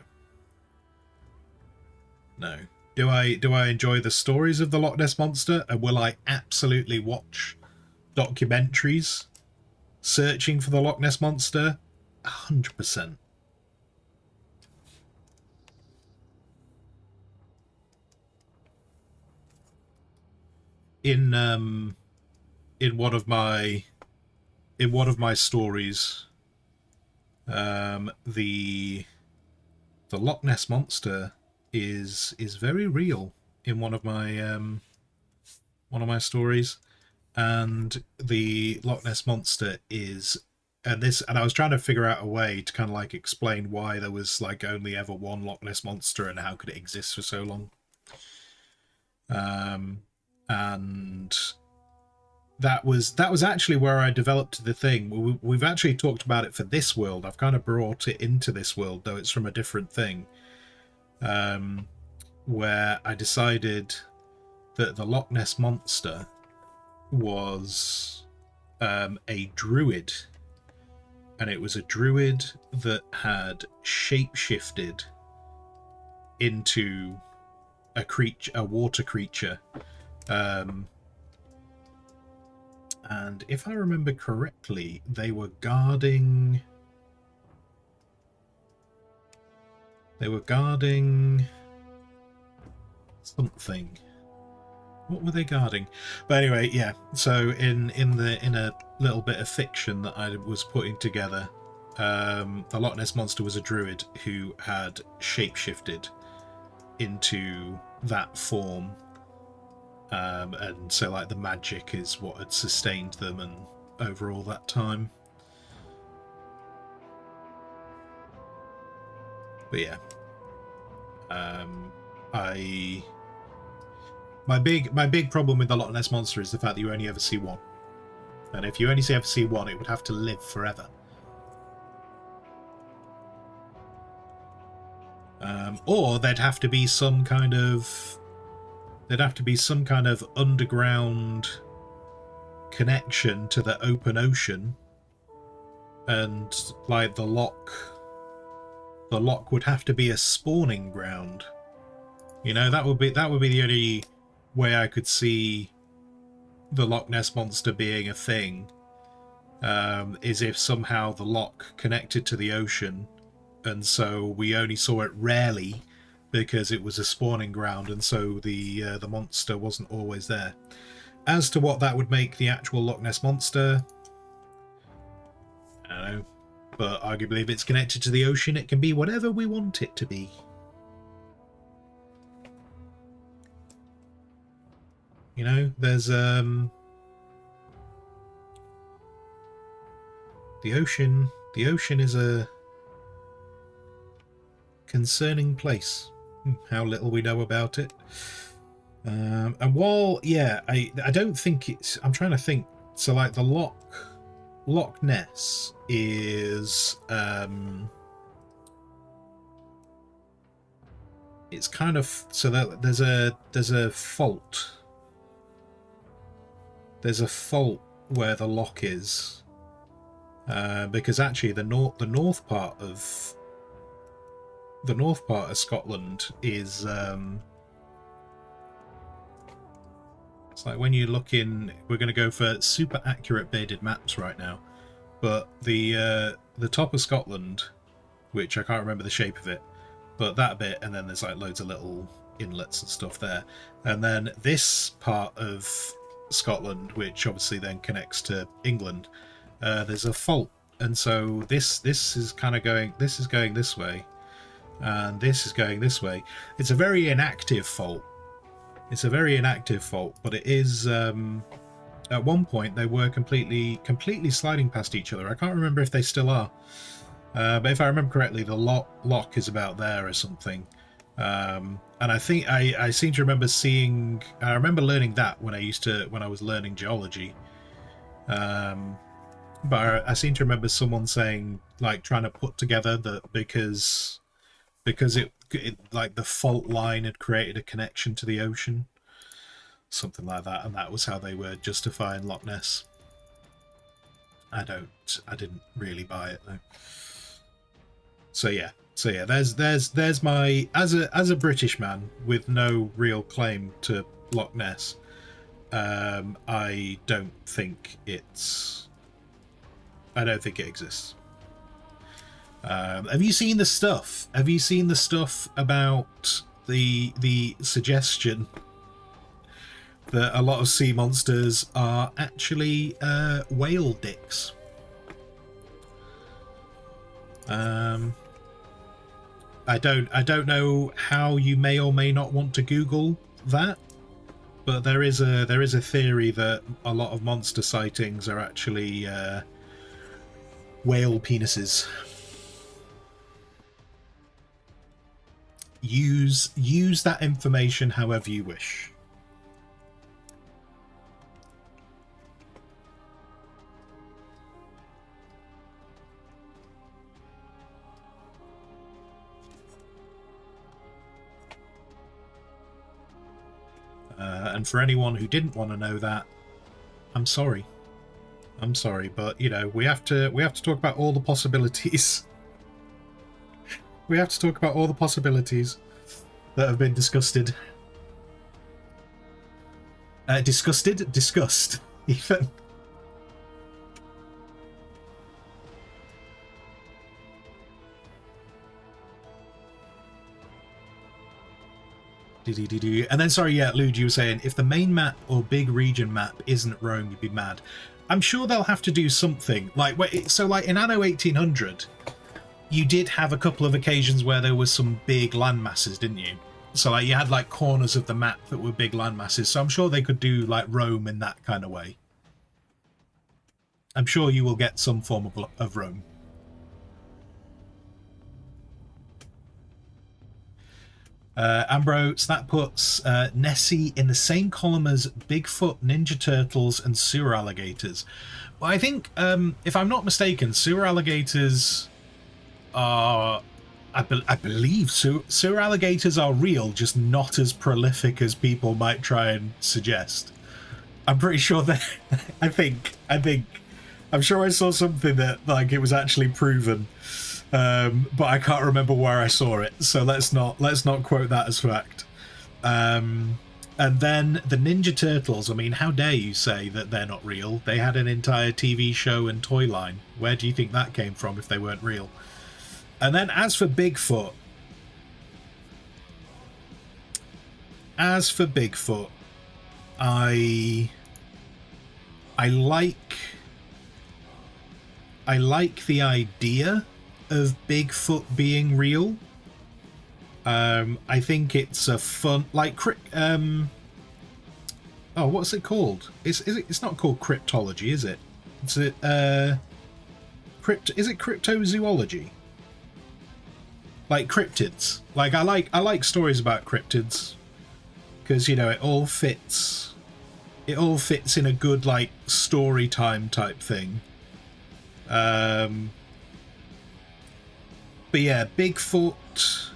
No. Do I enjoy the stories of the Loch Ness monster? And will I absolutely watch documentaries searching for the Loch Ness monster? 100%. In one of my stories, the Loch Ness monster is very real in one of my stories, and the Loch Ness monster is and I was trying to figure out a way to kind of like explain why there was like only ever one Loch Ness monster and how could it exist for so long. And that was actually where I developed the thing. We've actually talked about it for this world. I've kind of brought it into this world, though it's from a different thing. Where I decided that the Loch Ness monster was a druid, and it was a druid that had shapeshifted into a water creature. And if I remember correctly, they were guarding something. What were they guarding? But anyway, yeah. So in a little bit of fiction that I was putting together, the Loch Ness monster was a druid who had shapeshifted into that form. And so like the magic is what had sustained them and over all that time. But yeah, my big problem with the Loch Ness monster is the fact that you only ever see one, and if you only ever see one, it would have to live forever. Or there'd have to be some kind of underground connection to the open ocean, and like the loch would have to be a spawning ground. You know, that would be the only way I could see the Loch Ness monster being a thing, is if somehow the loch connected to the ocean, and so we only saw it rarely because it was a spawning ground, and so the monster wasn't always there. As to what that would make the actual Loch Ness monster, I don't know. But arguably, if it's connected to the ocean, it can be whatever we want it to be. You know, there's the ocean. The ocean is a concerning place. How little we know about it. And while, yeah, I don't think it's. I'm trying to think. So, like the Loch Ness is. It's kind of so that there's a fault. There's a fault where the loch is, because actually the north part of Scotland is it's like when you look in. We're going to go for super accurate bearded maps right now, but the top of Scotland, which I can't remember the shape of it, but that bit, and then there's like loads of little inlets and stuff there, and then this part of Scotland, which obviously then connects to England, there's a fault, and so this is kind of going. This is going this way, and this is going this way. It's a very inactive fault. It's a very inactive fault, but it is. At one point, they were completely sliding past each other. I can't remember if they still are, but if I remember correctly, the lock is about there or something. And I think I seem to remember seeing. I remember learning that when I was learning geology. But I seem to remember someone saying, like, trying to put together that because it like the fault line had created a connection to the ocean, something like that, and that was how they were justifying Loch Ness. I didn't really buy it though. So yeah, there's my as a British man with no real claim to Loch Ness. I don't think it exists. Have you seen the stuff? Have you seen the stuff about the suggestion that a lot of sea monsters are actually whale dicks? I don't know how you may or may not want to Google that, but there is a theory that a lot of monster sightings are actually whale penises. Use that information however you wish. And for anyone who didn't want to know that, I'm sorry. I'm sorry, but you know, we have to talk about all the possibilities. We have to talk about all the possibilities that have been discussed. Discussed, even. And then, sorry, yeah, Lude, you were saying, if the main map or big region map isn't Rome, you'd be mad. I'm sure they'll have to do something. Like, so like in Anno 1800, you did have a couple of occasions where there was some big land masses, didn't you? So like you had like corners of the map that were big land masses. So I'm sure they could do like Rome in that kind of way. I'm sure you will get some form of Rome. Ambro, so that puts Nessie in the same column as Bigfoot, Ninja Turtles, and sewer alligators. Well, I think, if I'm not mistaken, sewer alligators are... I believe sewer alligators are real, just not as prolific as people might try and suggest. I'm pretty sure that... I'm sure I saw something that, like, it was actually proven. But I can't remember where I saw it, so let's not quote that as fact. And then the Ninja Turtles, I mean, how dare you say that they're not real? They had an entire TV show and toy line. Where do you think that came from if they weren't real? And then as for Bigfoot, I I like the idea of Bigfoot being real. I think it's a fun, like, oh, what's it called? It's not called cryptology, is it? Is it cryptozoology? Like cryptids. Like I like stories about cryptids because you know it all fits. It all fits in a good like story time type thing. But yeah, Bigfoot.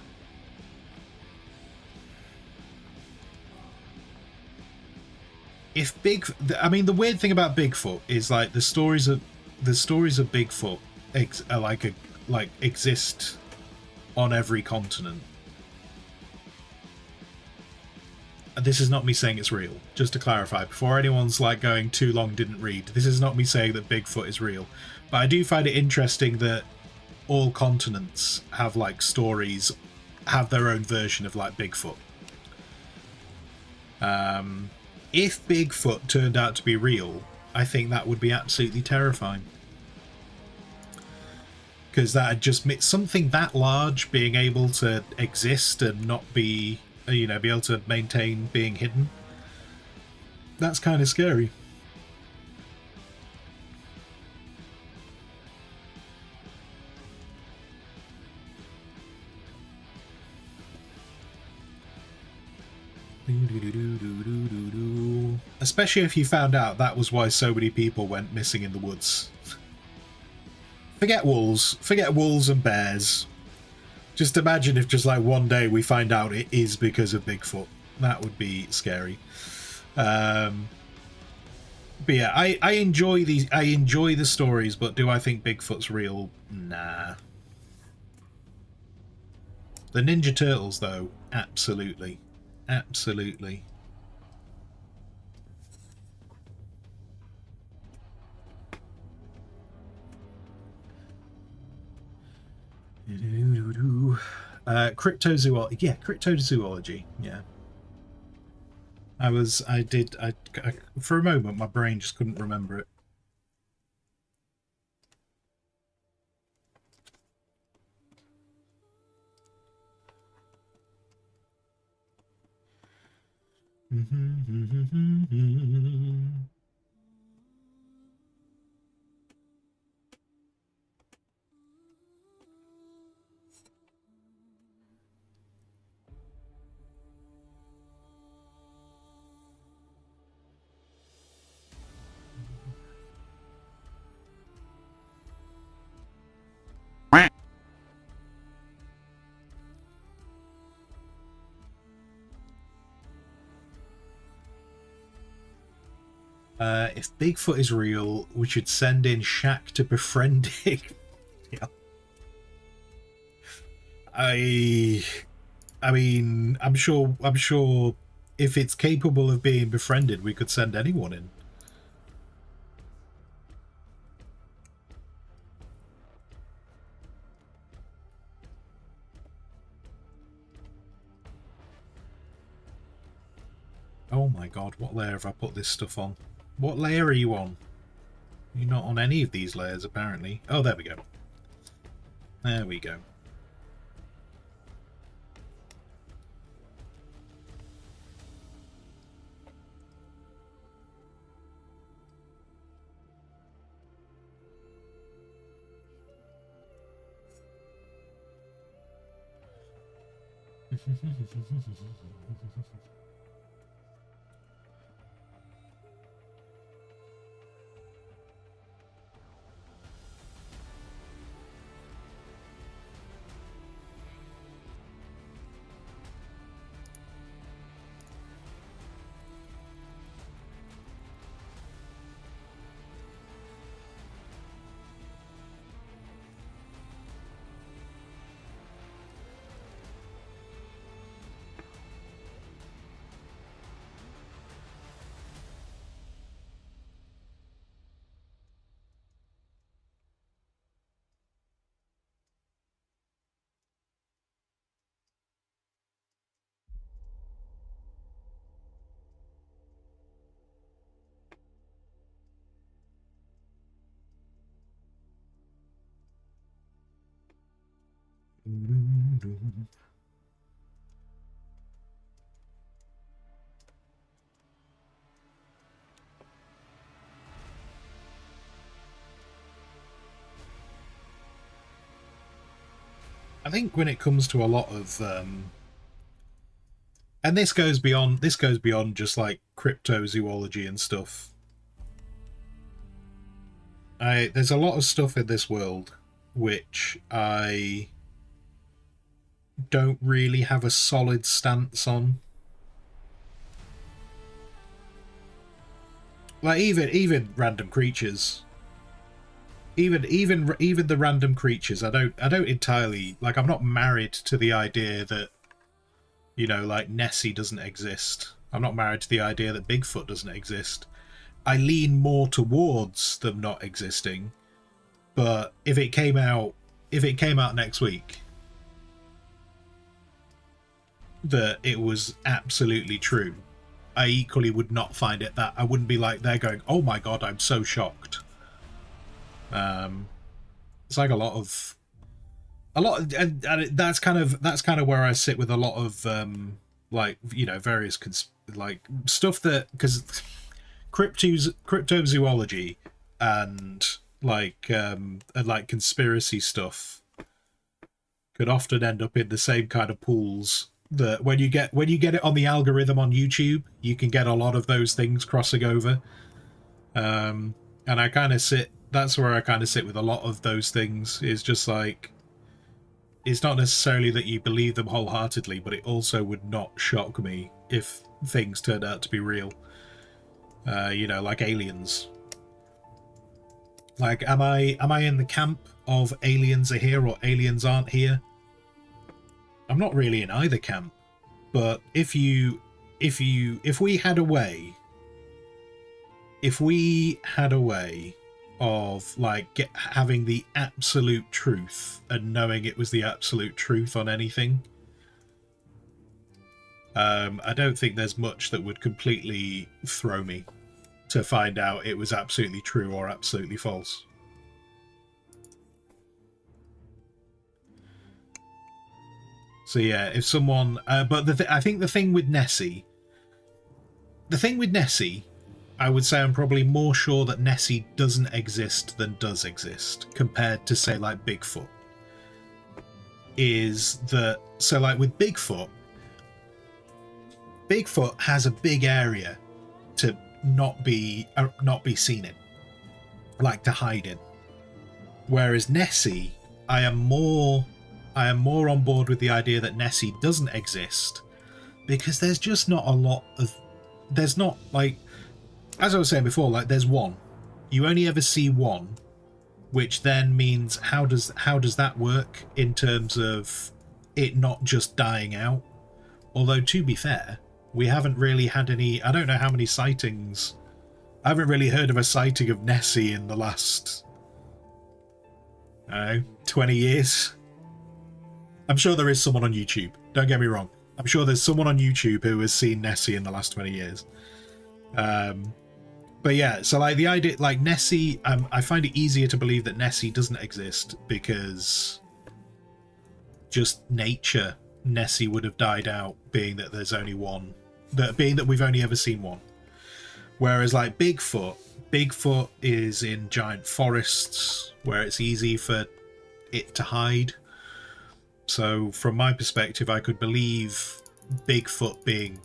I mean, the weird thing about Bigfoot is like the stories of Bigfoot exist on every continent. This is not me saying it's real, just to clarify, before anyone's like going too long didn't read. This is not me saying that Bigfoot is real, but I do find it interesting that all continents have like stories, have their own version of like Bigfoot. If Bigfoot turned out to be real, I think that would be absolutely terrifying. Because that'd just make something that large being able to exist and not be, you know, be able to maintain being hidden. That's kind of scary. Especially if you found out that was why so many people went missing in the woods. Forget wolves and bears. Just imagine if just like one day we find out it is because of Bigfoot. That would be scary. But yeah, I enjoy these. I enjoy the stories, but do I think Bigfoot's real? Nah. The Ninja Turtles, though, absolutely, absolutely. Cryptozoology. Yeah, cryptozoology. Yeah. I for a moment my brain just couldn't remember it. If Bigfoot is real, we should send in Shaq to befriend him. Yeah. I mean, I'm sure if it's capable of being befriended, we could send anyone in. Oh my god, what layer have I put this stuff on? What layer are you on? You're not on any of these layers, apparently. Oh, there we go. There we go. I think when it comes to a lot of and this goes beyond just like cryptozoology and stuff. There's a lot of stuff in this world which I don't really have a solid stance on. Like even random creatures. Even the random creatures, I don't entirely like. I'm not married to the idea that, you know, like Nessie doesn't exist. I'm not married to the idea that Bigfoot doesn't exist. I lean more towards them not existing. But if it came out next week that it was absolutely true, I equally would not find it that I wouldn't be like they're going, oh my god, I'm so shocked. It's like a lot of, and that's kind of where I sit with a lot of like, you know, various like stuff that, because cryptozoology and like conspiracy stuff could often end up in the same kind of pools. That when you get it on the algorithm on YouTube, you can get a lot of those things crossing over. And I kind of sit. That's where I kind of sit with a lot of those things. Is just like, it's not necessarily that you believe them wholeheartedly, but it also would not shock me if things turned out to be real. You know, like aliens. Like, am I in the camp of aliens are here or aliens aren't here? I'm not really in either camp. But if we had a way of like having the absolute truth and knowing it was the absolute truth on anything, I don't think there's much that would completely throw me to find out it was absolutely true or absolutely false. So yeah, if someone but I think the thing with Nessie, I would say I'm probably more sure that Nessie doesn't exist than does exist, compared to, say, like Bigfoot. Is that, so like with Bigfoot has a big area to not be seen in, like to hide in. Whereas Nessie, I am more on board with the idea that Nessie doesn't exist, because there's just not a lot of, there's not, like, as I was saying before, like there's one. You only ever see one, which then means how does that work in terms of it not just dying out? Although, to be fair, we haven't really had any, I don't know how many sightings. I haven't really heard of a sighting of Nessie in the last, I don't know, 20 years. I'm sure there is someone on YouTube. Don't get me wrong. I'm sure there's someone on YouTube who has seen Nessie in the last 20 years. But yeah, so like the idea, like Nessie, I find it easier to believe that Nessie doesn't exist because just nature, Nessie would have died out, being that there's only one, being that we've only ever seen one. Whereas like Bigfoot is in giant forests where it's easy for it to hide. So from my perspective, I could believe Bigfoot being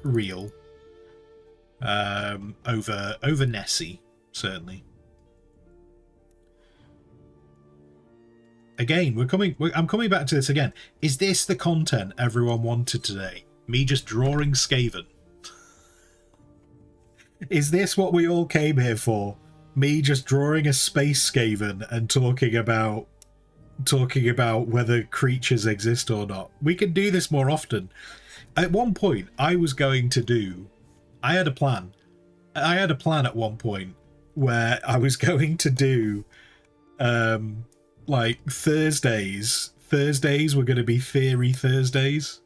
real over Nessie, certainly. Again, I'm coming back to this again. Is this the content everyone wanted today? Me just drawing Skaven? Is this what we all came here for? Me just drawing a space Skaven and talking about whether creatures exist or not? We can do this more often. At one point, I had a plan. I had a plan at one point where I was going to do like Thursdays were going to be Theory Thursdays.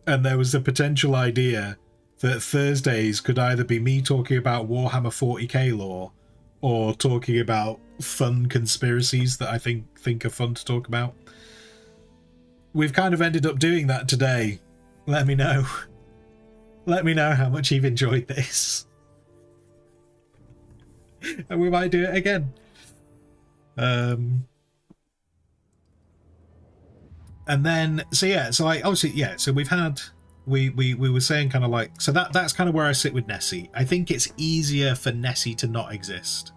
And there was a potential idea that Thursdays could either be me talking about Warhammer 40k lore or talking about fun conspiracies that I think are fun to talk about. We've kind of ended up doing that today. Let me know. Let me know how much you've enjoyed this. And we might do it again. And then, so yeah, so like, obviously, yeah, so we've had, we were saying kind of like, so that's kind of where I sit with Nessie. I think it's easier for Nessie to not exist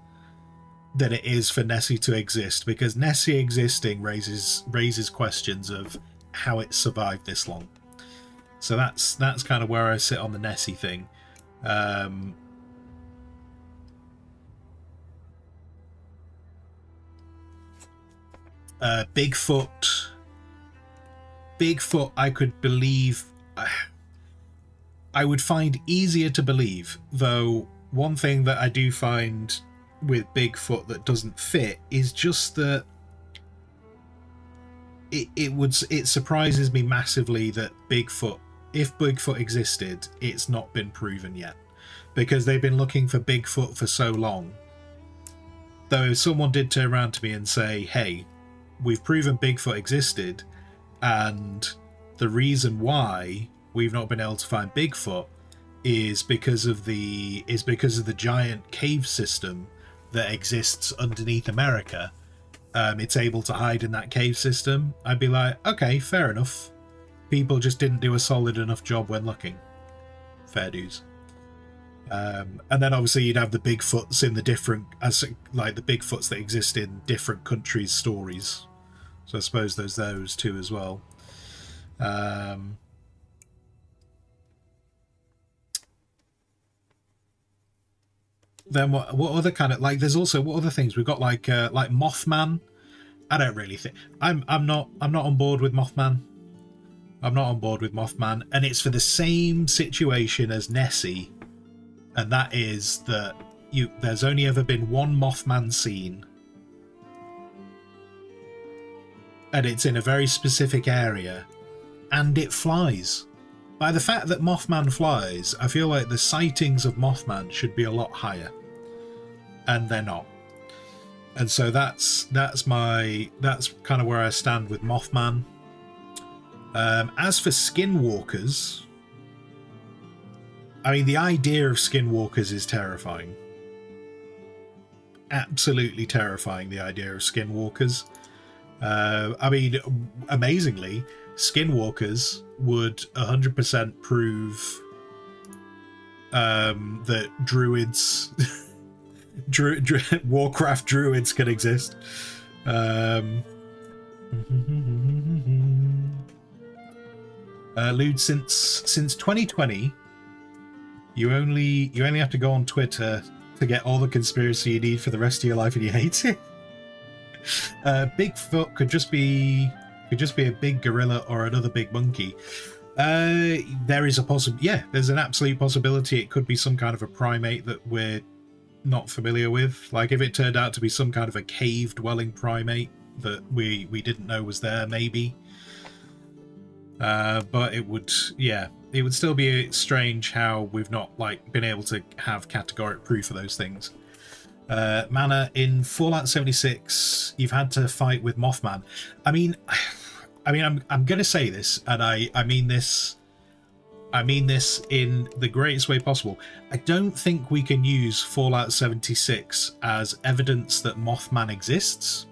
than it is for Nessie to exist, because Nessie existing raises questions of how it survived this long. So that's kind of where I sit on the Nessie thing. Bigfoot, I could believe. I would find easier to believe, though. One thing that I do find with Bigfoot that doesn't fit is just that it surprises me massively that Bigfoot, if Bigfoot existed, it's not been proven yet, because they've been looking for Bigfoot for so long. Though if someone did turn around to me and say, hey, we've proven Bigfoot existed, and the reason why we've not been able to find Bigfoot is because of the giant cave system that exists underneath America. It's able to hide in that cave system. I'd be like, okay, fair enough. People just didn't do a solid enough job when looking. Fair dues. And then obviously you'd have the Bigfoots in the different, like the Bigfoots that exist in different countries' stories. So I suppose there's those too as well. Then what other kind of, like, there's also, what other things we've got, like Mothman. I don't really think I'm not on board with Mothman. I'm not on board with Mothman, and it's for the same situation as Nessie, and that is that there's only ever been one Mothman seen, and it's in a very specific area, and it flies. By the fact that Mothman flies, I feel like the sightings of Mothman should be a lot higher, and they're not. And so that's kind of where I stand with Mothman. As for skinwalkers, I mean, the idea of skinwalkers is terrifying. Absolutely terrifying, the idea of skinwalkers. I mean, amazingly, skinwalkers would 100% prove that druids, Warcraft druids can exist. Lude, since 2020, you only have to go on Twitter to get all the conspiracy you need for the rest of your life, and you hate it. Bigfoot could just be a big gorilla or another big monkey. There is there's an absolute possibility it could be some kind of a primate that we're not familiar with. Like, if it turned out to be some kind of a cave dwelling primate that we didn't know was there, maybe. But it would still be strange how we've not been able to have categoric proof of those things. Mana, in Fallout 76, you've had to fight with Mothman. I mean, I'm going to say this, and I mean this in the greatest way possible. I don't think we can use Fallout 76 as evidence that Mothman exists,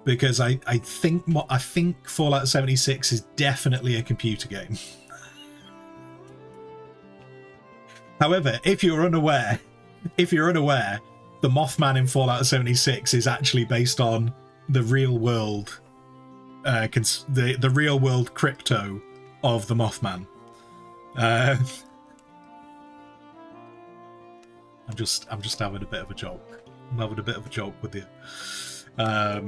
because I think Fallout 76 is definitely a computer game. However, if you're unaware, the Mothman in Fallout 76 is actually based on the real world, the real world crypto of the Mothman. I'm just having a bit of a joke. I'm having a bit of a joke with you. But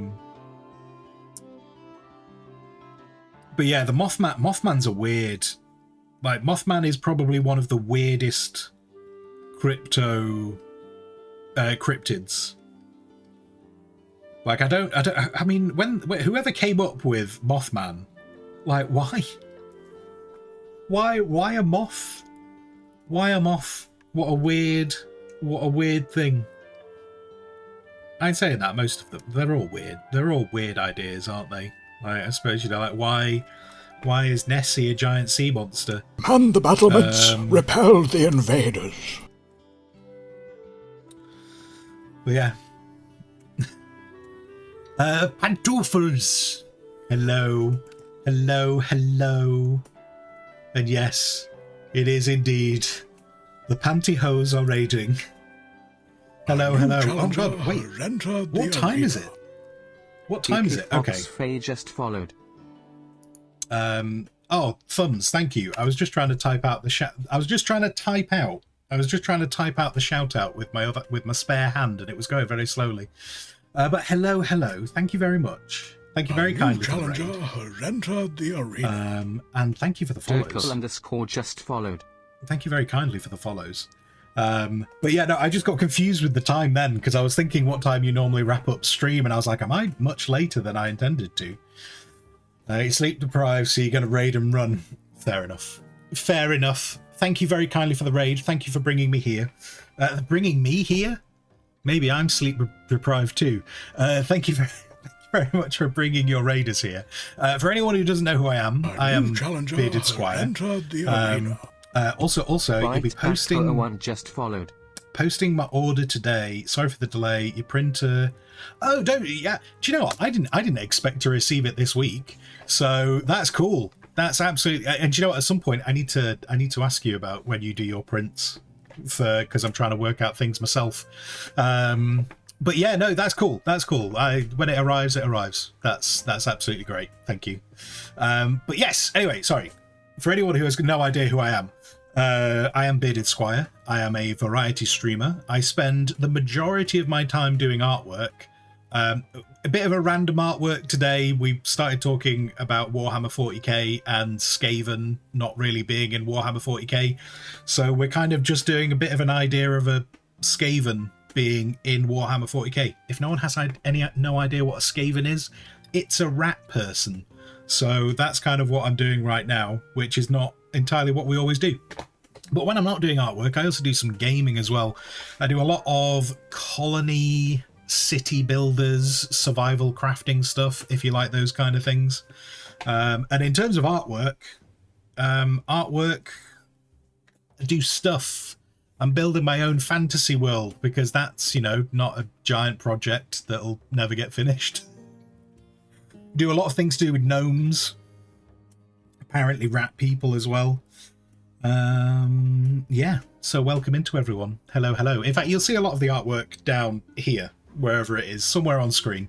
yeah, the Mothman's a weird. Like, Mothman is probably one of the weirdest cryptids. Like, I mean, whoever came up with Mothman, like, why a moth? Why a moth? What a weird thing. I'd say that most of them, they're all weird. They're all weird ideas, aren't they? Like, I suppose, you know, like why is Nessie a giant sea monster? And the battlements repelled the invaders. But yeah. Pantoufles! Hello. Hello, hello. And yes, it is indeed. The pantyhose are raiding. Hello, hello. Oh god, wait. What time is it? What time is it? Okay. Faye just followed. Oh, thumbs, thank you. I was just trying to type out the I was just trying to type out the shout out with my spare hand, and it was going very slowly. But hello, hello. Thank you very much. Thank you very kindly. Challenger has entered the arena. And thank you for the follows. Dirkle_ just followed. Thank you very kindly for the follows. But yeah, no, I just got confused with the time then, because I was thinking what time you normally wrap up stream, and I was like, am I much later than I intended to? You're sleep deprived, so you're going to raid and run. Fair enough. Fair enough. Thank you very kindly for the raid. Thank you for bringing me here. Bringing me here? Maybe I'm sleep deprived too. Thank you very much for bringing your raiders here. For anyone who doesn't know who I am Bearded Squire. Also, you'll be posting. Just followed. Posting my order today. Sorry for the delay. Your printer. Oh, don't. Yeah. Do you know what? I didn't expect to receive it this week. So that's cool. That's absolutely. And do you know what? At some point, I need to ask you about when you do your prints, because I'm trying to work out things myself. But yeah, no, that's cool. That's cool. When it arrives, it arrives. That's absolutely great. Thank you. But yes. Anyway, sorry. For anyone who has no idea who I am Bearded Squire. I am a variety streamer. I spend the majority of my time doing artwork. A bit of a random artwork today. We started talking about Warhammer 40k and Skaven not really being in Warhammer 40k. So we're kind of just doing a bit of an idea of a Skaven being in Warhammer 40k. If no one has no idea what a Skaven is, it's a rat person. So that's kind of what I'm doing right now, which is not entirely what we always do. But when I'm not doing artwork, I also do some gaming as well. I do a lot of colony, city builders, survival crafting stuff, if you like those kind of things. And in terms of artwork, I do stuff. I'm building my own fantasy world, because that's, you know, not a giant project that'll never get finished. Do a lot of things to do with gnomes. Apparently rat people as well. Yeah, so welcome into everyone. Hello, hello. In fact, you'll see a lot of the artwork down here, wherever it is, somewhere on screen.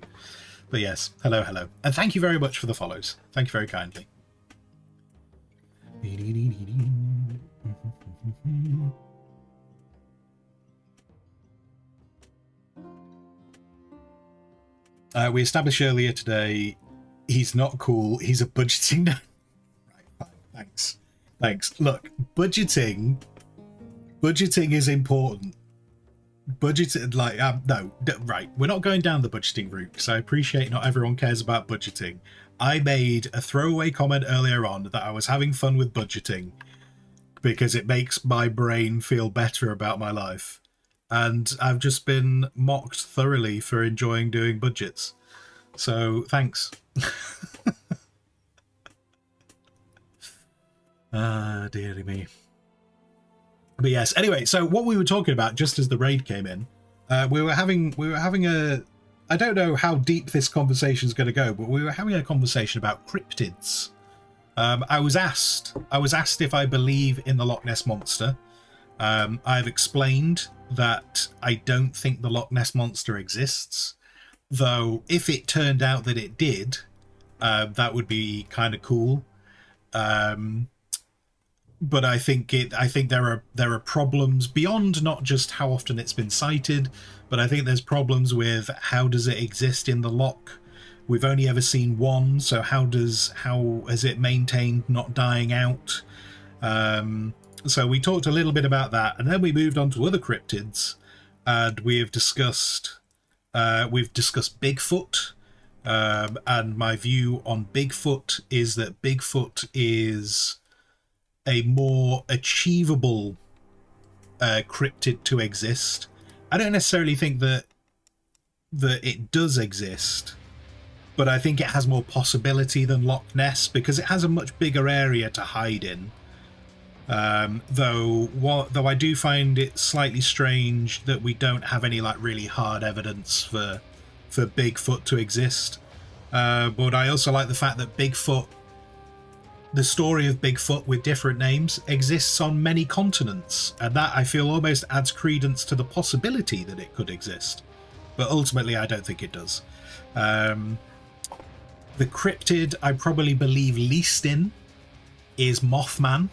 But yes, hello, hello. And thank you very much for the follows. Thank you very kindly. We established earlier today, he's not cool, he's a budgeting... Right, fine, thanks. Thanks. Look, budgeting is important. Budgeting, like, no, right, we're not going down the budgeting route, because I appreciate not everyone cares about budgeting. I made a throwaway comment earlier on that I was having fun with budgeting, because it makes my brain feel better about my life. And I've just been mocked thoroughly for enjoying doing budgets. So, thanks. Ah, dearie me. But yes, anyway, so what we were talking about just as the raid came in, we were having a, I don't know how deep this conversation is going to go, but we were having a conversation about cryptids. I was asked if I believe in the Loch Ness Monster. I've explained that I don't think the Loch Ness Monster exists, though if it turned out that it did, that would be kind of cool. But I think there are problems beyond not just how often it's been cited, but I think there's problems with how does it exist in the loch. We've only ever seen one, so how has it maintained not dying out? So we talked a little bit about that, and then we moved on to other cryptids, and we've discussed Bigfoot, and my view on Bigfoot is that Bigfoot is a more achievable cryptid to exist. I don't necessarily think that that it does exist, but I think it has more possibility than Loch Ness because it has a much bigger area to hide in. Though I do find it slightly strange that we don't have any like really hard evidence for Bigfoot to exist. But I also like the fact that the story of Bigfoot with different names exists on many continents, and that I feel almost adds credence to the possibility that it could exist. But ultimately, I don't think it does. The cryptid I probably believe least in is Mothman.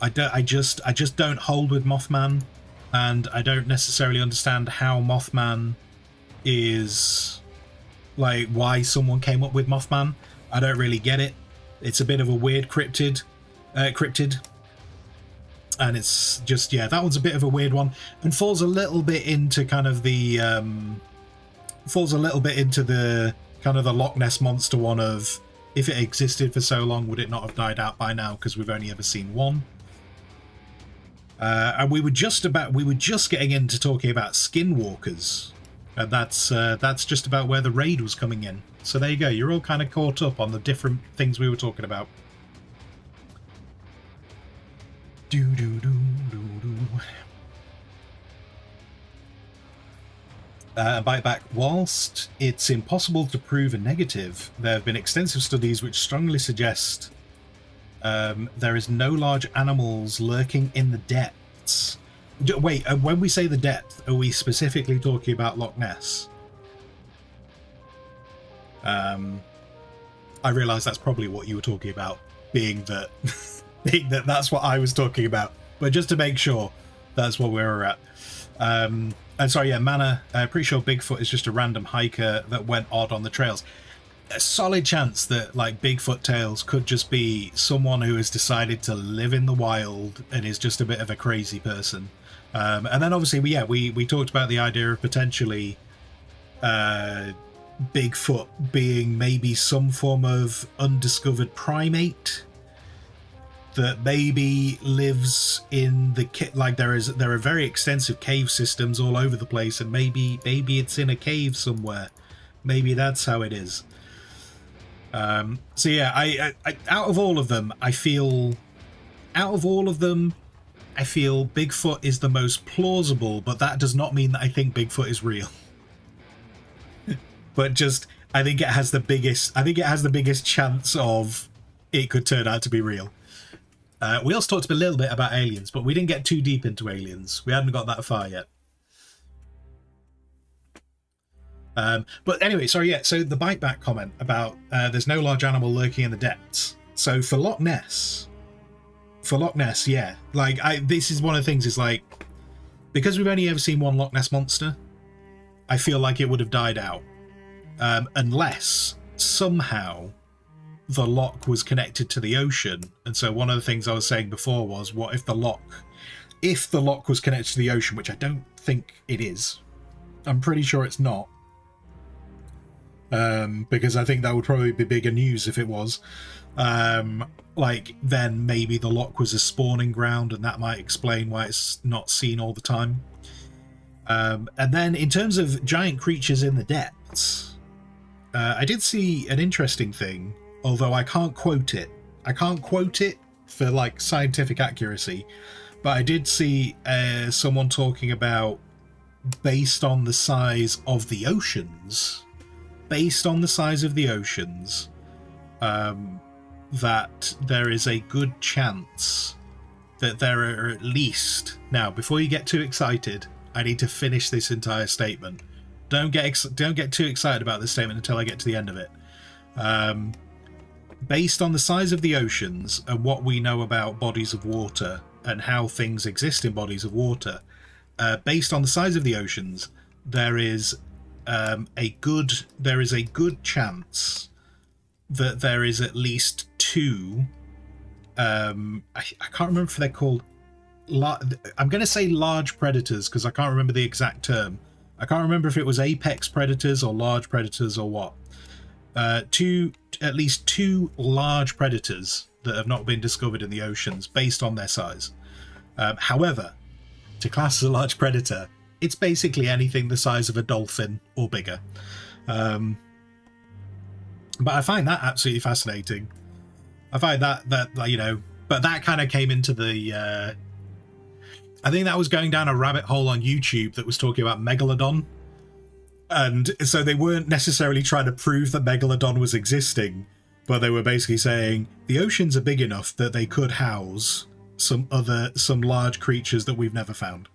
I just don't hold with Mothman, and I don't necessarily understand how Mothman is, like, why someone came up with Mothman. I don't really get it. It's a bit of a weird cryptid, and it's just, yeah, that one's a bit of a weird one, and falls a little bit into kind of the kind of the Loch Ness monster one of, if it existed for so long, would it not have died out by now? Because we've only ever seen one. And we were just getting into talking about skinwalkers, and that's just about where the raid was coming in. So there you go. You're all kind of caught up on the different things we were talking about. Bite back. Whilst it's impossible to prove a negative, there have been extensive studies which strongly suggest there is no large animals lurking in the depths. Wait, when we say the depth, are we specifically talking about Loch Ness? I realise that's probably what you were talking about, being that that's what I was talking about. But just to make sure, that's what we were at. And sorry, yeah, Mana, pretty sure Bigfoot is just a random hiker that went odd on the trails. A solid chance that, like, Bigfoot tales could just be someone who has decided to live in the wild and is just a bit of a crazy person. And then obviously, we talked about the idea of potentially Bigfoot being maybe some form of undiscovered primate that maybe lives in the like there are very extensive cave systems all over the place, and maybe it's in a cave somewhere. Maybe that's how it is. So yeah, I out of all of them, I feel Bigfoot is the most plausible, but that does not mean that I think Bigfoot is real. But just, I think it has the biggest chance of it could turn out to be real. We also talked a little bit about aliens, but we didn't get too deep into aliens. We hadn't got that far yet. But anyway, sorry, yeah, so the bite back comment about there's no large animal lurking in the depths. So for Loch Ness, yeah, like, this is one of the things, is like, because we've only ever seen one Loch Ness monster, I feel like it would have died out. Unless somehow the loch was connected to the ocean. And so one of the things I was saying before was, what if the loch was connected to the ocean, which I don't think it is. I'm pretty sure it's not. Because I think that would probably be bigger news if it was. Like, then maybe the loch was a spawning ground, and that might explain why it's not seen all the time. And then in terms of giant creatures in the depths, I did see an interesting thing, although I can't quote it. I can't quote it for, like, scientific accuracy, but I did see someone talking about, based on the size of the oceans, that there is a good chance that there are at least... Now, before you get too excited, I need to finish this entire statement. Don't get too excited about this statement until I get to the end of it. Based on the size of the oceans and what we know about bodies of water and how things exist in bodies of water, based on the size of the oceans, there is a good chance that there is at least two. I can't remember if they're called. I'm going to say large predators because I can't remember the exact term. I can't remember if it was apex predators or large predators or what. At least two large predators that have not been discovered in the oceans based on their size. However, to class as a large predator, It's basically anything the size of a dolphin or bigger. But I find that absolutely fascinating. I find that but that kind of came into the I think that was going down a rabbit hole on YouTube that was talking about Megalodon. And so they weren't necessarily trying to prove that Megalodon was existing, but they were basically saying the oceans are big enough that they could house some large creatures that we've never found,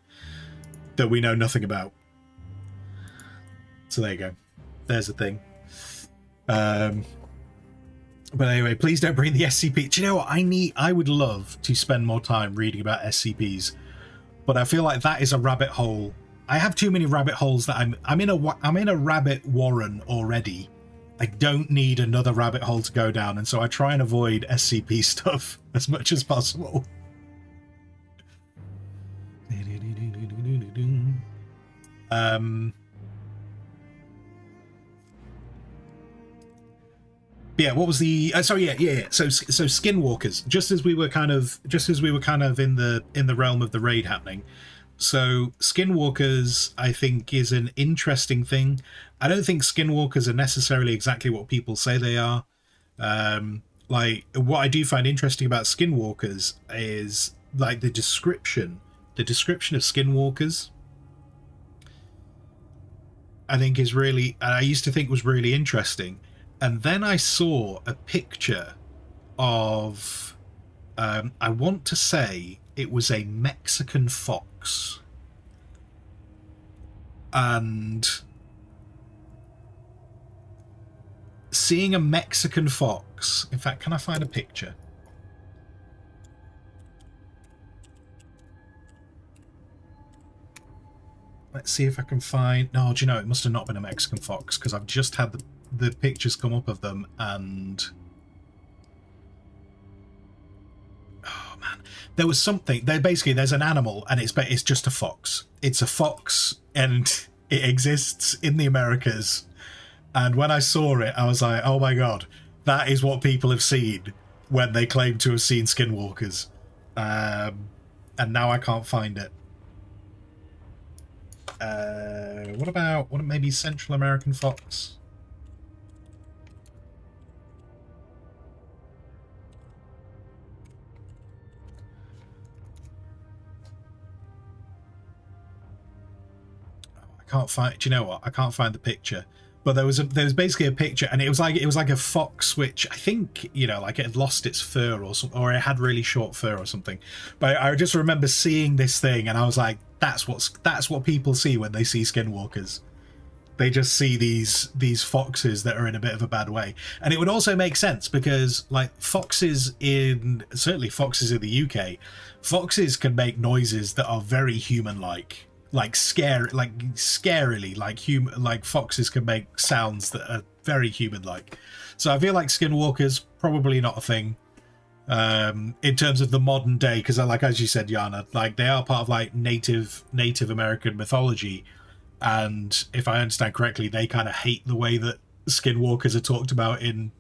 that we know nothing about. So there you go. There's the thing. But anyway, please don't bring the SCP. Do you know what? I would love to spend more time reading about SCPs, but I feel like that is a rabbit hole. I have too many rabbit holes that I'm in a rabbit warren already. I don't need another rabbit hole to go down, and so I try and avoid SCP stuff as much as possible. Yeah, what was the so skinwalkers, just as we were kind of in the realm of the raid happening. So skinwalkers, I think, is an interesting thing. I don't think skinwalkers are necessarily exactly what people say they are. Like, what I do find interesting about skinwalkers is like the description of skinwalkers, I think is really, I used to think was really interesting. And then I saw a picture of, I want to say it was a Mexican fox. And seeing a Mexican fox, in fact, can I find a picture? Let's see if I can find, no, do you know, it must have not been a Mexican fox, because I've just had the pictures come up of them, and oh man, there was something. There's an animal, and it's just a fox. It's a fox, and it exists in the Americas. And when I saw it, I was like, oh my god, that is what people have seen when they claim to have seen skinwalkers. And now I can't find it. What maybe Central American fox? Can't find. Do you know what? I can't find the picture. But there was basically a picture, and it was like a fox, which I think, you know, like it had lost its fur or something, or it had really short fur or something. But I just remember seeing this thing, and I was like, that's what people see when they see skinwalkers. They just see these foxes that are in a bit of a bad way. And it would also make sense because, like, foxes in the UK, foxes can make noises that are very human-like. Like scarily, like foxes can make sounds that are very human-like. So I feel like skinwalkers probably not a thing in terms of the modern day, because like as you said, Yana, like they are part of like Native American mythology, and if I understand correctly, they kind of hate the way that skinwalkers are talked about in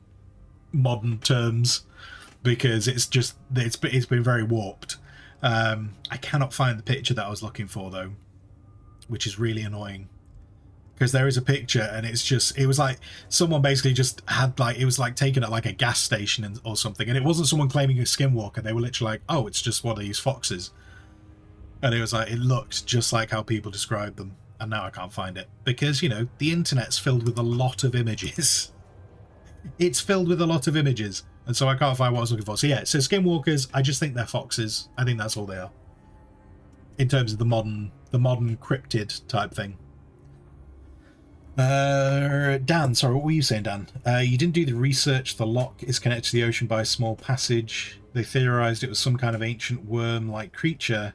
modern terms because it's been very warped. I cannot find the picture that I was looking for though, which is really annoying, because there is a picture and it was like someone basically just had like, it was like taken at like a gas station or something, and it wasn't someone claiming a skinwalker. They were literally like, oh, it's just one of these foxes, and it was like, it looked just like how people described them. And now I can't find it because, you know, the internet's filled with a lot of images. It's filled with a lot of images, and so I can't find what I was looking for. So yeah, so skinwalkers, I just think they're foxes. I think that's all they are in terms of the modern cryptid type thing. Dan, sorry, what were you saying, Dan? You didn't do the research. The lock is connected to the ocean by a small passage. They theorized it was some kind of ancient worm-like creature.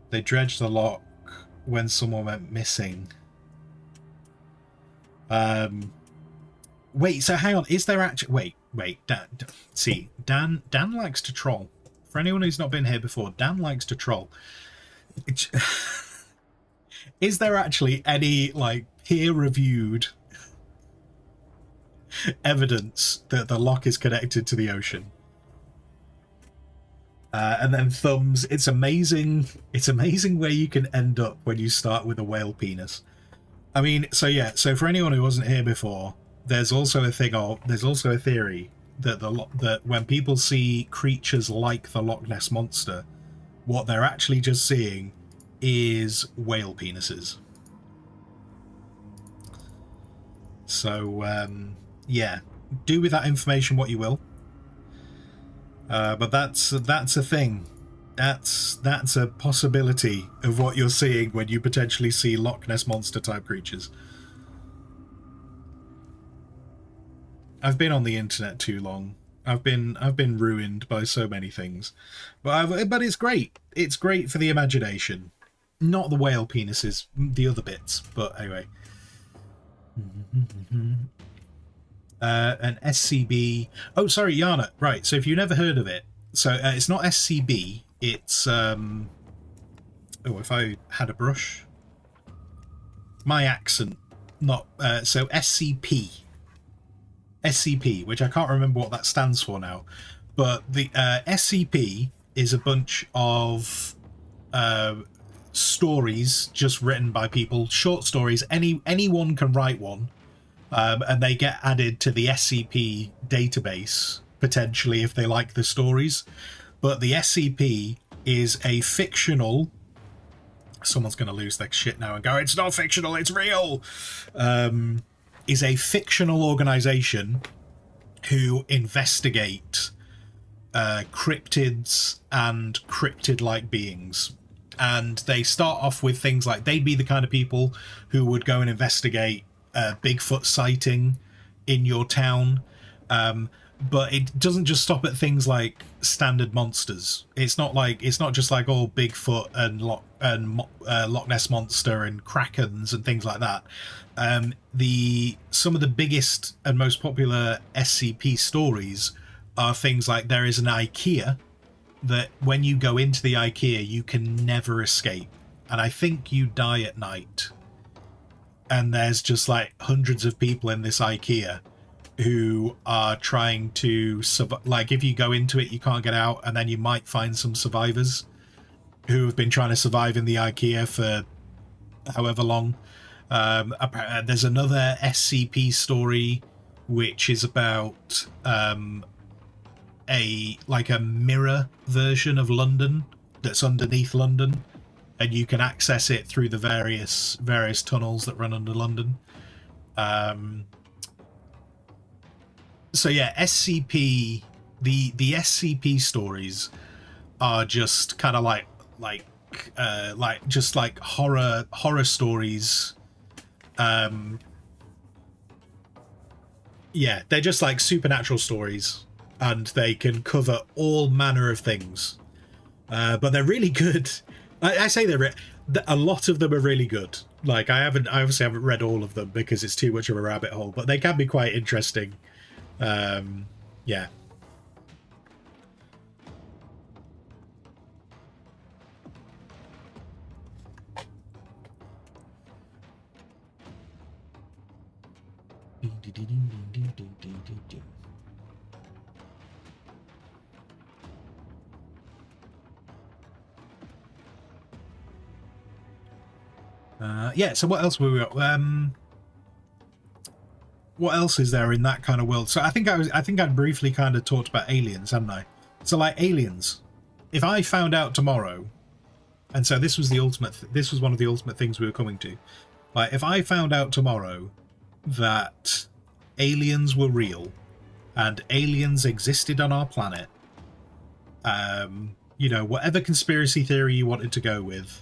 They dredged the lock when someone went missing. Wait, so hang on, is there actually... Wait, Dan likes to troll. For anyone who's not been here before, Dan likes to troll. Is there actually any like peer-reviewed evidence that the lock is connected to the ocean? And then thumbs. It's amazing. It's amazing where you can end up when you start with a whale penis. I mean, so yeah. So for anyone who wasn't here before, there's also a theory that that when people see creatures like the Loch Ness monster, what they're actually just seeing is whale penises. So yeah, do with that information what you will. But that's a thing. That's a possibility of what you're seeing when you potentially see Loch Ness monster type creatures. I've been on the internet too long. I've been ruined by so many things, but it's great. It's great for the imagination, not the whale penises, the other bits. But anyway, an SCB. Oh, sorry, Yana. Right. So if you never heard of it, so it's not SCB. It's oh, if I had a brush, my accent. Not so SCP. SCP, which I can't remember what that stands for now, but the SCP is a bunch of stories just written by people, short stories. Anyone can write one, and they get added to the SCP database potentially if they like the stories. But the SCP is a fictional. Someone's going to lose their shit now and go, "It's not fictional, it's real." Is a fictional organization who investigate cryptids and cryptid-like beings. And they start off with things like, they'd be the kind of people who would go and investigate Bigfoot sighting in your town. But it doesn't just stop at things like standard monsters. It's not just like all Bigfoot and Loch Ness monster and krakens and things like that. Some of the biggest and most popular SCP stories are things like there is an IKEA that when you go into the IKEA you can never escape, and I think you die at night, and there's just like hundreds of people in this IKEA who are trying to survive. Like if you go into it you can't get out, and then you might find some survivors who have been trying to survive in the IKEA for however long. There's another SCP story which is about a mirror version of London that's underneath London, and you can access it through the various tunnels that run under London. So yeah, SCP, the SCP stories are just kind of like horror stories. Yeah, they're just like supernatural stories, and they can cover all manner of things. But they're really good. I say a lot of them are really good. Like I obviously haven't read all of them because it's too much of a rabbit hole, but they can be quite interesting. Yeah. Yeah, so what else were we what else is there in that kind of world? So I think I'd briefly kind of talked about aliens, hadn't I? So like aliens, if I found out tomorrow, and so this was one of the ultimate things we were coming to. Like if I found out tomorrow that aliens were real and aliens existed on our planet, you know, whatever conspiracy theory you wanted to go with,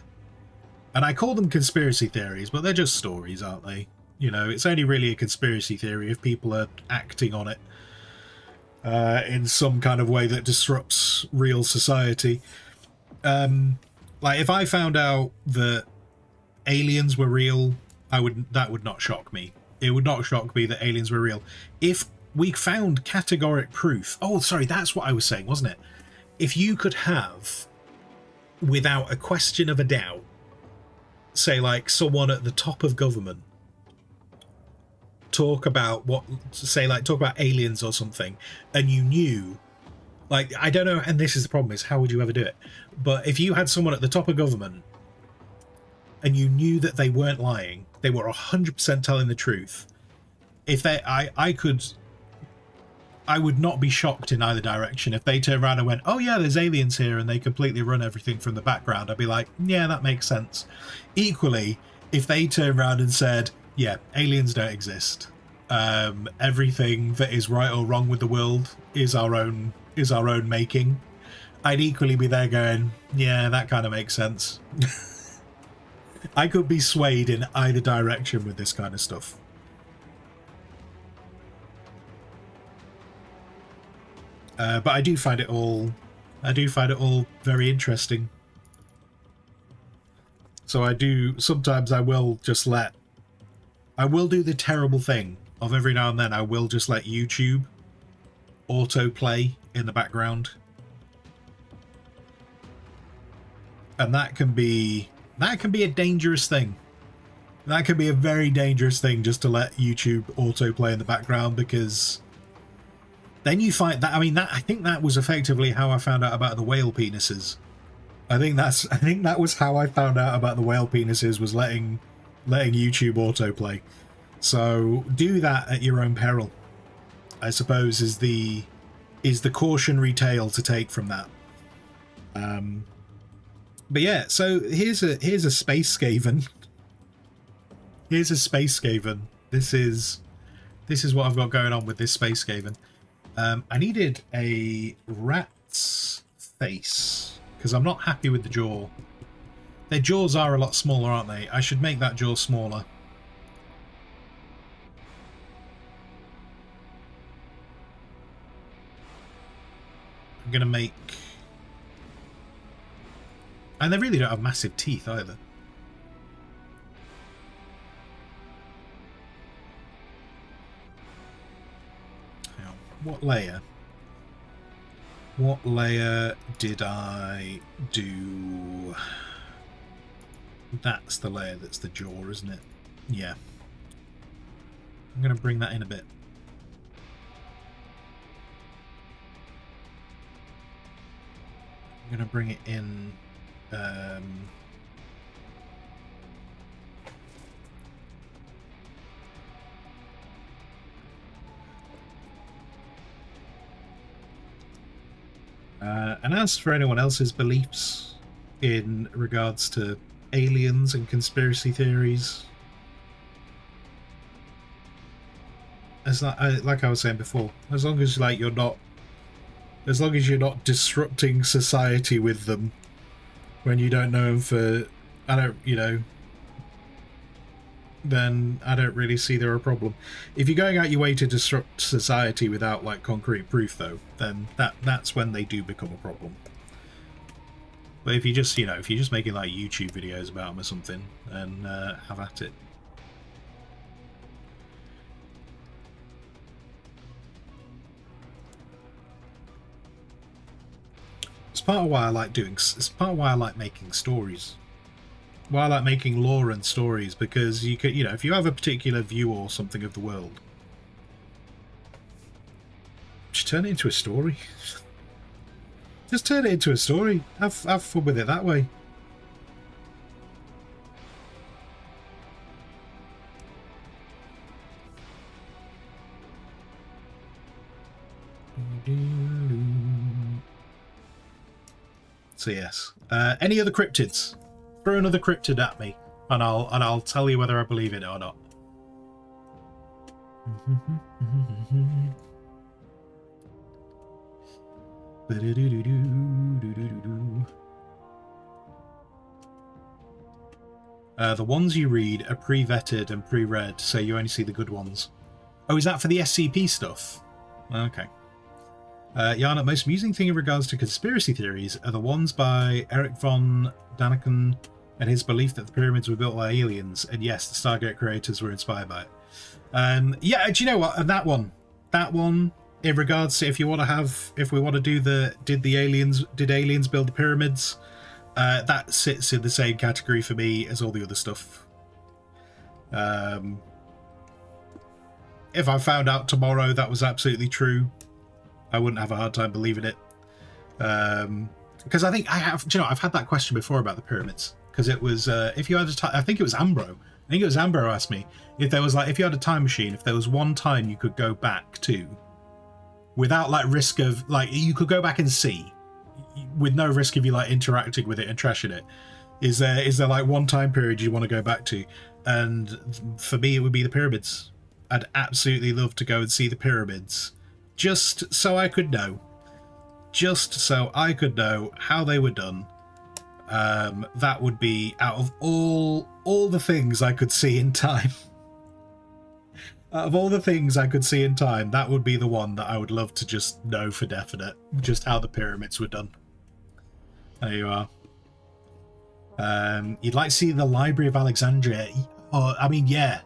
and I call them conspiracy theories, but they're just stories, aren't they? You know, it's only really a conspiracy theory if people are acting on it in some kind of way that disrupts real society. Like if I found out that aliens were real, that would not shock me. It would not shock me that aliens were real. If we found categoric proof... Oh, sorry, that's what I was saying, wasn't it? If you could have, without a question of a doubt, say like someone at the top of government talk about aliens or something, and you knew Like, I don't know, and this is the problem, is how would you ever do it? But if you had someone at the top of government and you knew that they weren't lying, they were 100% telling the truth, if they, I would not be shocked in either direction. If they turned around and went, oh yeah, there's aliens here, and they completely run everything from the background, I'd be like, yeah, that makes sense. Equally, if they turned around and said, yeah, aliens don't exist, everything that is right or wrong with the world is our own making, I'd equally be there going, yeah, that kind of makes sense. I could be swayed in either direction with this kind of stuff. But I do find it all very interesting. So sometimes I will do the terrible thing of every now and then I will just let YouTube autoplay in the background. And that can be a dangerous thing. That can be a very dangerous thing, just to let YouTube autoplay in the background, because then you find that, I think that was effectively how I found out about the whale penises. I think that was how I found out about the whale penises, was letting YouTube autoplay. So do that at your own peril, I suppose, is the cautionary tale to take from that. But yeah, so here's a space skaven. Here's a space skaven. This is what I've got going on with this space skaven. I needed a rat's face, because I'm not happy with the jaw. Their jaws are a lot smaller, aren't they? I should make that jaw smaller. I'm going to make... And they really don't have massive teeth either. What layer? What layer did I do? That's the layer that's the jaw, isn't it? Yeah. I'm going to bring that in a bit. I'm going to bring it in... and as for anyone else's beliefs in regards to aliens and conspiracy theories, as like I was saying before, as long as you're not disrupting society with them when you don't know them for, then I don't really see there a problem. If you're going out your way to disrupt society without like concrete proof, though, then that's when they do become a problem. But if you just, if you're just making like YouTube videos about them or something, then have at it. It's part of why I like it's part of why I like making stories. Why I like making lore and stories, because you could, if you have a particular view or something of the world, just turn it into a story. Just turn it into a story. Have fun with it that way. So yes. Any other cryptids? Throw another cryptid at me, and I'll tell you whether I believe it or not. The ones you read are pre-vetted and pre-read, so you only see the good ones. Oh, is that for the SCP stuff? Okay. Yana, most amusing thing in regards to conspiracy theories are the ones by Eric von Daniken and his belief that the pyramids were built by aliens, and yes, the Stargate creators were inspired by it. Yeah, do you know what? And that one, in regards to if we want to do did aliens build the pyramids? That sits in the same category for me as all the other stuff. If I found out tomorrow that was absolutely true, I wouldn't have a hard time believing it. Because I think I have, I've had that question before about the pyramids. Because it was, if you had I think it was Ambro. I think it was Ambro who asked me if there was if you had a time machine, if there was one time you could go back to, without risk of you could go back and see, with no risk of you interacting with it and trashing it. Is there one time period you want to go back to? And for me, it would be the pyramids. I'd absolutely love to go and see the pyramids, just so I could know. Just so I could know how they were done. That would be, out of all the things I could see in time. Out of all the things I could see in time, that would be the one that I would love to just know for definite, just how the pyramids were done. There you are. You'd like to see the Library of Alexandria? Oh, I mean, yeah.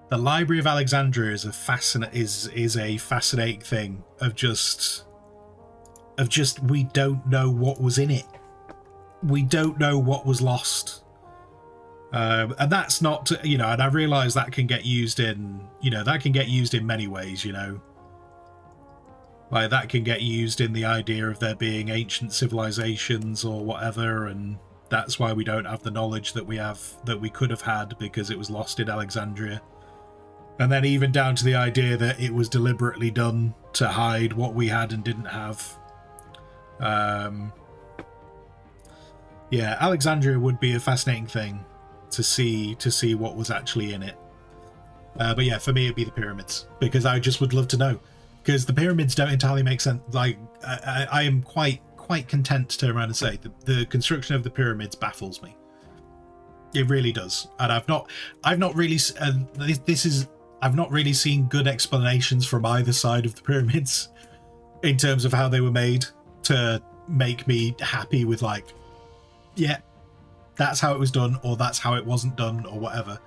The Library of Alexandria is a fascinating thing of just we don't know what was in it. We don't know what was lost. And that's not to, and I realize that can get used in, that can get used in many ways, that can get used in the idea of there being ancient civilizations or whatever, and that's why we don't have the knowledge that we could have had because it was lost in Alexandria. And then even down to the idea that it was deliberately done to hide what we had and didn't have. Yeah, Alexandria would be a fascinating thing to see what was actually in it. But yeah, for me it'd be the pyramids, because I just would love to know, because the pyramids don't entirely make sense. I am quite content to turn around and say the construction of the pyramids baffles me. It really does, and I've not really I've not really seen good explanations from either side of the pyramids in terms of how they were made to make me happy with yeah, that's how it was done, or that's how it wasn't done, or whatever.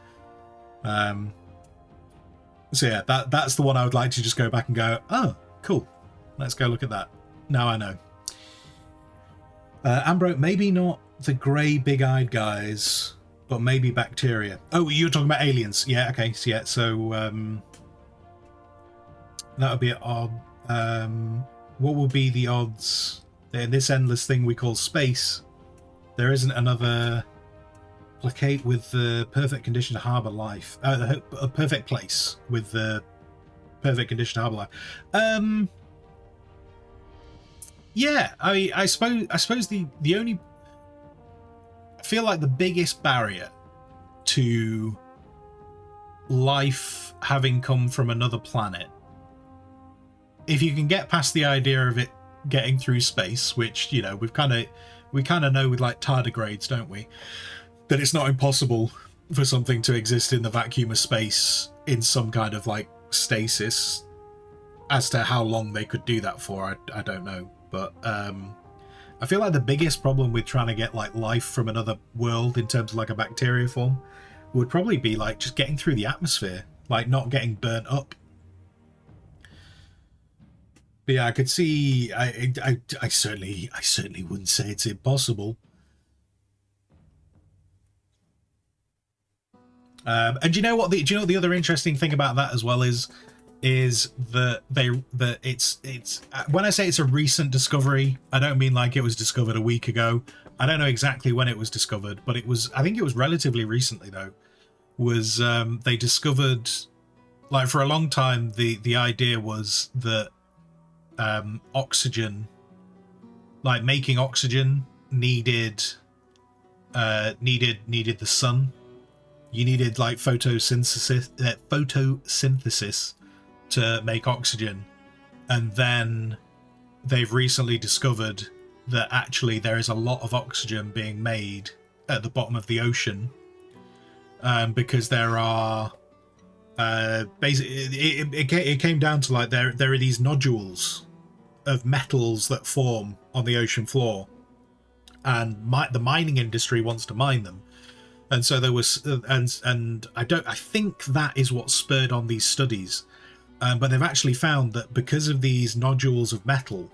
So yeah, that's the one I would like to just go back and go, oh, cool, let's go look at that. Now I know. Ambro, maybe not the grey big-eyed guys, but maybe bacteria. Oh, you're talking about aliens. Yeah, okay, so yeah, so that would be odd. What would be the odds that in this endless thing we call space, there isn't another placate with the perfect condition to harbour life, a perfect place with the perfect condition to harbour life? Yeah, I suppose the only, I feel like the biggest barrier to life having come from another planet, if you can get past the idea of it getting through space, which we kind of know with tardigrades, don't we, that it's not impossible for something to exist in the vacuum of space in some kind of stasis. As to how long they could do that for, I don't know. But I feel like the biggest problem with trying to get life from another world in terms of a bacteria form would probably be just getting through the atmosphere, not getting burnt up. But yeah, I could see. I certainly wouldn't say it's impossible. And do you know what the other interesting thing about that as well is that it's when I say it's a recent discovery, I don't mean it was discovered a week ago. I don't know exactly when it was discovered, but I think it was relatively recently though. They discovered, for a long time the idea was that oxygen, making oxygen needed the sun. You needed photosynthesis to make oxygen, and then they've recently discovered that actually there is a lot of oxygen being made at the bottom of the ocean, because there are basically it came down to there are these nodules of metals that form on the ocean floor, and the mining industry wants to mine them. And so there was, and I think that is what spurred on these studies. But they've actually found that because of these nodules of metal,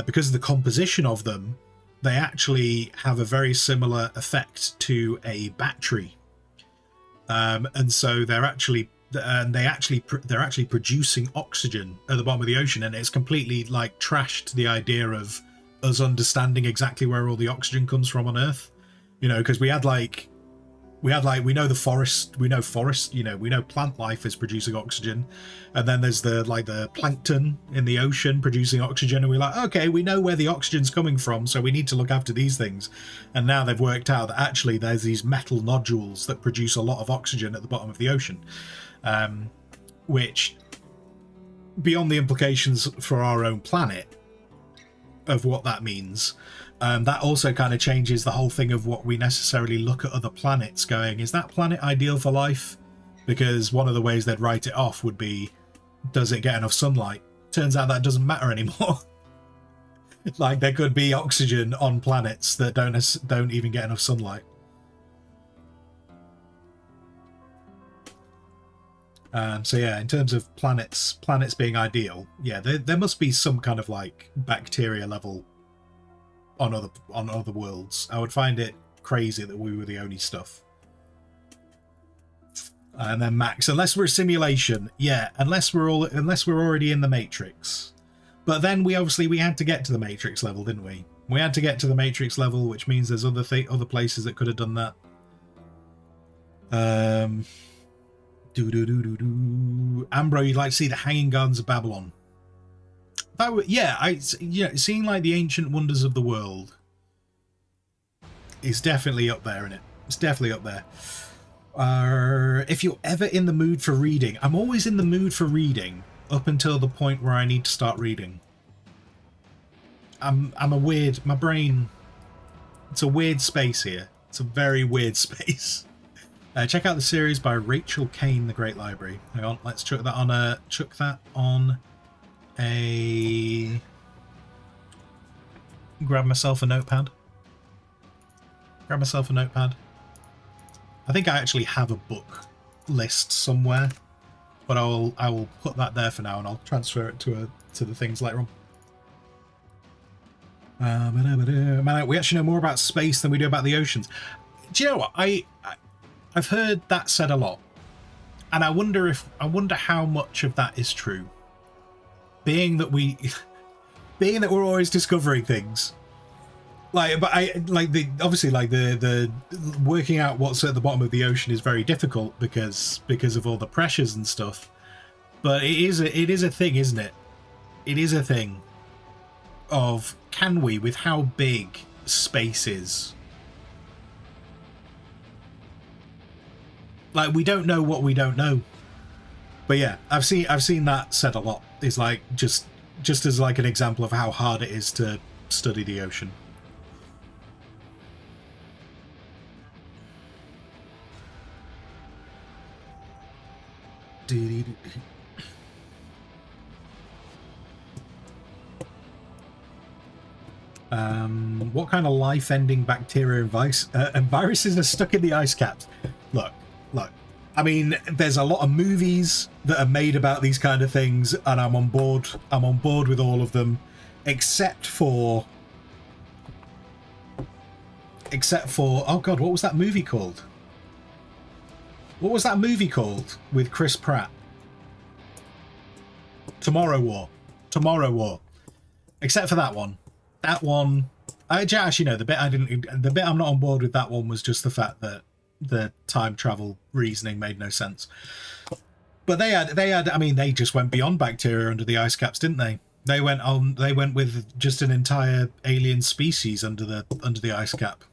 because of the composition of them, they actually have a very similar effect to a battery. And so they're and they're actually producing oxygen at the bottom of the ocean, and it's completely like trashed the idea of us understanding exactly where all the oxygen comes from on Earth. You know, because we know the forest, we know plant life is producing oxygen, and then there's the plankton in the ocean producing oxygen, and we're like, okay, we know where the oxygen's coming from, so we need to look after these things. And now they've worked out that actually there's these metal nodules that produce a lot of oxygen at the bottom of the ocean, which, beyond the implications for our own planet of what that means, that also kind of changes the whole thing of what we necessarily look at other planets going, is that planet ideal for life? Because one of the ways they'd write it off would be, does it get enough sunlight? Turns out that doesn't matter anymore. Like, there could be oxygen on planets that don't even get enough sunlight. So yeah, in terms of planets being ideal, yeah, there must be some kind of like bacteria level on other worlds. I would find it crazy that we were the only stuff. And then Max, unless we're a simulation, yeah, unless we're already in the Matrix. But then we had to get to the Matrix level, didn't we? We had to get to the Matrix level, which means there's other places that could have done that. Ambro, you'd like to see the Hanging Gardens of Babylon. Seeing like the ancient wonders of the world is definitely up there, isn't it? It's definitely up there. If you're ever in the mood for reading, I'm always in the mood for reading up until the point where I need to start reading. My brain, it's a weird space here. It's a very weird space. Check out the series by Rachel Kane, The Great Library. Hang on, let's chuck that on a... Grab myself a notepad. I think I actually have a book list somewhere, but I will put that there for now, and I'll transfer it to the things later on. Man, we actually know more about space than we do about the oceans. Do you know what? I've heard that said a lot, and I wonder how much of that is true. Being that we're always discovering things, the working out what's at the bottom of the ocean is very difficult because of all the pressures and stuff. But it is a thing, isn't it? It is a thing of, can we, with how big space is? Like, we don't know what we don't know. But yeah, I've seen that said a lot. It's like just as like an example of how hard it is to study the ocean. What kind of life-ending bacteria and viruses are stuck in the ice caps? Look. I mean, there's a lot of movies that are made about these kind of things, and I'm on board. I'm on board with all of them, except for oh god, what was that movie called? What was that movie called with Chris Pratt? Tomorrow War. Except for that one. Actually no, the bit I'm not on board with that one was just the fact that the time travel reasoning made no sense. But they had I mean, they just went beyond bacteria under the ice caps, didn't they? They went with just an entire alien species under the ice cap.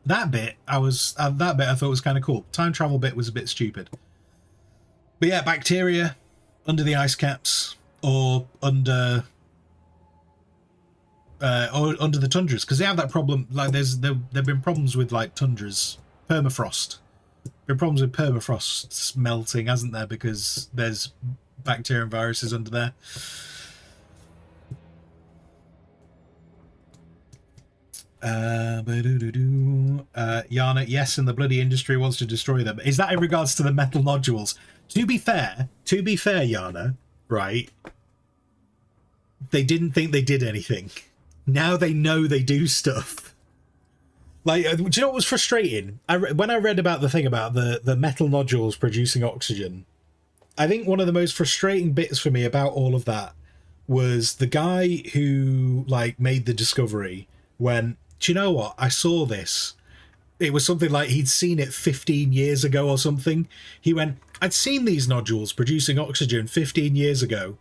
That bit I thought was kind of cool. Time travel bit was a bit stupid. But yeah, bacteria under the ice caps, or under the tundras, because they have that problem. Like there've been problems with like tundras, permafrost. Been problems with permafrost melting, hasn't there? Because there's bacteria and viruses under there. Yana, yes, and the bloody industry wants to destroy them. Is that in regards to the metal nodules? To be fair, Yana, right? They didn't think they did anything. Now they know they do stuff. Like, do you know what was frustrating? When I read about the thing about the metal nodules producing oxygen, I think one of the most frustrating bits for me about all of that was the guy who like made the discovery went, do you know what? I saw this. It was something like he'd seen it 15 years ago or something. He went, I'd seen these nodules producing oxygen 15 years ago,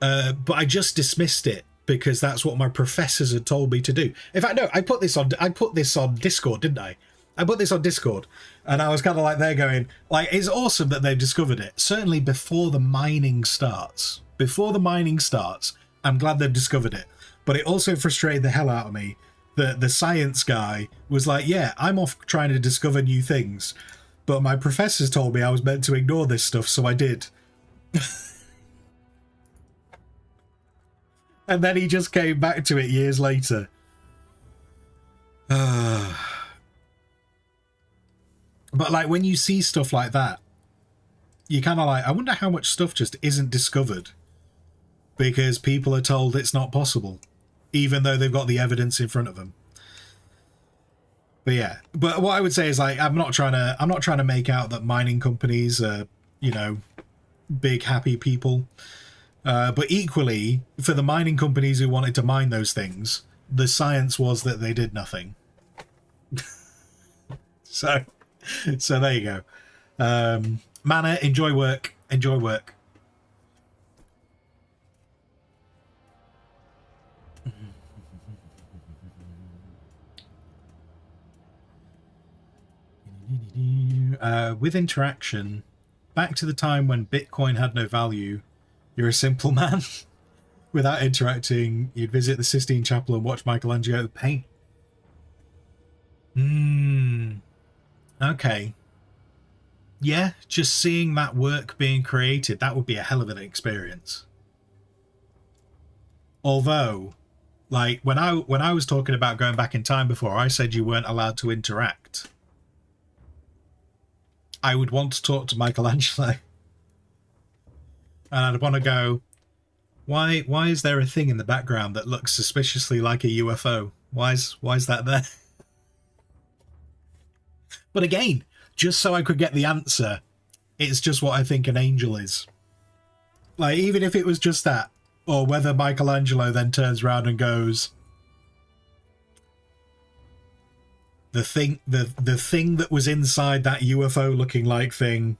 but I just dismissed it because that's what my professors had told me to do. In fact, no, I put this on Discord, didn't I? I put this on Discord, and I was kind of like there going, like, it's awesome that they've discovered it. Certainly before the mining starts. Before the mining starts, I'm glad they've discovered it. But it also frustrated the hell out of me that the science guy was like, yeah, I'm off trying to discover new things, but my professors told me I was meant to ignore this stuff, so I did. And then he just came back to it years later. But like when you see stuff like that, you kind of like, I wonder how much stuff just isn't discovered because people are told it's not possible, even though they've got the evidence in front of them. But yeah, but what I would say is like, I'm not trying to make out that mining companies are, you know, big happy people. But equally, for the mining companies who wanted to mine those things, the science was that they did nothing. So there you go. Mana, enjoy work. Enjoy work. With interaction, back to the time when Bitcoin had no value, you're a simple man. Without interacting, you'd visit the Sistine Chapel and watch Michelangelo paint. Okay. Yeah, just seeing that work being created, that would be a hell of an experience. Although, like, when I was talking about going back in time before, I said you weren't allowed to interact. I would want to talk to Michelangelo. And I'd want to go, why is there a thing in the background that looks suspiciously like a UFO? Why is that there? But again, just so I could get the answer, it's just what I think an angel is. Like, even if it was just that, or whether Michelangelo then turns around and goes, the thing that was inside that UFO looking like thing,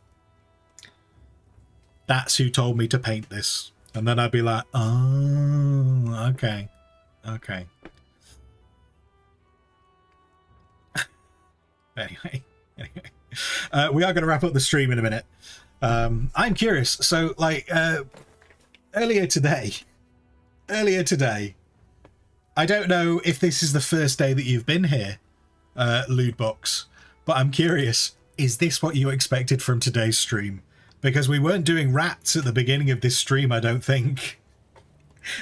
that's who told me to paint this. And then I'd be like, oh, okay. Anyway, we are going to wrap up the stream in a minute. I'm curious. So, like, earlier today, I don't know if this is the first day that you've been here, Lootbox, but I'm curious, is this what you expected from today's stream? Because we weren't doing rats at the beginning of this stream, I don't think.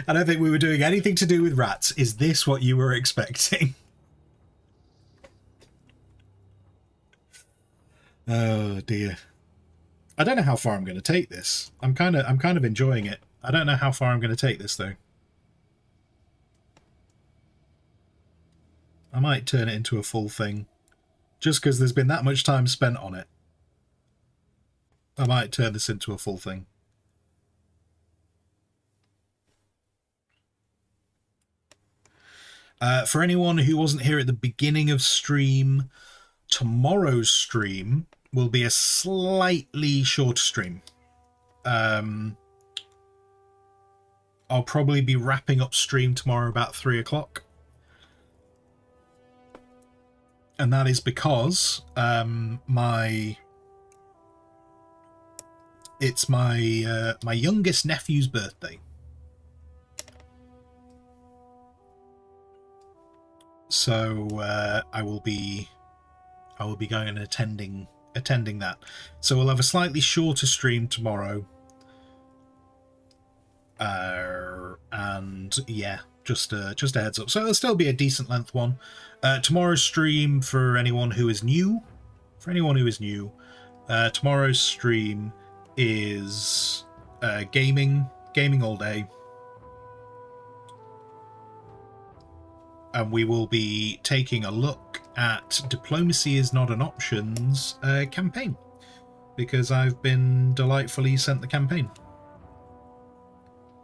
I don't think we were doing anything to do with rats. Is this what you were expecting? Oh dear. I don't know how far I'm going to take this. I'm kind of enjoying it. I don't know how far I'm going to take this though. I might turn it into a full thing. Just because there's been that much time spent on it. I might turn this into a full thing. For anyone who wasn't here at the beginning of stream, tomorrow's stream will be a slightly shorter stream. I'll probably be wrapping up stream tomorrow about 3 o'clock. And that is because it's my youngest nephew's birthday. So I will be going and attending that. So we'll have a slightly shorter stream tomorrow. And yeah, just a heads up. So it'll still be a decent length one. Tomorrow's stream, for anyone who is new, tomorrow's stream is gaming all day. And we will be taking a look at Diplomacy is Not an Options campaign, because I've been delightfully sent the campaign.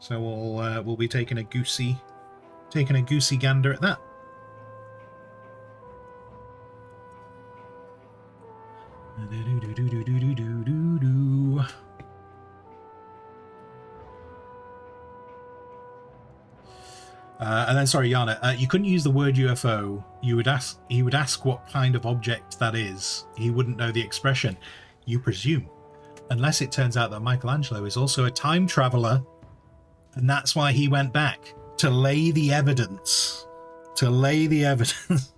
So we'll be taking a goosey gander at that. And then, sorry, Yana, you couldn't use the word UFO. He would ask what kind of object that is. He wouldn't know the expression. You presume, unless it turns out that Michelangelo is also a time traveler, and that's why he went back to lay the evidence. To lay the evidence.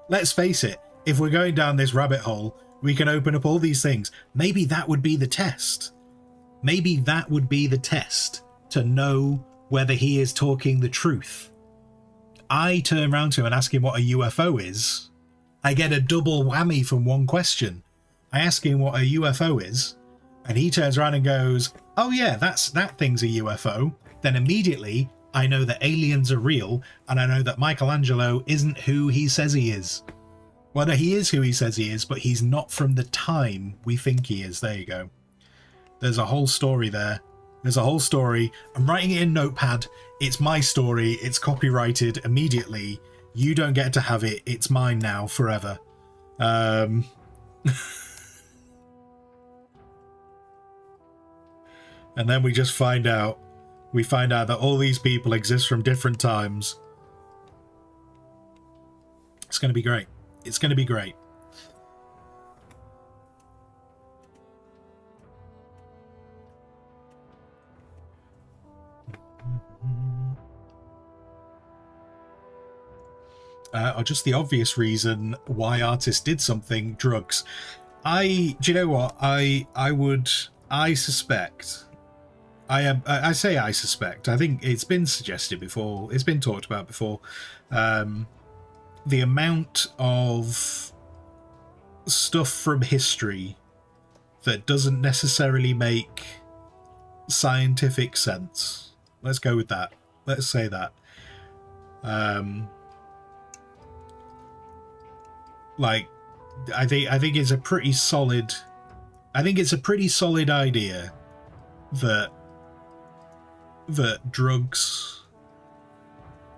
Let's face it. If we're going down this rabbit hole, we can open up all these things. Maybe that would be the test. Maybe that would be the test to know whether he is talking the truth. I turn around to him and ask him what a UFO is. I get a double whammy from one question. I ask him what a UFO is, and he turns around and goes, oh yeah, that thing's a UFO. Then immediately I know that aliens are real, and I know that Michelangelo isn't who he says he is. Well, no, he is who he says he is, but he's not from the time we think he is. There you go. There's a whole story there. There's a whole story. I'm writing it in Notepad. It's my story. It's copyrighted immediately. You don't get to have it. It's mine now forever. And then we just find out. We find out that all these people exist from different times. It's going to be great. It's going to be great. Or just the obvious reason why artists did something, drugs. Do you know what? I suspect. I say I suspect. I think it's been suggested before. It's been talked about before. The amount of stuff from history that doesn't necessarily make scientific sense. Let's go with that. Let's say that. Like, I think it's a pretty solid. I think it's a pretty solid idea that drugs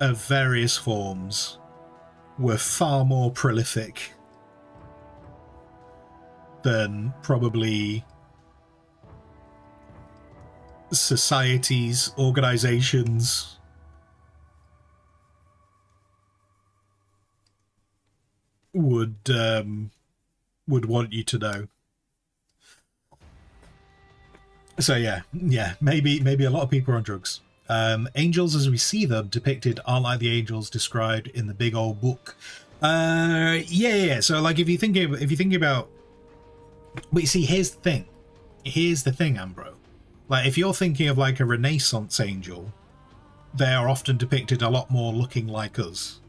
of various forms were far more prolific than probably societies, organizations would want you to know. So yeah, maybe a lot of people are on drugs. Angels as we see them depicted aren't like the angels described in the big old book. Yeah. So like if you think about, but you see, here's the thing, Ambro. Like if you're thinking of like a Renaissance angel, they are often depicted a lot more looking like us.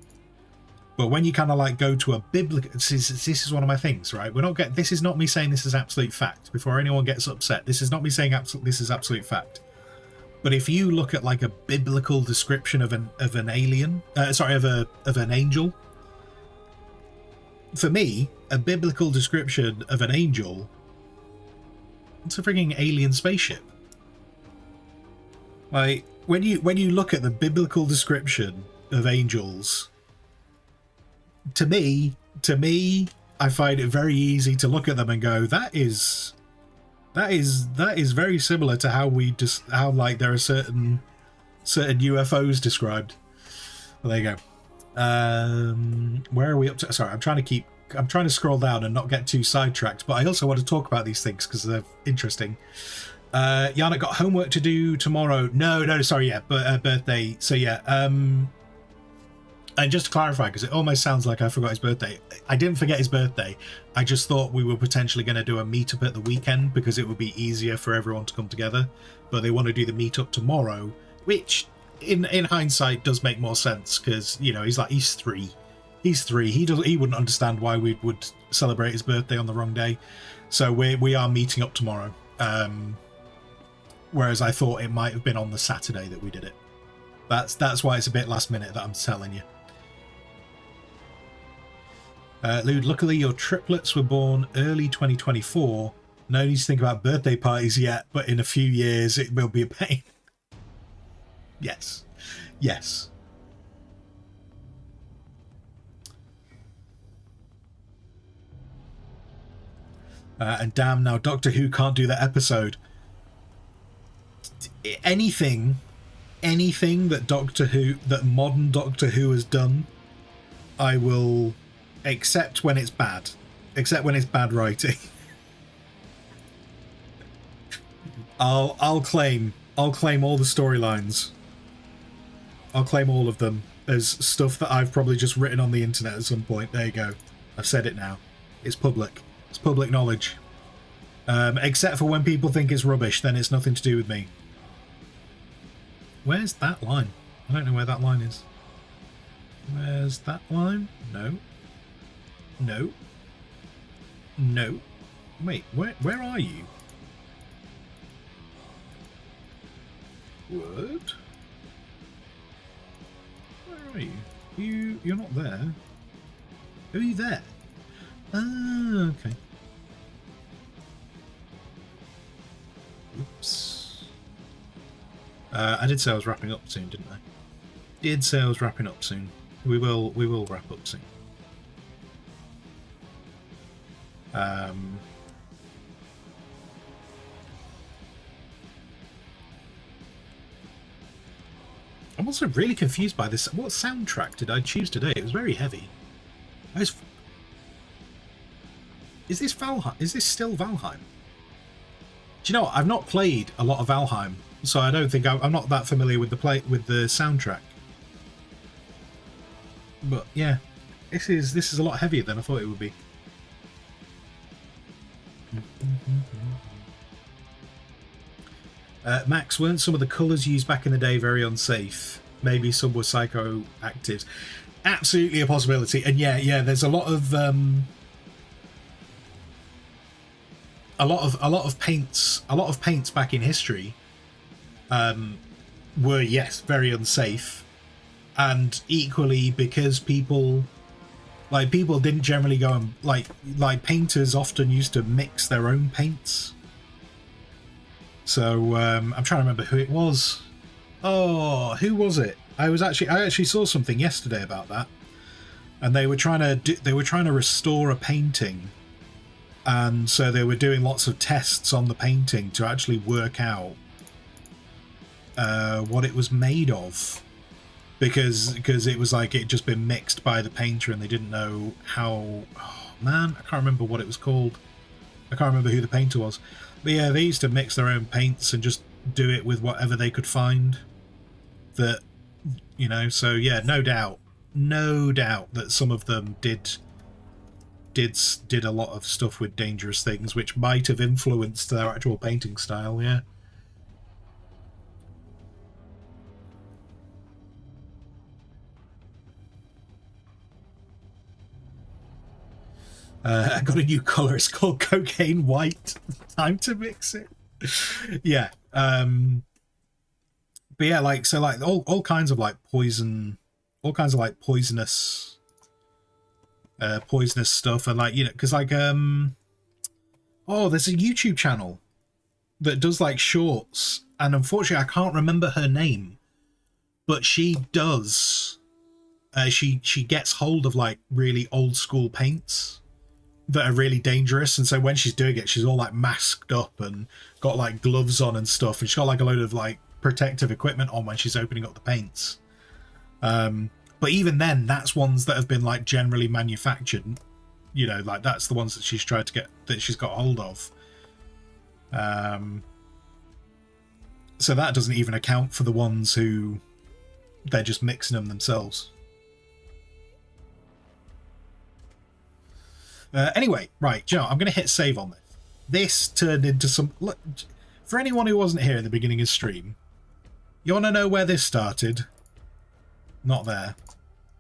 But when you kind of like go to a biblical, this is one of my things, right? This is not me saying this is absolute fact. Before anyone gets upset, this is not me saying this is absolute fact. But if you look at like a biblical description of an alien, of an angel, for me, a biblical description of an angel, it's a freaking alien spaceship. Like when you look at the biblical description of angels, to me, I find it very easy to look at them and go, that is very similar to how like there are certain UFOs described. Well, there you go. Where are we up to? Sorry, I'm trying to scroll down and not get too sidetracked, but I also want to talk about these things because they're interesting. Yana got homework to do tomorrow. No, sorry, yeah, but birthday. So yeah, and just to clarify, because it almost sounds like I forgot his birthday. I didn't forget his birthday. I just thought we were potentially going to do a meetup at the weekend because it would be easier for everyone to come together. But they want to do the meetup tomorrow, which in hindsight does make more sense because, you know, he's 3. He's 3. He wouldn't understand why we would celebrate his birthday on the wrong day. So we are meeting up tomorrow. Whereas I thought it might have been on the Saturday that we did it. That's why it's a bit last minute that I'm telling you. Lude, luckily your triplets were born early 2024. No need to think about birthday parties yet, but in a few years it will be a pain. Yes. Yes. And damn, now Doctor Who can't do that episode. Anything that modern Doctor Who has done, I will accept when it's bad. Except when it's bad writing. I'll claim all the storylines. I'll claim all of them as stuff that I've probably just written on the internet at some point. There you go. I've said it now. It's public. It's public knowledge. Except for when people think it's rubbish, then it's nothing to do with me. Where's that line? I don't know where that line is. Where's that line? No. No. No. Wait, where are you? What? Where are you? You're not there. Are you there? Ah, okay. Oops. I did say I was wrapping up soon, didn't I? Did say I was wrapping up soon. We will wrap up soon. I'm also really confused by this. What soundtrack did I choose today? It was very heavy. Is this Valheim? Is this still Valheim? Do you know what? I've not played a lot of Valheim, so I don't think I'm not that familiar with the soundtrack. But yeah, this is a lot heavier than I thought it would be. Max, weren't some of the colours used back in the day very unsafe? Maybe some were psychoactives. Absolutely a possibility. And yeah, there's a lot of paints back in history were, yes, very unsafe, and equally because people didn't generally go and like painters often used to mix their own paints. So I'm trying to remember who it was. Oh, who was it? I actually saw something yesterday about that, and they were trying to restore a painting, and so they were doing lots of tests on the painting to actually work out what it was made of, because it was like it just been mixed by the painter and they didn't know how. Oh man, I can't remember what it was called. I can't remember who the painter was. But yeah, they used to mix their own paints and just do it with whatever they could find. That, you know, so yeah, no doubt that some of them did a lot of stuff with dangerous things, which might have influenced their actual painting style. Yeah. I got a new colour. It's called Cocaine White. Time to mix it. Yeah. But yeah, all kinds of poison, all kinds of poisonous stuff, and because oh, there's a YouTube channel that does shorts, and unfortunately I can't remember her name, but she does. She gets hold of really old school paints that are really dangerous, and so when she's doing it, she's all masked up and got gloves on and stuff, and she's got a load of protective equipment on when she's opening up the paints. But even then, that's ones that have been generally manufactured. You know, that's the ones that she's tried to get, that she's got hold of. So that doesn't even account for the ones who they're just mixing them themselves. Anyway, right, Joe, I'm going to hit save on this. This turned into some... Look, for anyone who wasn't here at the beginning of stream, you want to know where this started? Not there.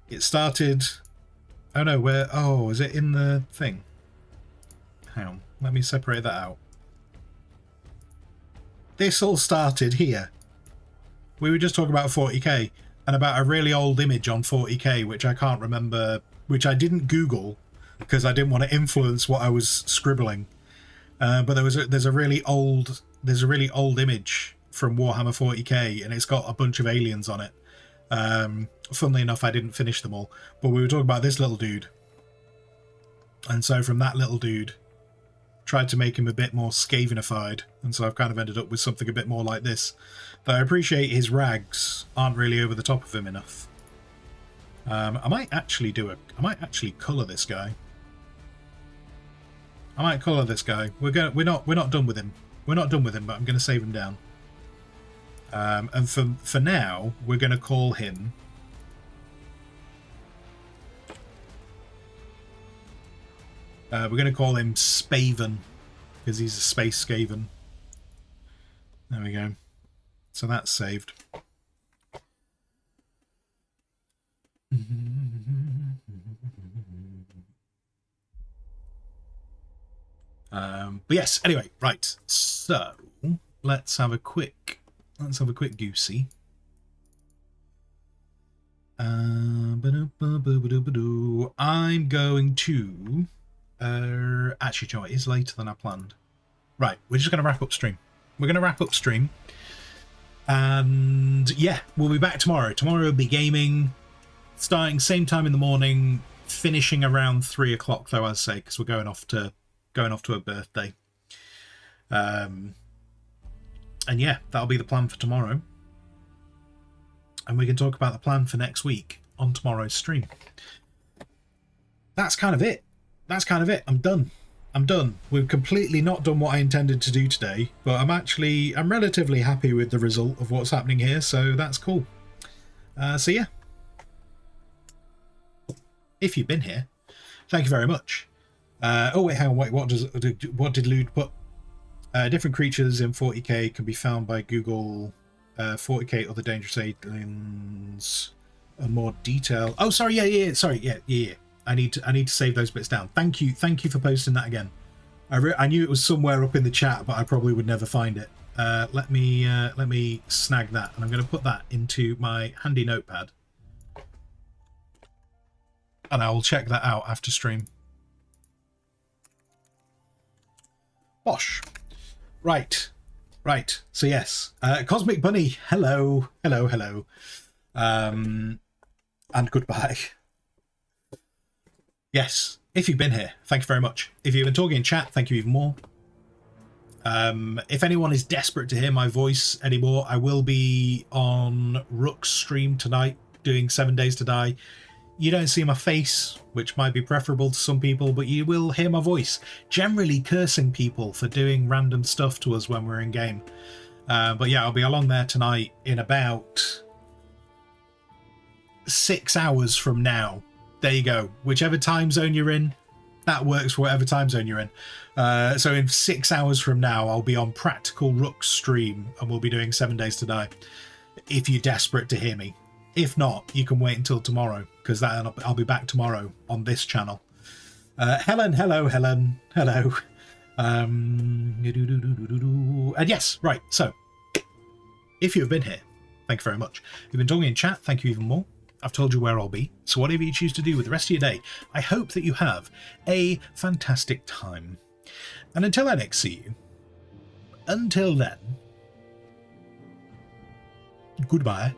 It started... Oh no, where... Oh, is it in the thing? Hang on, let me separate that out. This all started here. We were just talking about 40k, and about a really old image on 40k, which I can't remember, which I didn't Google, because I didn't want to influence what I was scribbling. But there's a really old image from Warhammer 40k, and it's got a bunch of aliens on it. Funnily enough, I didn't finish them all, but we were talking about this little dude, and so from that little dude, tried to make him a bit more Skavenified, and so I've kind of ended up with something a bit more like this. Though I appreciate his rags aren't really over the top of him enough. I might actually colour this guy. I might colour this guy. We're not done with him. We're not done with him, but I'm going to save him down. And for now, we're going to call him. We're going to call him Spaven, because he's a space Skaven. There we go. So that's saved. But yes, anyway, right. So let's have a quick goosey. I'm going to actually, Joe, it is later than I planned. Right, we're just going to wrap up stream. We're going to wrap up stream. And yeah, we'll be back tomorrow. Tomorrow will be gaming, starting same time in the morning, finishing around 3 o'clock, though, I'd say, because we're going off to a birthday. And yeah, that'll be the plan for tomorrow. And we can talk about the plan for next week on tomorrow's stream. That's kind of it. I'm done. We've completely not done what I intended to do today, but I'm relatively happy with the result of what's happening here, so that's cool. So yeah. If you've been here, thank you very much. Oh wait, hang on, wait, what did Lude put? Different creatures in 40k can be found by Google 40k other dangerous aliens and more detail. Oh, sorry, yeah. I need to save those bits down. Thank you for posting that again. I knew it was somewhere up in the chat, but I probably would never find it. Let me snag that, and I'm going to put that into my handy notepad, and I will check that out after stream. Bosh. Right. So yes, Cosmic Bunny. Hello. And goodbye. Yes, if you've been here, thank you very much. If you've been talking in chat, thank you even more. If anyone is desperate to hear my voice anymore, I will be on Rook's stream tonight doing 7 Days to Die. You don't see my face, which might be preferable to some people, but you will hear my voice, generally cursing people for doing random stuff to us when we're in game. But yeah, I'll be along there tonight in about 6 hours from now. There you go. Whichever time zone you're in, that works for whatever time zone you're in. So in 6 hours from now, I'll be on Practical Rook's stream, and we'll be doing 7 Days to Die, if you're desperate to hear me. If not, you can wait until tomorrow, because I'll be back tomorrow on this channel. Helen, hello. And yes, right, so, if you've been here, thank you very much. If you've been talking in chat, thank you even more. I've told you where I'll be, so whatever you choose to do with the rest of your day, I hope that you have a fantastic time. And until I next see you, until then, goodbye.